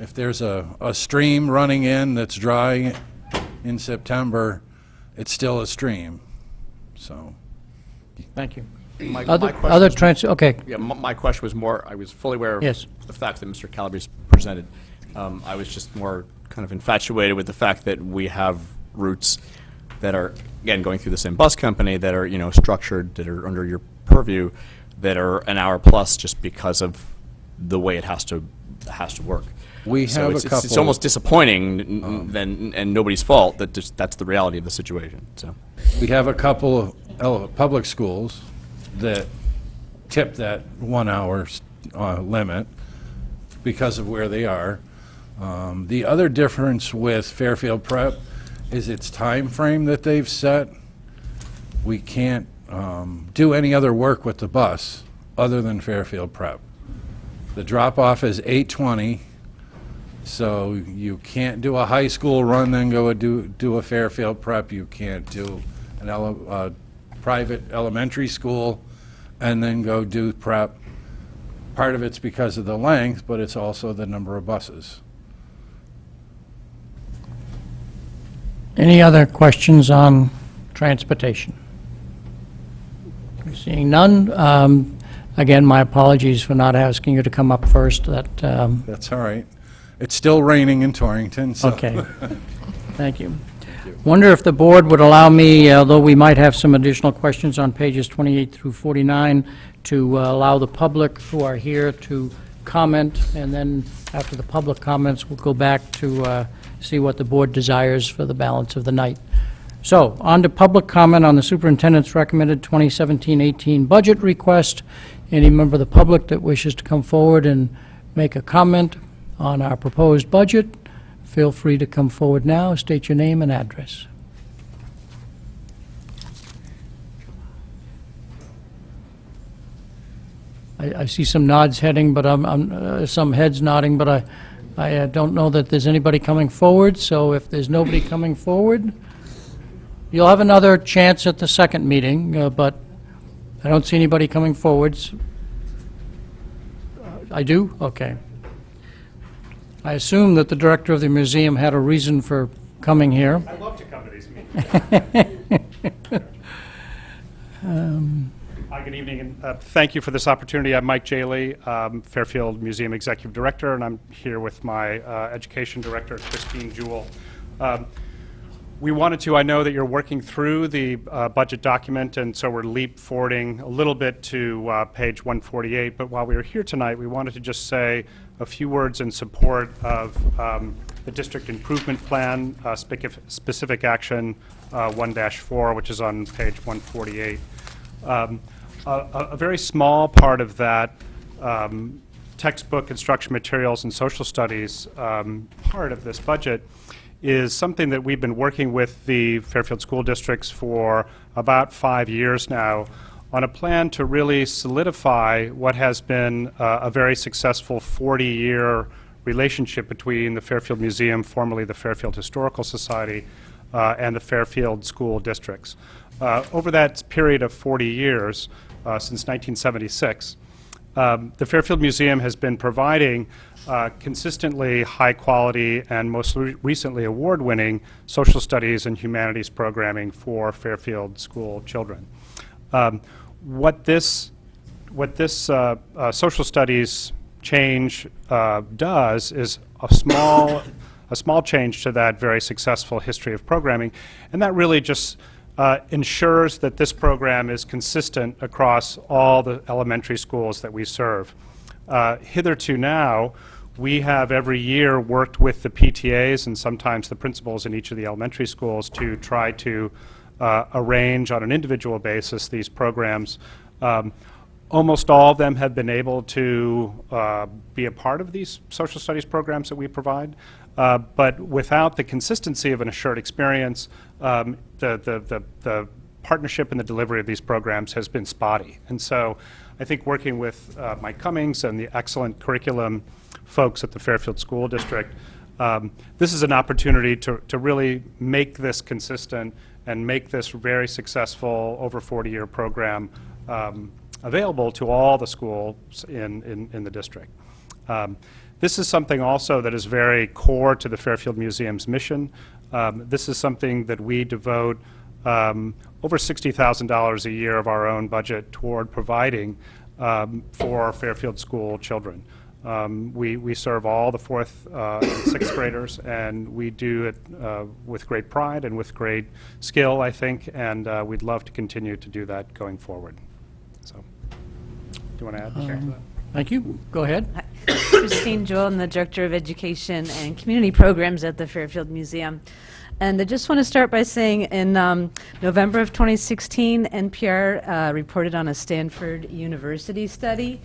If there's a stream running in that's dry in September, it's still a stream, so. Thank you. My Other question was- okay. Yeah, my question was more, I was fully aware of Yes. the fact that Mr. Calabrese presented. I was just more kind of infatuated with the fact that we have routes that are, again, going through the same bus company, that are, structured, that are under your purview, that are an hour plus just because of the way it has to work. We So have a it's couple. almost disappointing, and nobody's fault, that's the reality of the situation, so. We have a couple of public schools that tip that 1 hour limit because of where they are. The other difference with Fairfield Prep is its time frame that they've set. We can't do any other work with the bus other than Fairfield Prep. The drop-off is 8:20, so you can't do a high school run, then go do a Fairfield Prep. You can't do a private elementary school and then go do prep. Part of it's because of the length, but it's also the number of buses. Any other questions on transportation? Seeing none, again, my apologies for not asking you to come up first. That's all right. It's still raining in Torrington, so. Okay. Thank you. Wonder if the board would allow me, although we might have some additional questions on pages 28 through 49, to allow the public who are here to comment, and then after the public comments, we'll go back to see what the board desires for the balance of the night. So, on to public comment on the superintendent's recommended 2017-18 budget request. Any member of the public that wishes to come forward and make a comment on our proposed budget, feel free to come forward now, state your name and address. I see some nods heading, but some heads nodding, but I don't know that there's anybody coming forward, so if there's nobody coming forward, you'll have another chance at the second meeting, but I don't see anybody coming forwards. I do? Okay. I assume that the director of the museum had a reason for coming here. I love to come to these meetings. Good evening, and thank you for this opportunity. I'm Mike Jaley, Fairfield Museum Executive Director, and I'm here with my Education Director, Christine Jewell. We wanted to, I know that you're working through the budget document, and so we're leap forwarding a little bit to page 148, but while we were here tonight, we wanted to just say a few words in support of the District Improvement Plan, Specific Action 1-4, which is on page 148. A very small part of that textbook, instruction materials, and social studies part of this budget is something that we've been working with the Fairfield School Districts for about 5 years now on a plan to really solidify what has been a very successful 40-year relationship between the Fairfield Museum, formerly the Fairfield Historical Society, and the Fairfield School Districts. Over that period of 40 years, since 1976, the Fairfield Museum has been providing consistently high quality and most recently award-winning social studies and humanities programming for Fairfield school children. What this social studies change does is a small change to that very successful history of programming, and that really just ensures that this program is consistent across all the elementary schools that we serve. Hitherto now, we have every year worked with the PTAs and sometimes the principals in each of the elementary schools to try to arrange on an individual basis these programs. Almost all of them have been able to be a part of these social studies programs that we provide, but without the consistency of an assured experience, the partnership and the delivery of these programs has been spotty. And so I think working with Mike Cummings and the excellent curriculum folks at the Fairfield School District, this is an opportunity to really make this consistent and make this very successful over 40-year program available to all the schools in the district. This is something also that is very core to the Fairfield Museum's mission. This is something that we devote over $60,000 a year of our own budget toward providing for Fairfield school children. We serve all the 4th and 6th graders, and we do it with great pride and with great skill, I think, and we'd love to continue to do that going forward. So, do you want to add to that? Thank you. Go ahead. Christine Jewell, I'm the Director of Education and Community Programs at the Fairfield Museum. And I just want to start by saying in November of 2016, NPR reported on a Stanford University study,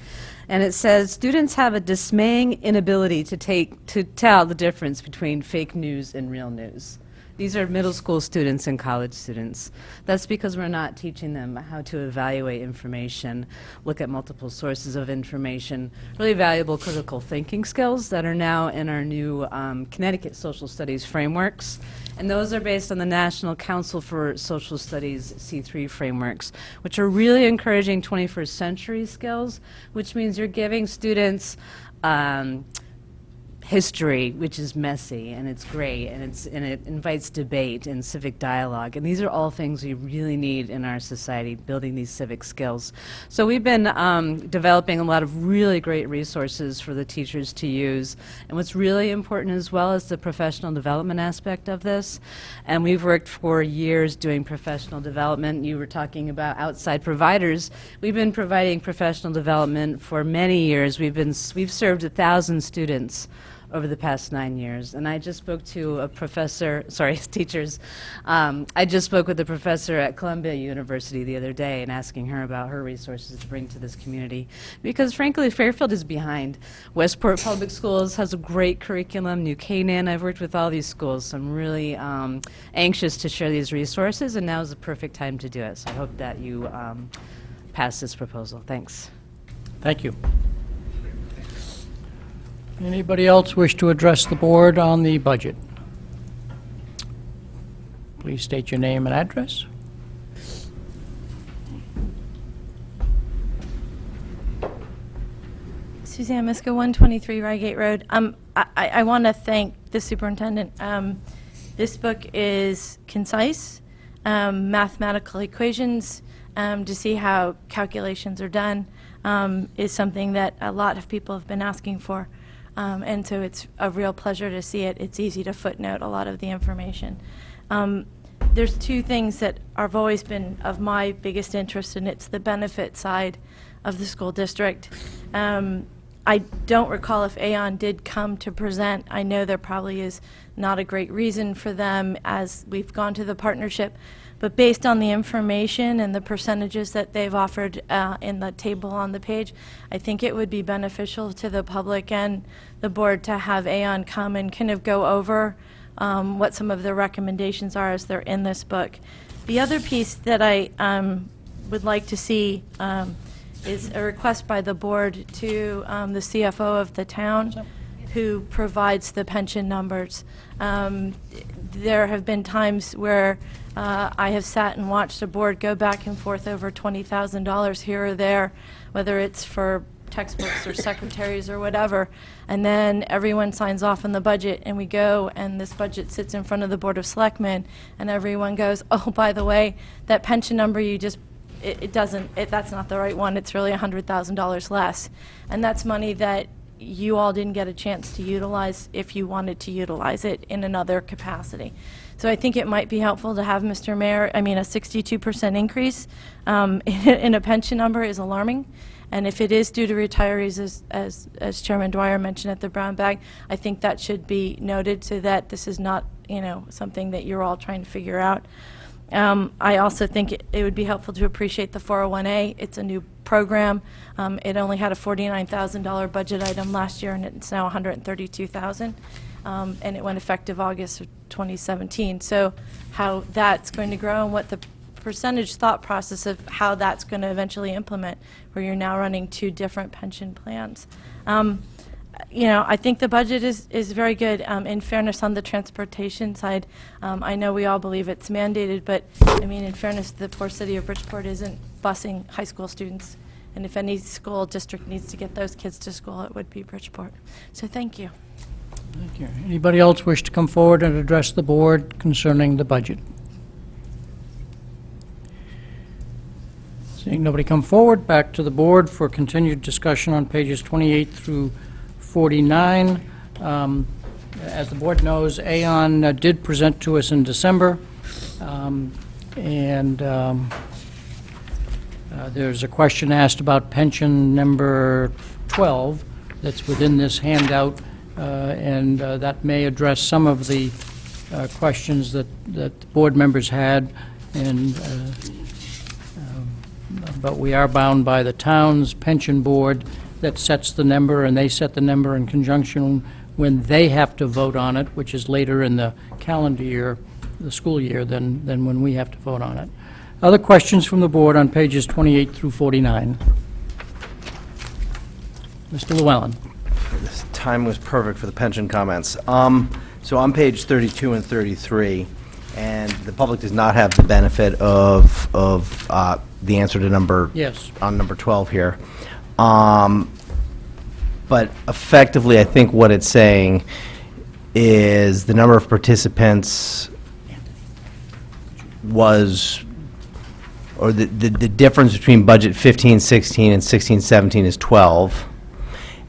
and it says students have a dismaying inability to tell the difference between fake news and real news. These are middle school students and college students. That's because we're not teaching them how to evaluate information, look at multiple sources of information, really valuable critical thinking skills that are now in our new Connecticut Social Studies frameworks. And those are based on the National Council for Social Studies C3 frameworks, which are really encouraging 21st century skills, which means you're giving students history, which is messy and it's great and it invites debate and civic dialogue, and these are all things we really need in our society, building these civic skills. So we've been developing a lot of really great resources for the teachers to use, and what's really important as well is the professional development aspect of this, and we've worked for years doing professional development. You were talking about outside providers. We've been providing professional development for many years. We've served 1,000 students over the past 9 years. And I just spoke to a professor, teachers. I just spoke with a professor at Columbia University the other day and asking her about her resources to bring to this community. Because frankly, Fairfield is behind. Westport Public Schools has a great curriculum, New Canaan. I've worked with all these schools, so I'm really anxious to share these resources, and now is the perfect time to do it. So I hope that you pass this proposal. Thanks. Thank you. Anybody else wish to address the board on the budget? Please state your name and address. Suzanne Miska, 123 Reigate Road. I want to thank the superintendent. This book is concise, mathematical equations, to see how calculations are done is something that a lot of people have been asking for. And so it's a real pleasure to see it. It's easy to footnote a lot of the information. There's two things that have always been of my biggest interest, and it's the benefit side of the school district. I don't recall if Aon did come to present. I know there probably is not a great reason for them as we've gone to the partnership, but based on the information and the percentages that they've offered in the table on the page, I think it would be beneficial to the public and the board to have Aon come and kind of go over what some of their recommendations are as they're in this book. The other piece that I would like to see is a request by the board to the CFO of the town who provides the pension numbers. There have been times where I have sat and watched a board go back and forth over $20,000 here or there, whether it's for textbooks or secretaries or whatever, and then everyone signs off on the budget and we go and this budget sits in front of the Board of Selectmen and everyone goes, oh, by the way, that pension number you just that's not the right one. It's really $100,000 less. And that's money that you all didn't get a chance to utilize if you wanted to utilize it in another capacity. So I think it might be helpful to have Mr. Mayor, a 62% increase in a pension number is alarming. And if it is due to retirees, as Chairman Dwyer mentioned at the brown bag, I think that should be noted so that this is not, something that you're all trying to figure out. I also think it would be helpful to appreciate the 401A. It's a new program. It only had a $49,000 budget item last year, and it's now $132,000, and it went effective August of 2017. So how that's going to grow and what the percentage thought process of how that's going to eventually implement, where you're now running two different pension plans. I think the budget is very good. In fairness, on the transportation side, I know we all believe it's mandated, but in fairness, the poor city of Bridgeport isn't busing high school students. And if any school district needs to get those kids to school, it would be Bridgeport. So thank you. Thank you. Anybody else wish to come forward and address the board concerning the budget? Seeing nobody come forward, back to the board for continued discussion on pages 28 through 49. As the board knows, Aon did present to us in December, there's a question asked about pension number 12 that's within this handout, and that may address some of the questions that the board members had, but we are bound by the town's pension board that sets the number, and they set the number in conjunction when they have to vote on it, which is later in the calendar year, the school year, than when we have to vote on it. Other questions from the board on pages 28 through 49? Mr. Llewellyn. This time was perfect for the pension comments. So on page 32 and 33, and the public does not have the benefit of the answer to number on number 12 here. But effectively, I think what it's saying is the number of participants was, or the difference between budget 15-16 and 16-17 is 12,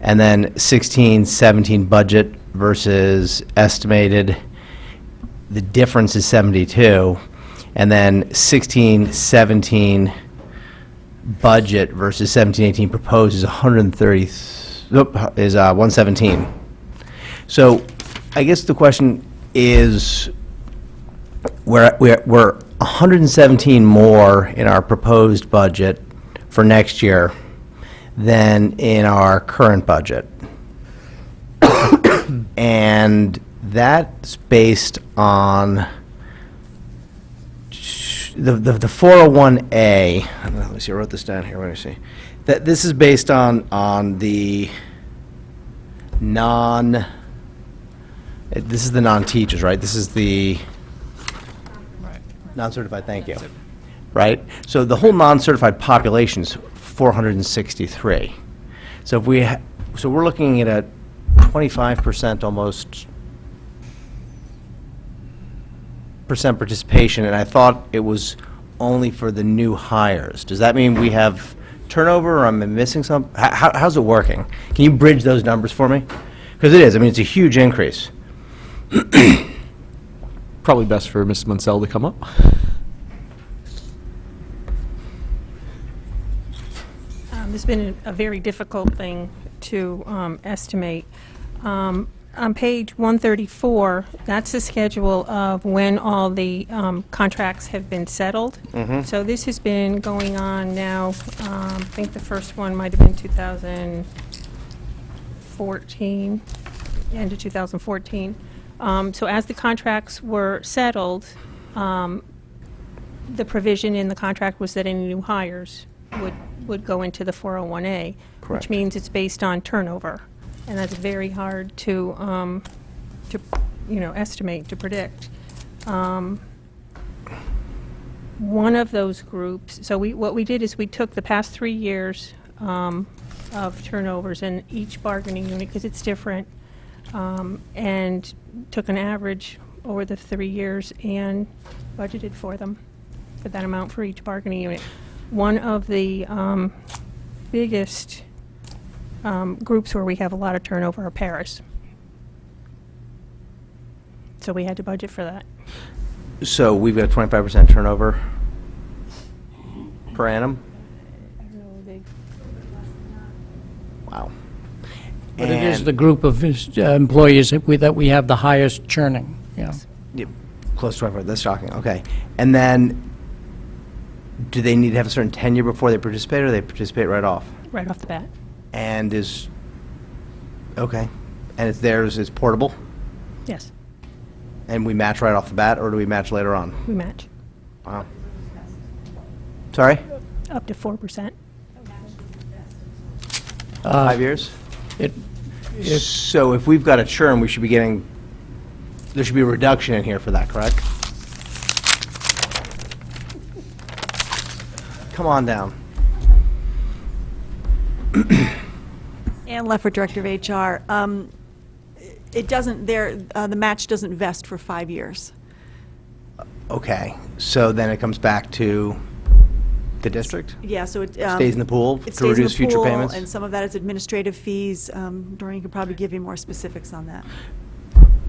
and then 16-17 budget versus estimated, the difference is 72, and then 16-17 budget versus 17-18 proposed is 117. So I guess the question is, we're 117 more in our proposed budget for next year than in our current budget. And that's based on the 401A. Let me see, I wrote this down here. Let me see. This is based on the this is the non-teachers, right? This is the non-certified, thank you. Right? So the whole non-certified population is 463. So if so we're looking at a 25% almost percent participation, and I thought it was only for the new hires. Does that mean we have turnover, or am I missing some? How's it working? Can you bridge those numbers for me? Because it is, I mean, it's a huge increase. Probably best for Mrs. Munsell to come up. This has been a very difficult thing to estimate. On page 134, that's the schedule of when all the contracts have been settled. So this has been going on now, I think the first one might have been 2014, end of 2014. So as the contracts were settled, the provision in the contract was that any new hires would go into the 401A, Correct. which means it's based on turnover. And that's very hard to estimate, to predict. One of those groups, so what we did is we took the past 3 years of turnovers in each bargaining unit, because it's different, and took an average over the 3 years and budgeted for them, for that amount for each bargaining unit. One of the biggest groups where we have a lot of turnover are paras. So we had to budget for that. So we've got 25% turnover per annum? Wow. But it is the group of employees that we have the highest churning, yeah. Yep, close to 25, that's shocking, okay. And then, do they need to have a certain tenure before they participate, or they participate right off? Right off the bat. And okay, and it's theirs is portable? Yes, And we match right off the bat, or do we match later on? we match. Wow. Sorry? Up to 4%. 5 years? So if we've got a churn, we should be getting, there should be a reduction in here for that, correct? Come on down. Ann Leffert, Director of HR. It doesn't, the match doesn't vest for 5 years. Okay, so then it comes back to the district? Yeah, so it Stays in the pool it to stays in reduce the future pool, payments? and some of that is administrative fees. Doreen could probably give you more specifics on that.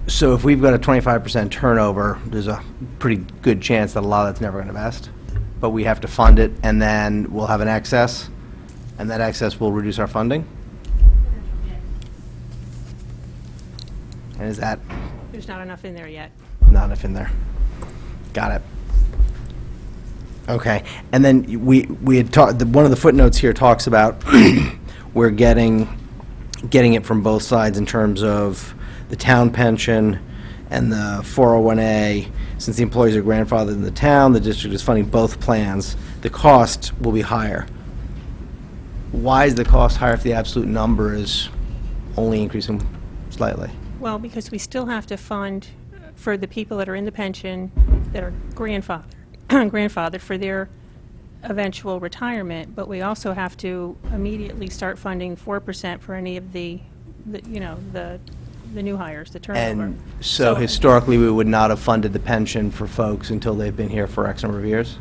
So if we've got a 25% turnover, there's a pretty good chance that a lot of that's never going to vest, but we have to fund it, and then we'll have an excess, and that excess will reduce our funding? And is that There's not enough in there yet. not enough in there? Got it. Okay, and then we had talked, one of the footnotes here talks about we're getting it from both sides in terms of the town pension and the 401A. Since the employees are grandfathered in the town, the district is funding both plans. The cost will be higher. Why is the cost higher if the absolute number is only increasing slightly? Well, because we still have to fund for the people that are in the pension that are grandfathered for their eventual retirement, but we also have to immediately start funding 4% for any of the new hires, the turnover. And so historically, we would not have funded the pension for folks until they've been here for X number of years?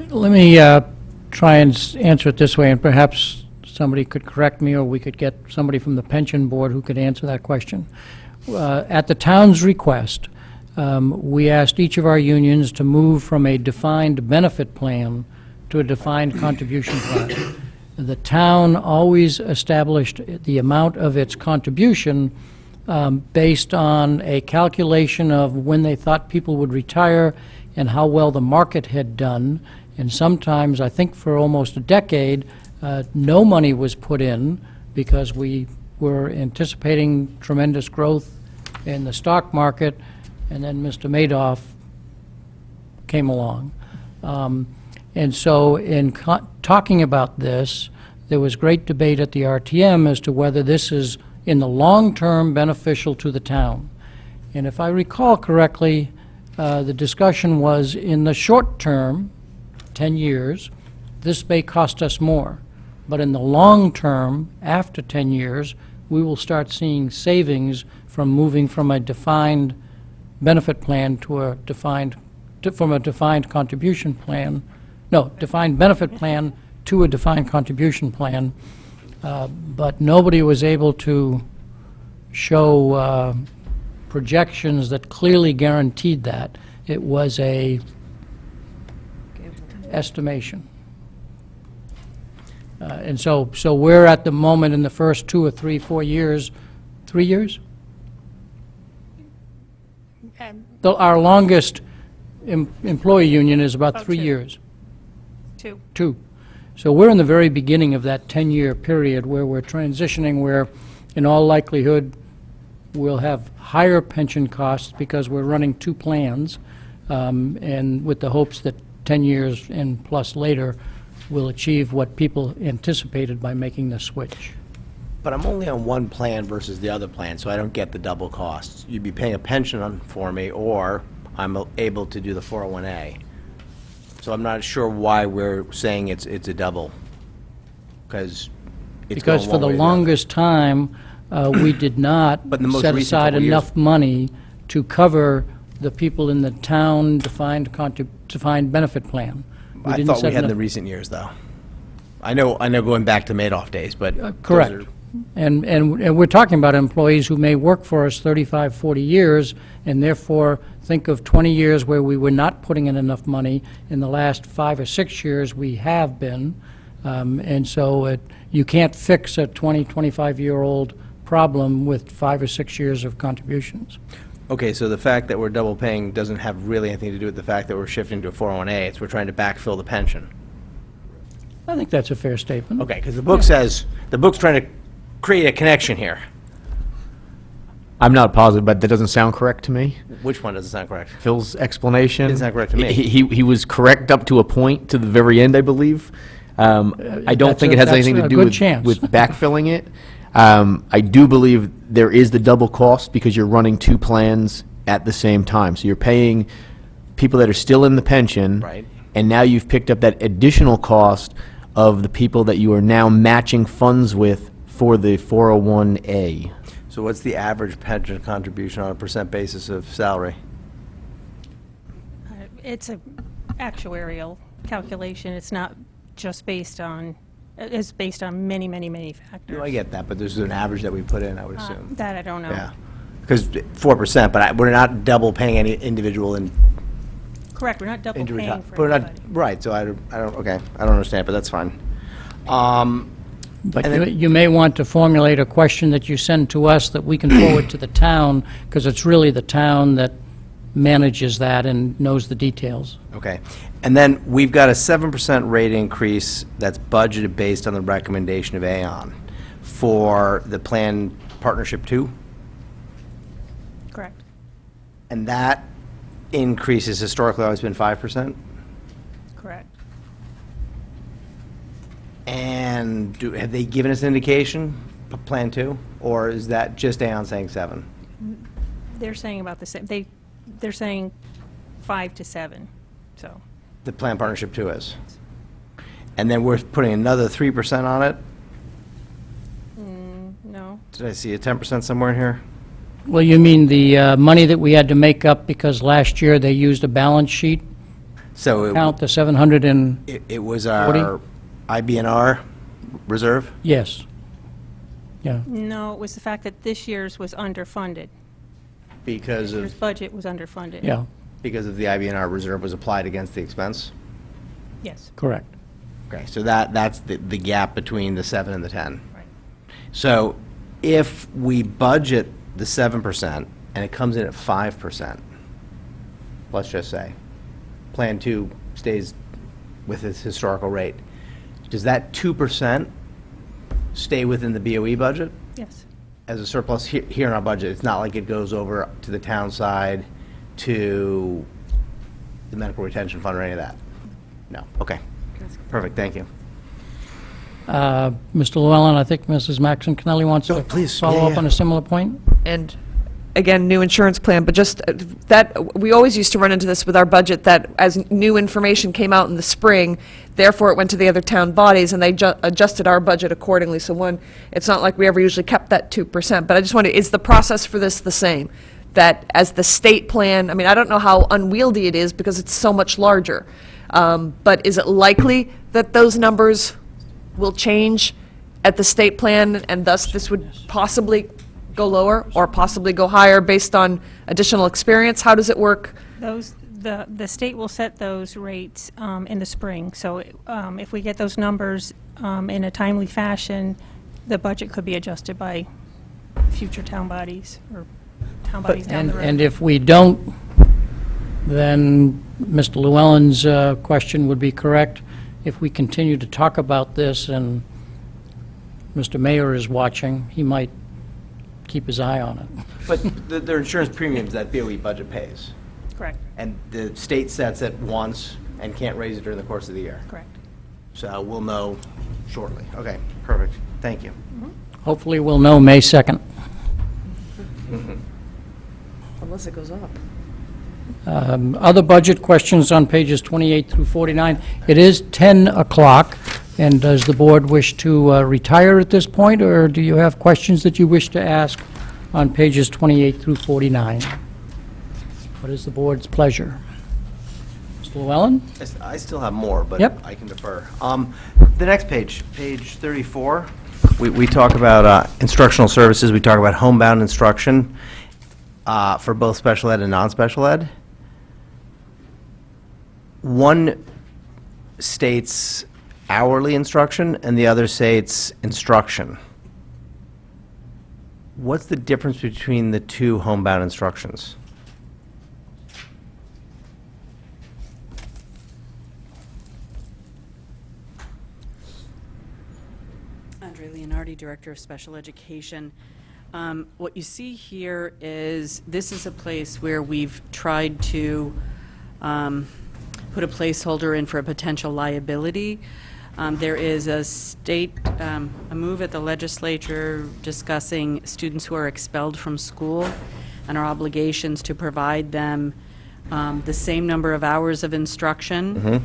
Let me try and answer it this way, and perhaps somebody could correct me, or we could get somebody from the pension board who could answer that question. At the town's request, we asked each of our unions to move from a defined benefit plan to a defined contribution plan. The town always established the amount of its contribution based on a calculation of when they thought people would retire and how well the market had done. And sometimes, I think for almost a decade, no money was put in because we were anticipating tremendous growth in the stock market, and then Mr. Madoff came along. And so in talking about this, there was great debate at the RTM as to whether this is in the long term beneficial to the town. And if I recall correctly, the discussion was in the short term, 10 years, this may cost us more. But in the long term, after 10 years, we will start seeing savings from moving from a defined benefit plan to a defined from a defined contribution plan, no, defined benefit plan to a defined contribution plan, but nobody was able to show projections that clearly guaranteed that. It was a estimation. And so we're at the moment in the first 2 or 3, 4 years, 3 years? Our longest employee union is about 3 years. 2. 2. So we're in the very beginning of that 10-year period where we're transitioning, where in all likelihood we'll have higher pension costs because we're running 2 plans, and with the hopes that 10 years and plus later we'll achieve what people anticipated by making the switch. But I'm only on one plan versus the other plan, so I don't get the double costs. You'd be paying a pension for me, or I'm able to do the 401A. So I'm not sure why we're saying it's a double, because it's going Because for one the way or the other. longest time, we did not But in the most set recent aside couple years- enough money to cover the people in the town defined benefit plan. I didn't thought set we had in the enough- recent years, though. I know going back to Madoff days, but. those Correct. are- And we're talking about employees who may work for us 35, 40 years, and therefore think of 20 years where we were not putting in enough money. In the last 5 or 6 years, we have been. And so you can't fix a 20, 25-year-old problem with 5 or 6 years of contributions. Okay, so the fact that we're double paying doesn't have really anything to do with the fact that we're shifting to a 401A. It's we're trying to backfill the pension. I think that's a fair statement. Okay, because the book says, the book's trying to create a connection here. I'm not positive, but that doesn't sound correct to me. Which one doesn't sound correct? Phil's explanation. Didn't sound correct to me. He was correct up to a point to the very end, I believe. I don't think it has anything to do good chance. with backfilling it. I do believe there is the double cost because you're running 2 plans at the same time. So you're paying people that are still in the pension. Right. And now you've picked up that additional cost of the people that you are now matching funds with for the 401A. So what's the average pension contribution on a percent basis of salary? It's a actuarial calculation. It's not just based on, it's based on many, many, many factors. No, I get that, but there's an average that we put in, I would assume. That I don't know. Yeah. Because 4%, but we're not double paying any individual in. Correct, we're not double into paying reti- for but we're not- everybody. Right, so I don't, okay, I don't understand, but that's fine. But And then- you may want to formulate a question that you send to us that we can forward to the town, because it's really the town that manages that and knows the details. Okay. And then we've got a 7% rate increase that's budgeted based on the recommendation of Aon for the Plan Partnership 2, Correct. and that increase has historically always been 5%? Correct. And have they given us an indication, Plan 2, or is that just Aon saying 7? They're saying about the same, they're saying 5 to 7, so. The Plan Partnership 2 is? And then we're putting another 3% on it? No. Did I see a 10% somewhere in here? Well, you mean the money that we had to make up because last year they used a balance sheet? So Count the 700 and, it was our IBNR reserve? yes. Yeah. No, it was the fact that this year's was underfunded. Because This year's of, budget was underfunded. Yeah, because of the IBNR reserve was applied against the expense? Yes. correct. Okay, so that's the gap between the 7 and the 10. Right. So if we budget the 7% and it comes in at 5%, let's just say, Plan 2 stays with its historical rate, does that 2% stay within the BOE budget Yes. as a surplus here in our budget? It's not like it goes over to the town side, to the medical retention fund or any of that? No, okay. Perfect, thank you. Mr. Llewellyn, I think Mrs. Maxon Kennelly wants to please, follow yeah, up yeah. on a similar point. And again, new insurance plan, but just that, we always used to run into this with our budget, that as new information came out in the spring, therefore it went to the other town bodies, and they adjusted our budget accordingly. So one, it's not like we ever usually kept that 2%, but I just wonder, is the process for this the same? that as the state plan, I mean, I don't know how unwieldy it is because it's so much larger, but is it likely that those numbers will change at the state plan, and thus this would possibly go lower or possibly go higher based on additional experience? How does it work? The state will set those rates in the spring, so if we get those numbers in a timely fashion, the budget could be adjusted by future town bodies or town bodies down the road. And if we don't, then Mr. Llewellyn's question would be correct. If we continue to talk about this and Mr. Mayor is watching, he might keep his eye on it. But their insurance premiums that BOE budget pays. Correct. And the state sets it once and can't raise it during the course of the year. Correct. So we'll know shortly. Okay, perfect. Thank you. Hopefully, we'll know May 2nd. Unless it goes up. Other budget questions on pages 28 through 49. It is 10 o'clock, and does the board wish to retire at this point, or do you have questions that you wish to ask on pages 28 through 49? What is the board's pleasure? Mr. Llewellyn? I still have more, but Yep. I can defer. The next page, page 34, we talk about instructional services. We talk about homebound instruction for both special ed and non-special ed. One states hourly instruction, and the other states instruction. What's the difference between the two homebound instructions? Andre Leonardi, Director of Special Education. What you see here is, this is a place where we've tried to put a placeholder in for a potential liability. There is a a move at the legislature discussing students who are expelled from school and our obligations to provide them the same number of hours of instruction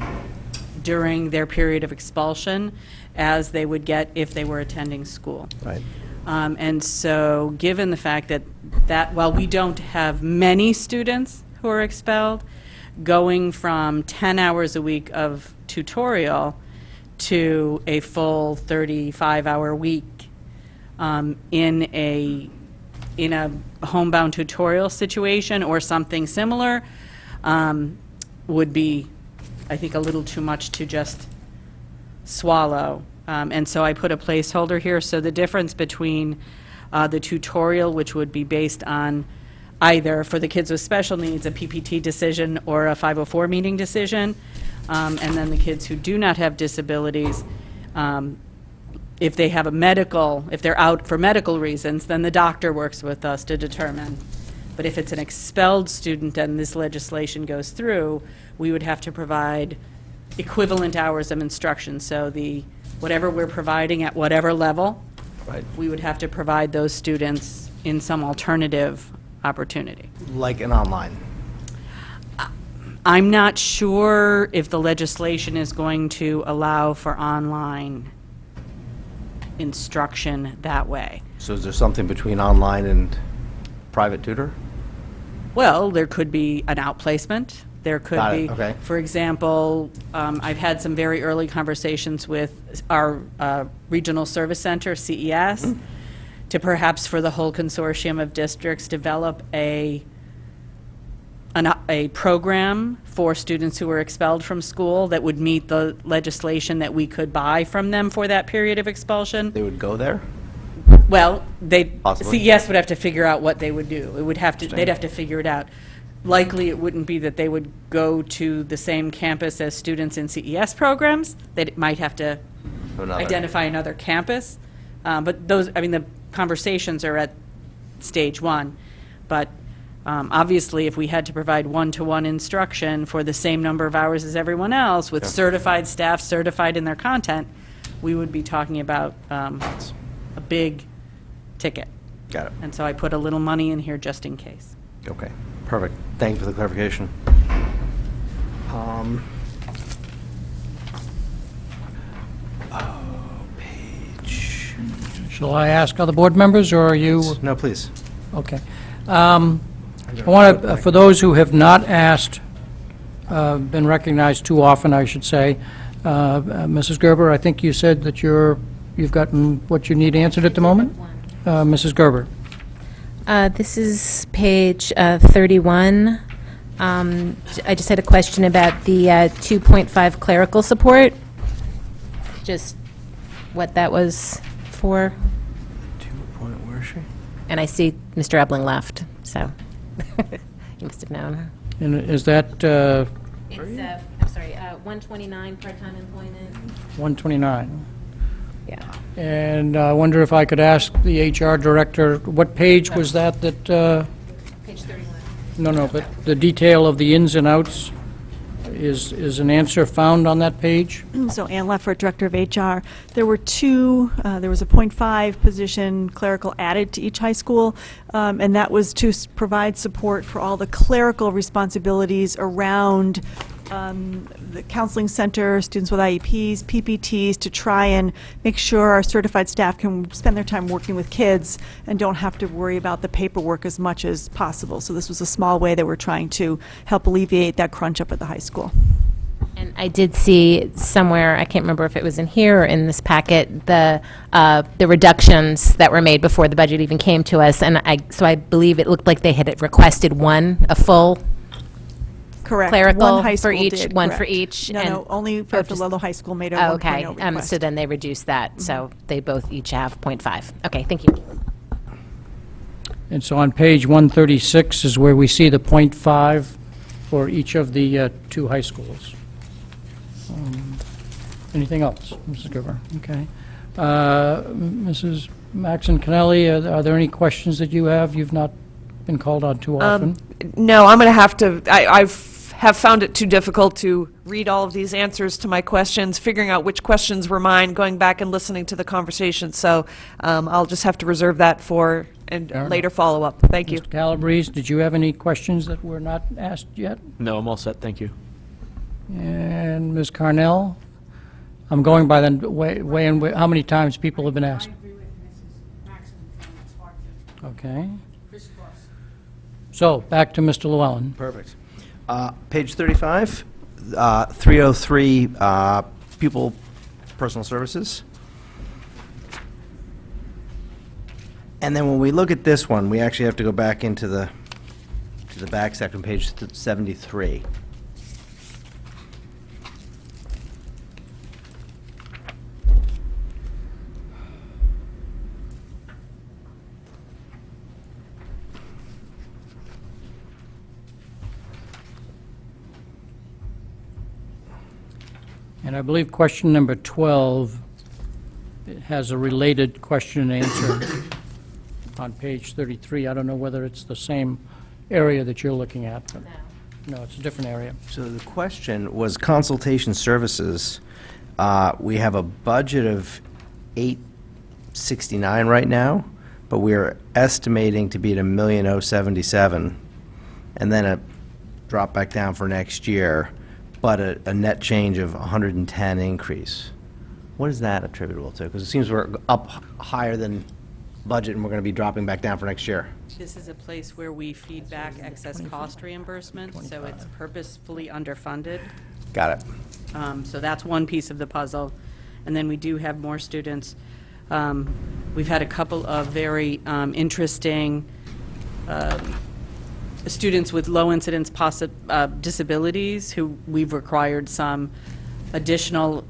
during their period of expulsion as they would get if they were attending school. Right. And so, given the fact that while we don't have many students who are expelled, going from 10 hours a week of tutorial to a full 35-hour week in a homebound tutorial situation or something similar would be, I think, a little too much to just swallow. And so I put a placeholder here. So the difference between the tutorial, which would be based on either, for the kids with special needs, a PPT decision or a 504 meeting decision, and then the kids who do not have disabilities, if they have if they're out for medical reasons, then the doctor works with us to determine. But if it's an expelled student and this legislation goes through, we would have to provide equivalent hours of instruction. So whatever we're providing at whatever level, we would have to provide those students in some alternative opportunity. Like an online? I'm not sure if the legislation is going to allow for online instruction that way. So is there something between online and private tutor? Well, there could be an outplacement. There could Got it, be, okay. for example, I've had some very early conversations with our Regional Service Center, CES, to perhaps for the whole consortium of districts develop a program for students who were expelled from school that would meet the legislation that we could buy from them for that period of expulsion. They would go there? Well, Possibly. CES would have to figure out what they would do. They'd have to figure it out. Likely, it wouldn't be that they would go to the same campus as students in CES programs. They might have to identify another campus. But the conversations are at stage one. But obviously, if we had to provide one-to-one instruction for the same number of hours as everyone else, with certified staff certified in their content, we would be talking about a big ticket. Got it. And so I put a little money in here just in case. Okay, perfect. Thank you for the clarification. Shall I ask other board members, or are you? No, please. Okay. I want to, for those who have not asked, been recognized too often, I should say, Mrs. Gerber, I think you said that you've gotten what you need answered at the moment? Mrs. Gerber. This is page 31. I just had a question about the 2.5 clerical support, just what that was for. Where is she? And I see Mr. Ebling left, so you must have known. And is that It's, I'm sorry, 129 part-time employment. 129? Yeah. And I wonder if I could ask the HR director, what page was that? Page 31. No, but the detail of the ins and outs, is an answer found on that page? So Ann Leffert, Director of HR. There were two, there was a .5 position clerical added to each high school, and that was to provide support for all the clerical responsibilities around the counseling center, students with IEPs, PPTs, to try and make sure our certified staff can spend their time working with kids and don't have to worry about the paperwork as much as possible. So this was a small way that we're trying to help alleviate that crunch up at the high school. And I did see somewhere, I can't remember if it was in here or in this packet, the reductions that were made before the budget even came to us, and so I believe it looked like they had requested a full Correct. clerical One high for school each, did, one for correct. each. No, only for Lolo High School made a 1.0 okay. request. So then they reduced that, so they both each have .5. Okay, thank you. And so on page 136 is where we see the .5 for each of the two high schools. Anything else, Mrs. Gerber? Okay. Mrs. Maxon Kennelly, are there any questions that you have? You've not been called on too often. No, I'm going to have to, have found it too difficult to read all of these answers to my questions, figuring out which questions were mine, going back and listening to the conversation. So I'll just have to reserve that for later follow-up. Thank you. Mr. Calabrese, did you have any questions that were not asked yet? No, I'm all set, thank you. And Ms. Carnell? I'm going by the way in how many times people have been asked. I agree with Mrs. Maxon, it's hard to Okay. crisscross. So, back to Mr. Llewellyn. Perfect. Page 35, 303, pupil personal services. And then when we look at this one, we actually have to go back into the back section, page 73. And I believe question number 12 has a related question and answer on page 33. I don't know whether it's the same area that you're looking at. But no, it's a different area. So the question was consultation services. We have a budget of $869 right now, but we are estimating to be at $1,077,000, and then a drop back down for next year, but a net change of 110 increase. What is that attributable to? Because it seems we're up higher than budget and we're going to be dropping back down for next year. This is a place where we feed back excess cost reimbursement, so it's purposefully underfunded. Got it. So that's one piece of the puzzle. And then we do have more students. We've had a couple of very interesting students with low incidence disabilities who we've required some additional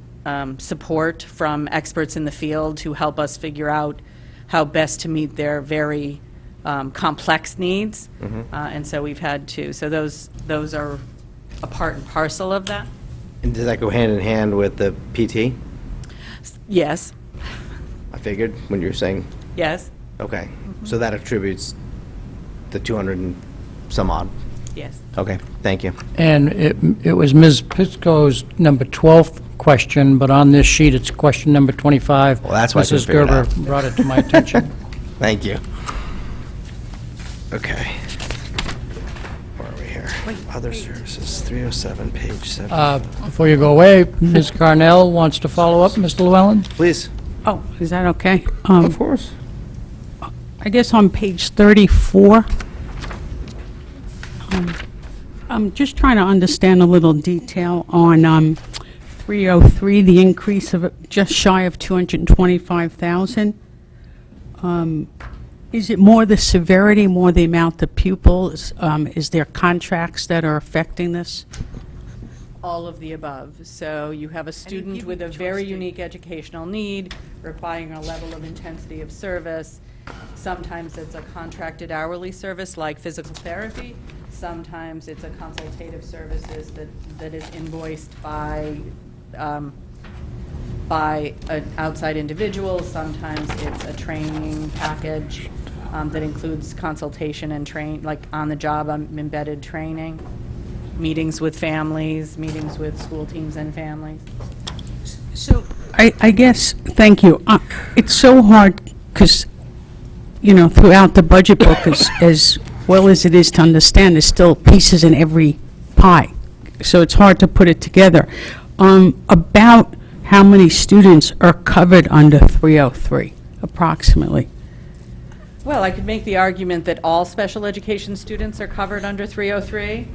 support from experts in the field who help us figure out how best to meet their very complex needs. And so we've had to, so those are a part and parcel of that. And does that go hand in hand with the PT? Yes. I figured when you were saying. Yes. Okay. So that attributes the 200 and some odd. Yes. Okay, thank you. And it was Ms. Pisco's number 12th question, but on this sheet, it's question number 25. Well, that's why I couldn't Mrs. figure it Gerber out. brought it to my attention. Thank you. Okay. Where are we here? Other services, 307, page 7. Before you go away, Ms. Carnell wants to follow up, Mr. Llewellyn? Please. Oh, is that okay? Of course. I guess on page 34, I'm just trying to understand a little detail on 303, the increase of just shy of 225,000. Is it more the severity, more the amount of pupils? Is there contracts that are affecting this? All of the above. So you have a student with a very unique educational need requiring a level of intensity of service. Sometimes it's a contracted hourly service like physical therapy. Sometimes it's a consultative services that is invoiced by an outside individual. Sometimes it's a training package that includes consultation and like on-the-job embedded training, meetings with families, meetings with school teams and families. So I guess, thank you. It's so hard because, throughout the budget book, as well as it is to understand, there's still pieces in every pie. So it's hard to put it together. About how many students are covered under 303, approximately? Well, I could make the argument that all special education students are covered under 303,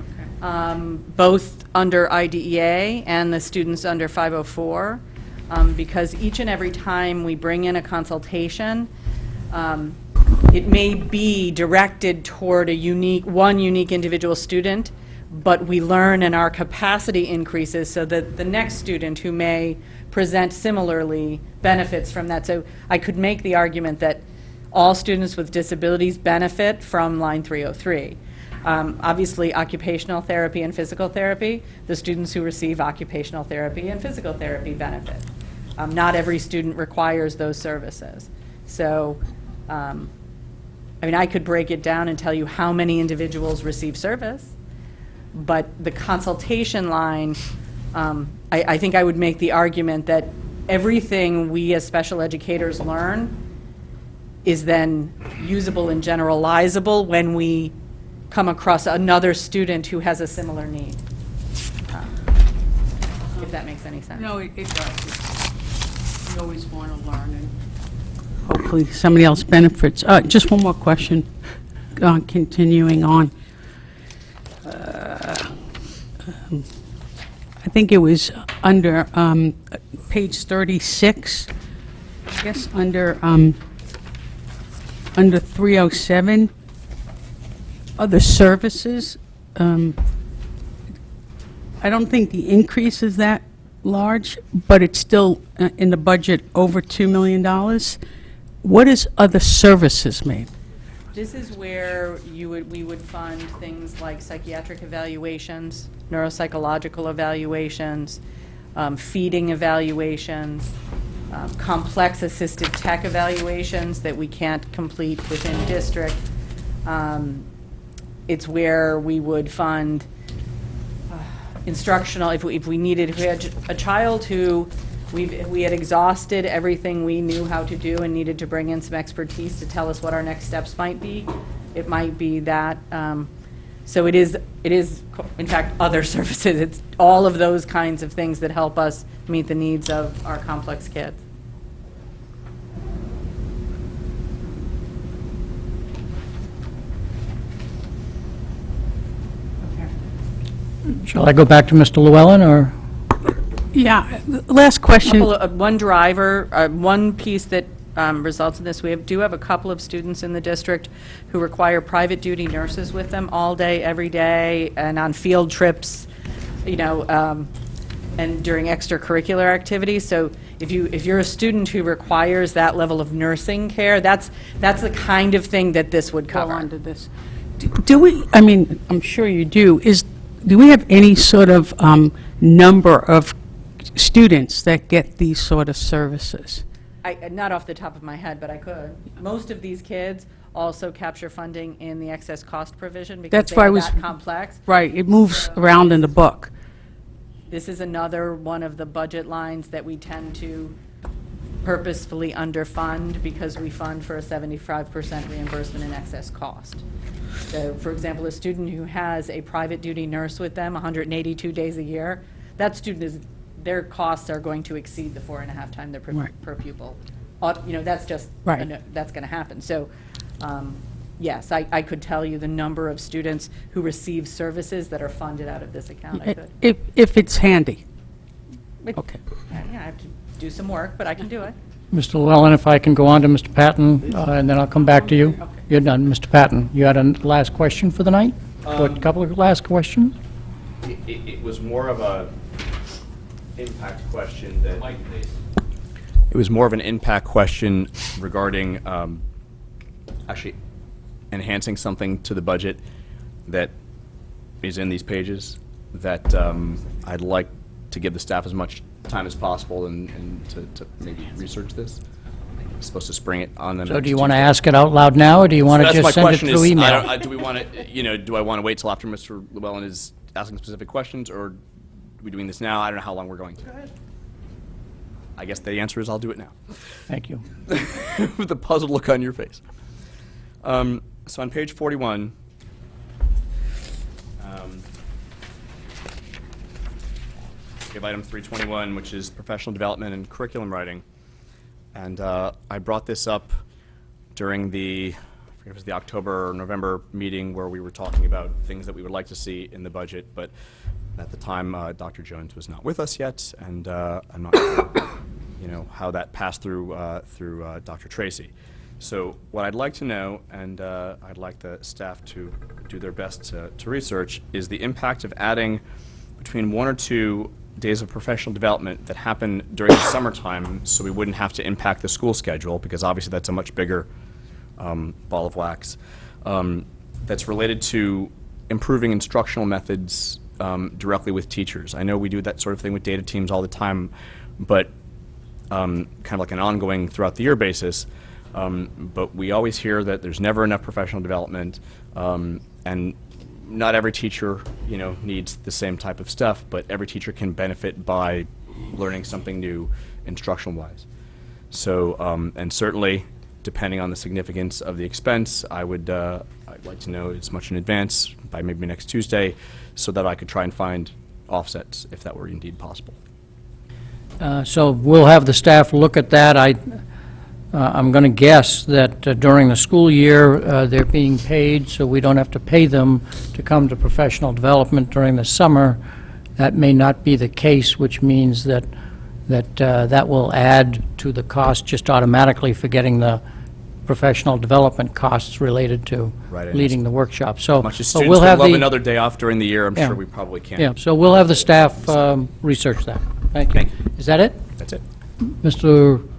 both under IDEA and the students under 504, because each and every time we bring in a consultation, it may be directed toward one unique individual student, but we learn and our capacity increases so that the next student who may present similarly benefits from that. So I could make the argument that all students with disabilities benefit from line 303. Obviously, occupational therapy and physical therapy, the students who receive occupational therapy and physical therapy benefit. Not every student requires those services. So, I could break it down and tell you how many individuals receive service, but the consultation line, I think I would make the argument that everything we as special educators learn is then usable and generalizable when we come across another student who has a similar need. If that makes any sense. No, it does. We always want to learn, and hopefully somebody else benefits. Just one more question, continuing on. I think it was under page 36, I guess, under 307, other services. I don't think the increase is that large, but it's still in the budget over $2 million. What is other services mean? This is where we would fund things like psychiatric evaluations, neuropsychological evaluations, feeding evaluations, complex assistive tech evaluations that we can't complete within district. It's where we would fund instructional, if we had a child who we had exhausted everything we knew how to do and needed to bring in some expertise to tell us what our next steps might be. It might be that. So it is, in fact, other services. It's all of those kinds of things that help us meet the needs of our complex kids. Shall I go back to Mr. Llewellyn, or? Yeah, last question. One driver, one piece that results in this, we do have a couple of students in the district who require private duty nurses with them all day, every day, and on field trips, and during extracurricular activities. So if you're a student who requires that level of nursing care, that's the kind of thing that this would cover. Go on to this. Do we, I'm sure you do, do we have any sort of number of students that get these sort of services? Not off the top of my head, but I could. Most of these kids also capture funding in the excess cost provision because That's they why are I was that complex. Right, it moves around in the book. This is another one of the budget lines that we tend to purposefully underfund because we fund for a 75% reimbursement in excess cost. So, for example, a student who has a private duty nurse with them 182 days a year, that student their costs are going to exceed the 4.5 times their per pupil. That's just, Right. that's going to happen. So yes, I could tell you the number of students who receive services that are funded out of this account. I could. If it's handy. Okay. Yeah, I have to do some work, but I can do it. Mr. Llewellyn, if I can go on to Mr. Patton, and then I'll come back to you. You're done. Mr. Patton, you had a last question for the night? Or a couple of last questions? It was more of a impact question that... It was more of an impact question regarding actually enhancing something to the budget that is in these pages that I'd like to give the staff as much time as possible and to maybe research this. I'm supposed to spring it on them. So do you want to ask it out loud now, or do you want to just send it through email? Do we want to, do I want to wait till after Mr. Llewellyn is asking specific questions, or are we doing this now? I don't know how long we're going to. I guess the answer is I'll do it now. Thank you. With the puzzled look on your face. So on page 41, we have item 321, which is professional development and curriculum writing. And I brought this up during the, I forget if it was the October or November meeting where we were talking about things that we would like to see in the budget, but at the time, Dr. Jones was not with us yet, and I'm not sure, how that passed through Dr. Tracy. So what I'd like to know, and I'd like the staff to do their best to research, is the impact of adding between 1 or 2 days of professional development that happen during the summertime, so we wouldn't have to impact the school schedule, because obviously that's a much bigger ball of wax, that's related to improving instructional methods directly with teachers. I know we do that sort of thing with data teams all the time, but kind of like an ongoing throughout the year basis. But we always hear that there's never enough professional development, and not every teacher, needs the same type of stuff, but every teacher can benefit by learning something new instructional-wise. So, and certainly, depending on the significance of the expense, I'd like to know as much in advance, by maybe next Tuesday, so that I could try and find offsets, if that were indeed possible. So we'll have the staff look at that. I'm going to guess that during the school year, they're being paid, so we don't have to pay them to come to professional development during the summer. That may not be the case, which means that that will add to the cost just automatically for getting the professional development costs related to leading the workshop. So Much as so students we'll would have love the another day off during the year, I'm Yeah. sure we probably can. Yeah, so we'll have the staff research that. Thank you. Thank you. Is that it? That's it.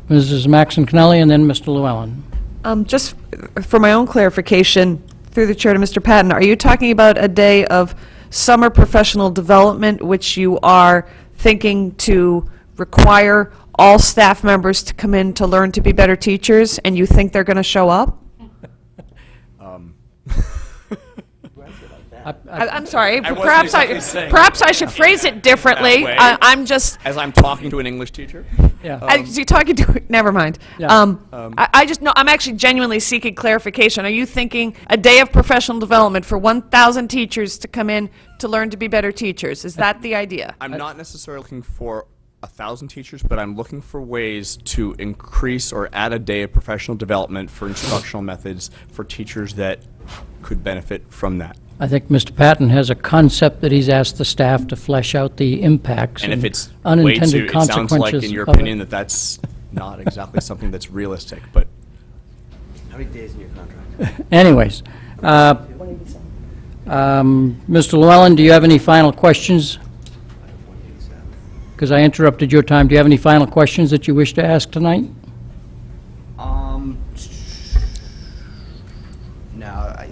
Mrs. Maxon Connelly, and then Mr. Llewellyn. Just for my own clarification, through the chair to Mr. Patton, are you talking about a day of summer professional development which you are thinking to require all staff members to come in to learn to be better teachers, and you think they're going to show up? I'm sorry, I wasn't perhaps exactly saying perhaps I should phrase it differently. way. I'm just... As I'm talking to an English teacher? Yeah. You're talking to, never mind. Yeah. I just know, I'm actually genuinely seeking clarification. Are you thinking a day of professional development for 1,000 teachers to come in to learn to be better teachers? Is that the idea? I'm not necessarily looking for 1,000 teachers, but I'm looking for ways to increase or add a day of professional development for instructional methods for teachers that could benefit from that. I think Mr. Patton has a concept that he's asked the staff to flesh out the impacts And if it's way unintended too, it consequences sounds like, in your of it. opinion, that that's not exactly something that's realistic, but How many days in your contract? Anyways, Mr. Llewellyn, do you have any final questions? Because I interrupted your time. Do you have any final questions that you wish to ask tonight?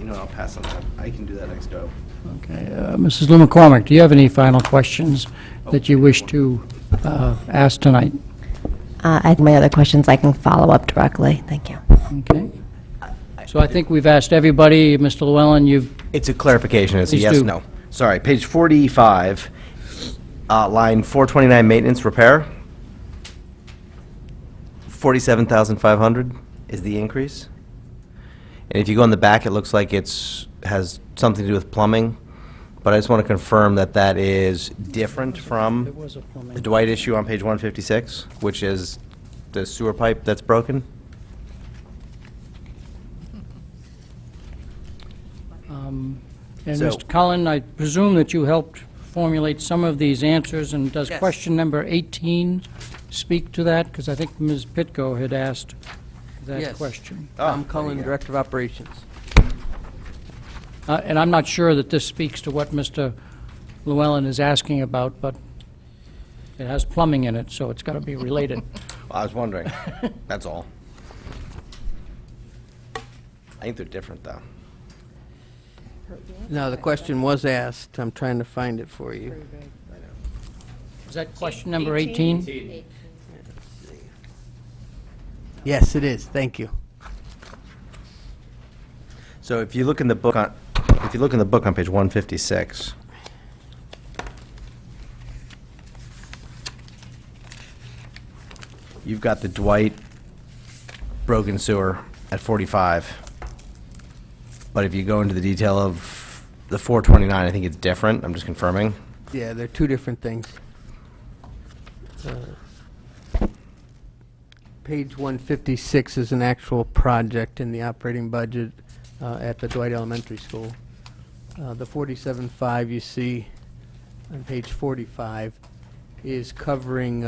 No, I'll pass on that. I can do that next go. Okay, Mrs. Lou McCormick, do you have any final questions that you wish to ask tonight? I have my other questions I can follow up directly. Thank you. Okay. So I think we've asked everybody. Mr. Llewellyn, you've... It's a clarification. It's a Please yes, do. no. Sorry, page 45, line 429, maintenance repair. 47,500 is the increase. And if you go in the back, it looks like has something to do with plumbing. But I just want to confirm that that is different from the Dwight issue on page 156, which is the sewer pipe that's broken. And So- Mr. Cullen, I presume that you helped formulate some of these answers, and does Yes. question number 18 speak to that? Because I think Ms. Pitko had asked that Yes. question. Tom Cullen, Director of Operations. And I'm not sure that this speaks to what Mr. Llewellyn is asking about, but it has plumbing in it, so it's got to be related. I was wondering. That's all. I think they're different, though. No, the question was asked. I'm trying to find it for you. Is that question number 18? Yes, it is. Thank you. So if you look in the book on, page 156, you've got the Dwight broken sewer at 45. But if you go into the detail of the 429, I think it's different. I'm just confirming. Yeah, they're two different things. Page 156 is an actual project in the operating budget at the Dwight Elementary School. The 47.5 you see on page 45 is covering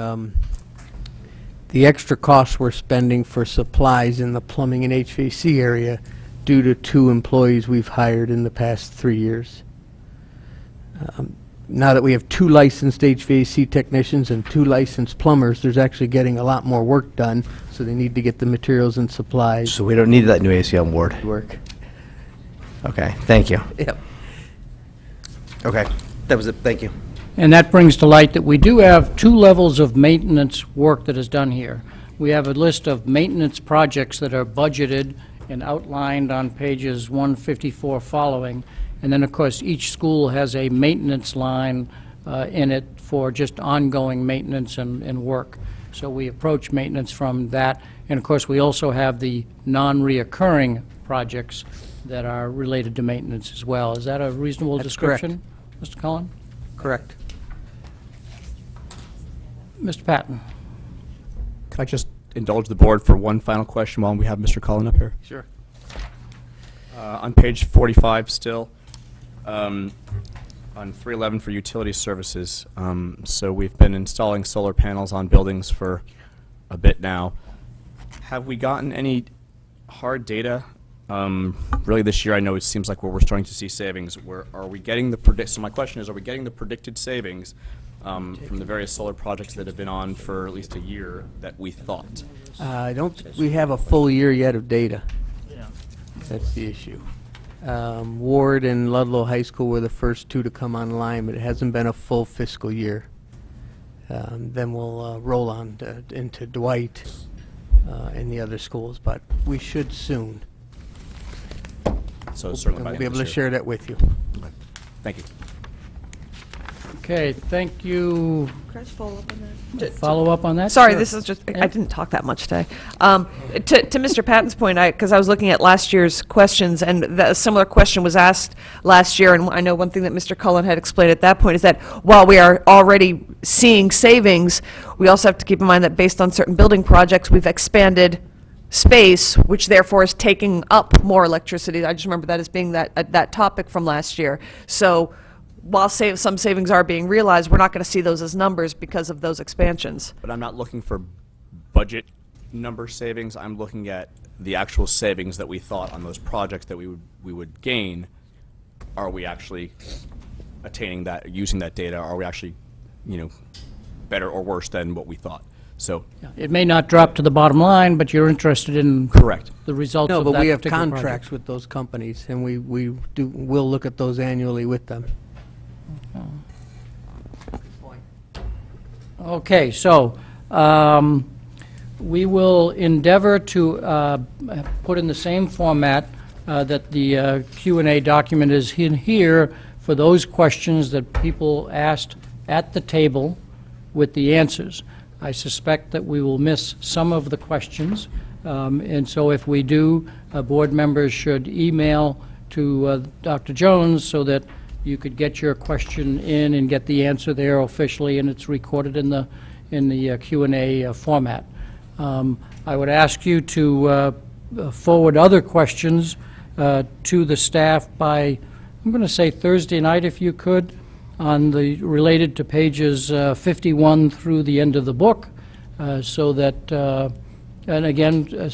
the extra costs we're spending for supplies in the plumbing and HVAC area due to 2 employees we've hired in the past 3 years. Now that we have 2 licensed HVAC technicians and 2 licensed plumbers, there's actually getting a lot more work done, so they need to get the materials and supplies. So we don't need that new AC on board. Work. Okay, thank you. Yep. Okay, that was it. Thank you. And that brings to light that we do have 2 levels of maintenance work that is done here. We have a list of maintenance projects that are budgeted and outlined on pages 154 following. And then, of course, each school has a maintenance line in it for just ongoing maintenance and work. So we approach maintenance from that. And, of course, we also have the non-reoccurring projects that are related to maintenance as well. Is that a reasonable That's correct. description, Mr. Cullen? Correct. Mr. Patton? Could I just indulge the board for one final question while we have Mr. Cullen up here? Sure. On page 45 still, on 311 for utility services, so we've been installing solar panels on buildings for a bit now. Have we gotten any hard data? Really this year, I know it seems like we're starting to see savings. Are we getting the so my question is, are we getting the predicted savings from the various solar projects that have been on for at least a year that we thought? I don't think we have a full year yet of data. That's the issue. Ward and Ludlow High School were the first 2 to come online, but it hasn't been a full fiscal year. Then we'll roll on into Dwight and the other schools, but we should soon. So certainly And by we'll the be end able of to this share year. that with you. Okay. Thank you. Okay, thank you. Can I just follow up on that? Follow up on that? Sorry, Sure. this is just, Yeah. I didn't talk that much today. To Mr. Patton's point, because I was looking at last year's questions, and a similar question was asked last year, and I know one thing that Mr. Cullen had explained at that point is that while we are already seeing savings, we also have to keep in mind that based on certain building projects, we've expanded space, which therefore is taking up more electricity. I just remember that as being that topic from last year. So while some savings are being realized, we're not going to see those as numbers because of those expansions. But I'm not looking for budget number savings. I'm looking at the actual savings that we thought on those projects that we would gain. Are we actually attaining that, using that data? Are we actually, better or worse than what we thought? So It may not drop to the bottom line, but you're interested in correct. the results No, of but that we have particular project. contracts with those companies, and we'll look at those annually with them. Okay, so we will endeavor to put in the same format that the Q&A document is in here for those questions that people asked at the table with the answers. I suspect that we will miss some of the questions, and so if we do, board members should email to Dr. Jones so that you could get your question in and get the answer there officially, and it's recorded in the Q&A format. I would ask you to forward other questions to the staff by, I'm going to say Thursday night if you could, on the, related to pages 51 through the end of the book, so that, and again,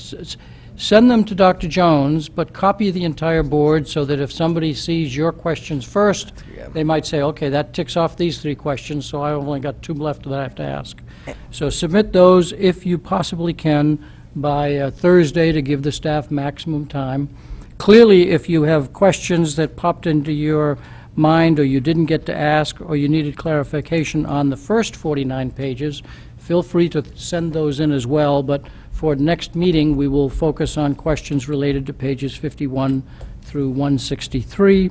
send them to Dr. Jones, but copy the entire board so that if somebody sees your questions first, they might say, okay, that ticks off these 3 questions, so I only got 2 left that I have to ask. So submit those if you possibly can by Thursday to give the staff maximum time. Clearly, if you have questions that popped into your mind or you didn't get to ask or you needed clarification on the first 49 pages, feel free to send those in as well, but for next meeting, we will focus on questions related to pages 51 through 163.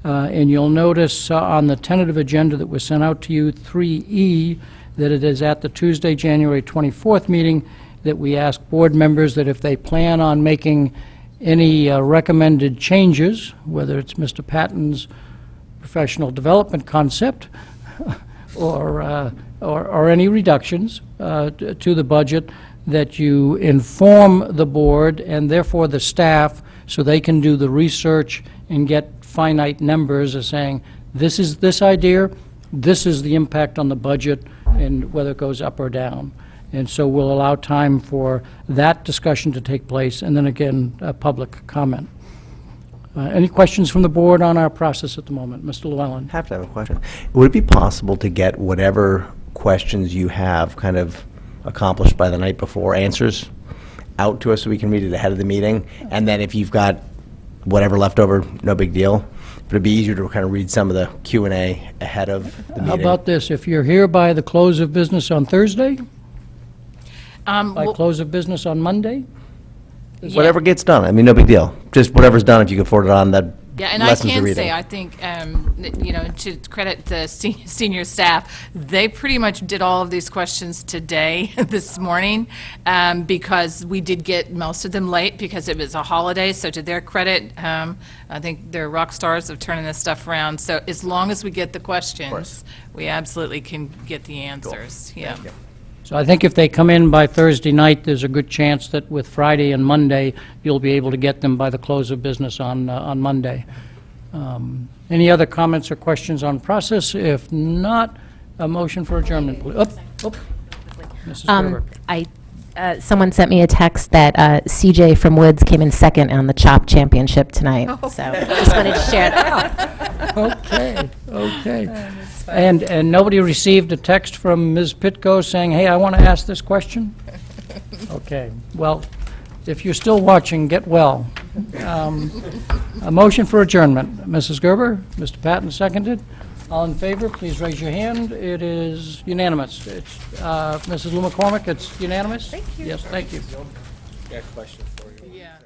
And you'll notice on the tentative agenda that was sent out to you, 3E, that it is at the Tuesday, January 24th meeting that we ask board members that if they plan on making any recommended changes, whether it's Mr. Patton's professional development concept or any reductions to the budget, that you inform the board and therefore the staff so they can do the research and get finite numbers of saying, this is this idea, this is the impact on the budget, and whether it goes up or down. And so we'll allow time for that discussion to take place, and then again, public comment. Any questions from the board on our process at the moment? Mr. Llewellyn? I have to have a question. Would it be possible to get whatever questions you have kind of accomplished by the night before, answers, out to us so we can read it ahead of the meeting? And then if you've got whatever left over, no big deal. But it'd be easier to kind of read some of the Q&A ahead of the meeting. How about this? If you're here by the close of business on Thursday, by close of business on Monday? Whatever gets done. I mean, no big deal. Just whatever's done, if you can forward it on, that Yeah, and I lessens the can reading. say, I think, you know, to credit the senior staff, they pretty much did all of these questions today, this morning, because we did get most of them late because it was a holiday. So to their credit, I think they're rock stars of turning this stuff around. So as long as we get the questions, we absolutely can get the answers. Yeah. So I think if they come in by Thursday night, there's a good chance that with Friday and Monday, you'll be able to get them by the close of business on Monday. Any other comments or questions on process? If not, a motion for adjournment, please. Mrs. Gerber. Someone sent me a text that CJ from Woods came in second on the CHOP championship tonight, so just wanted to share that. Okay. And nobody received a text from Ms. Pitko saying, hey, I want to ask this question? Okay. Well, if you're still watching, get well. A motion for adjournment. Mrs. Gerber, Mr. Patton seconded. All in favor, please raise your hand. It is unanimous. It's Mrs. Lou McCormick, it's unanimous? Thank you. Yes, thank you. Got a question for you. Yeah.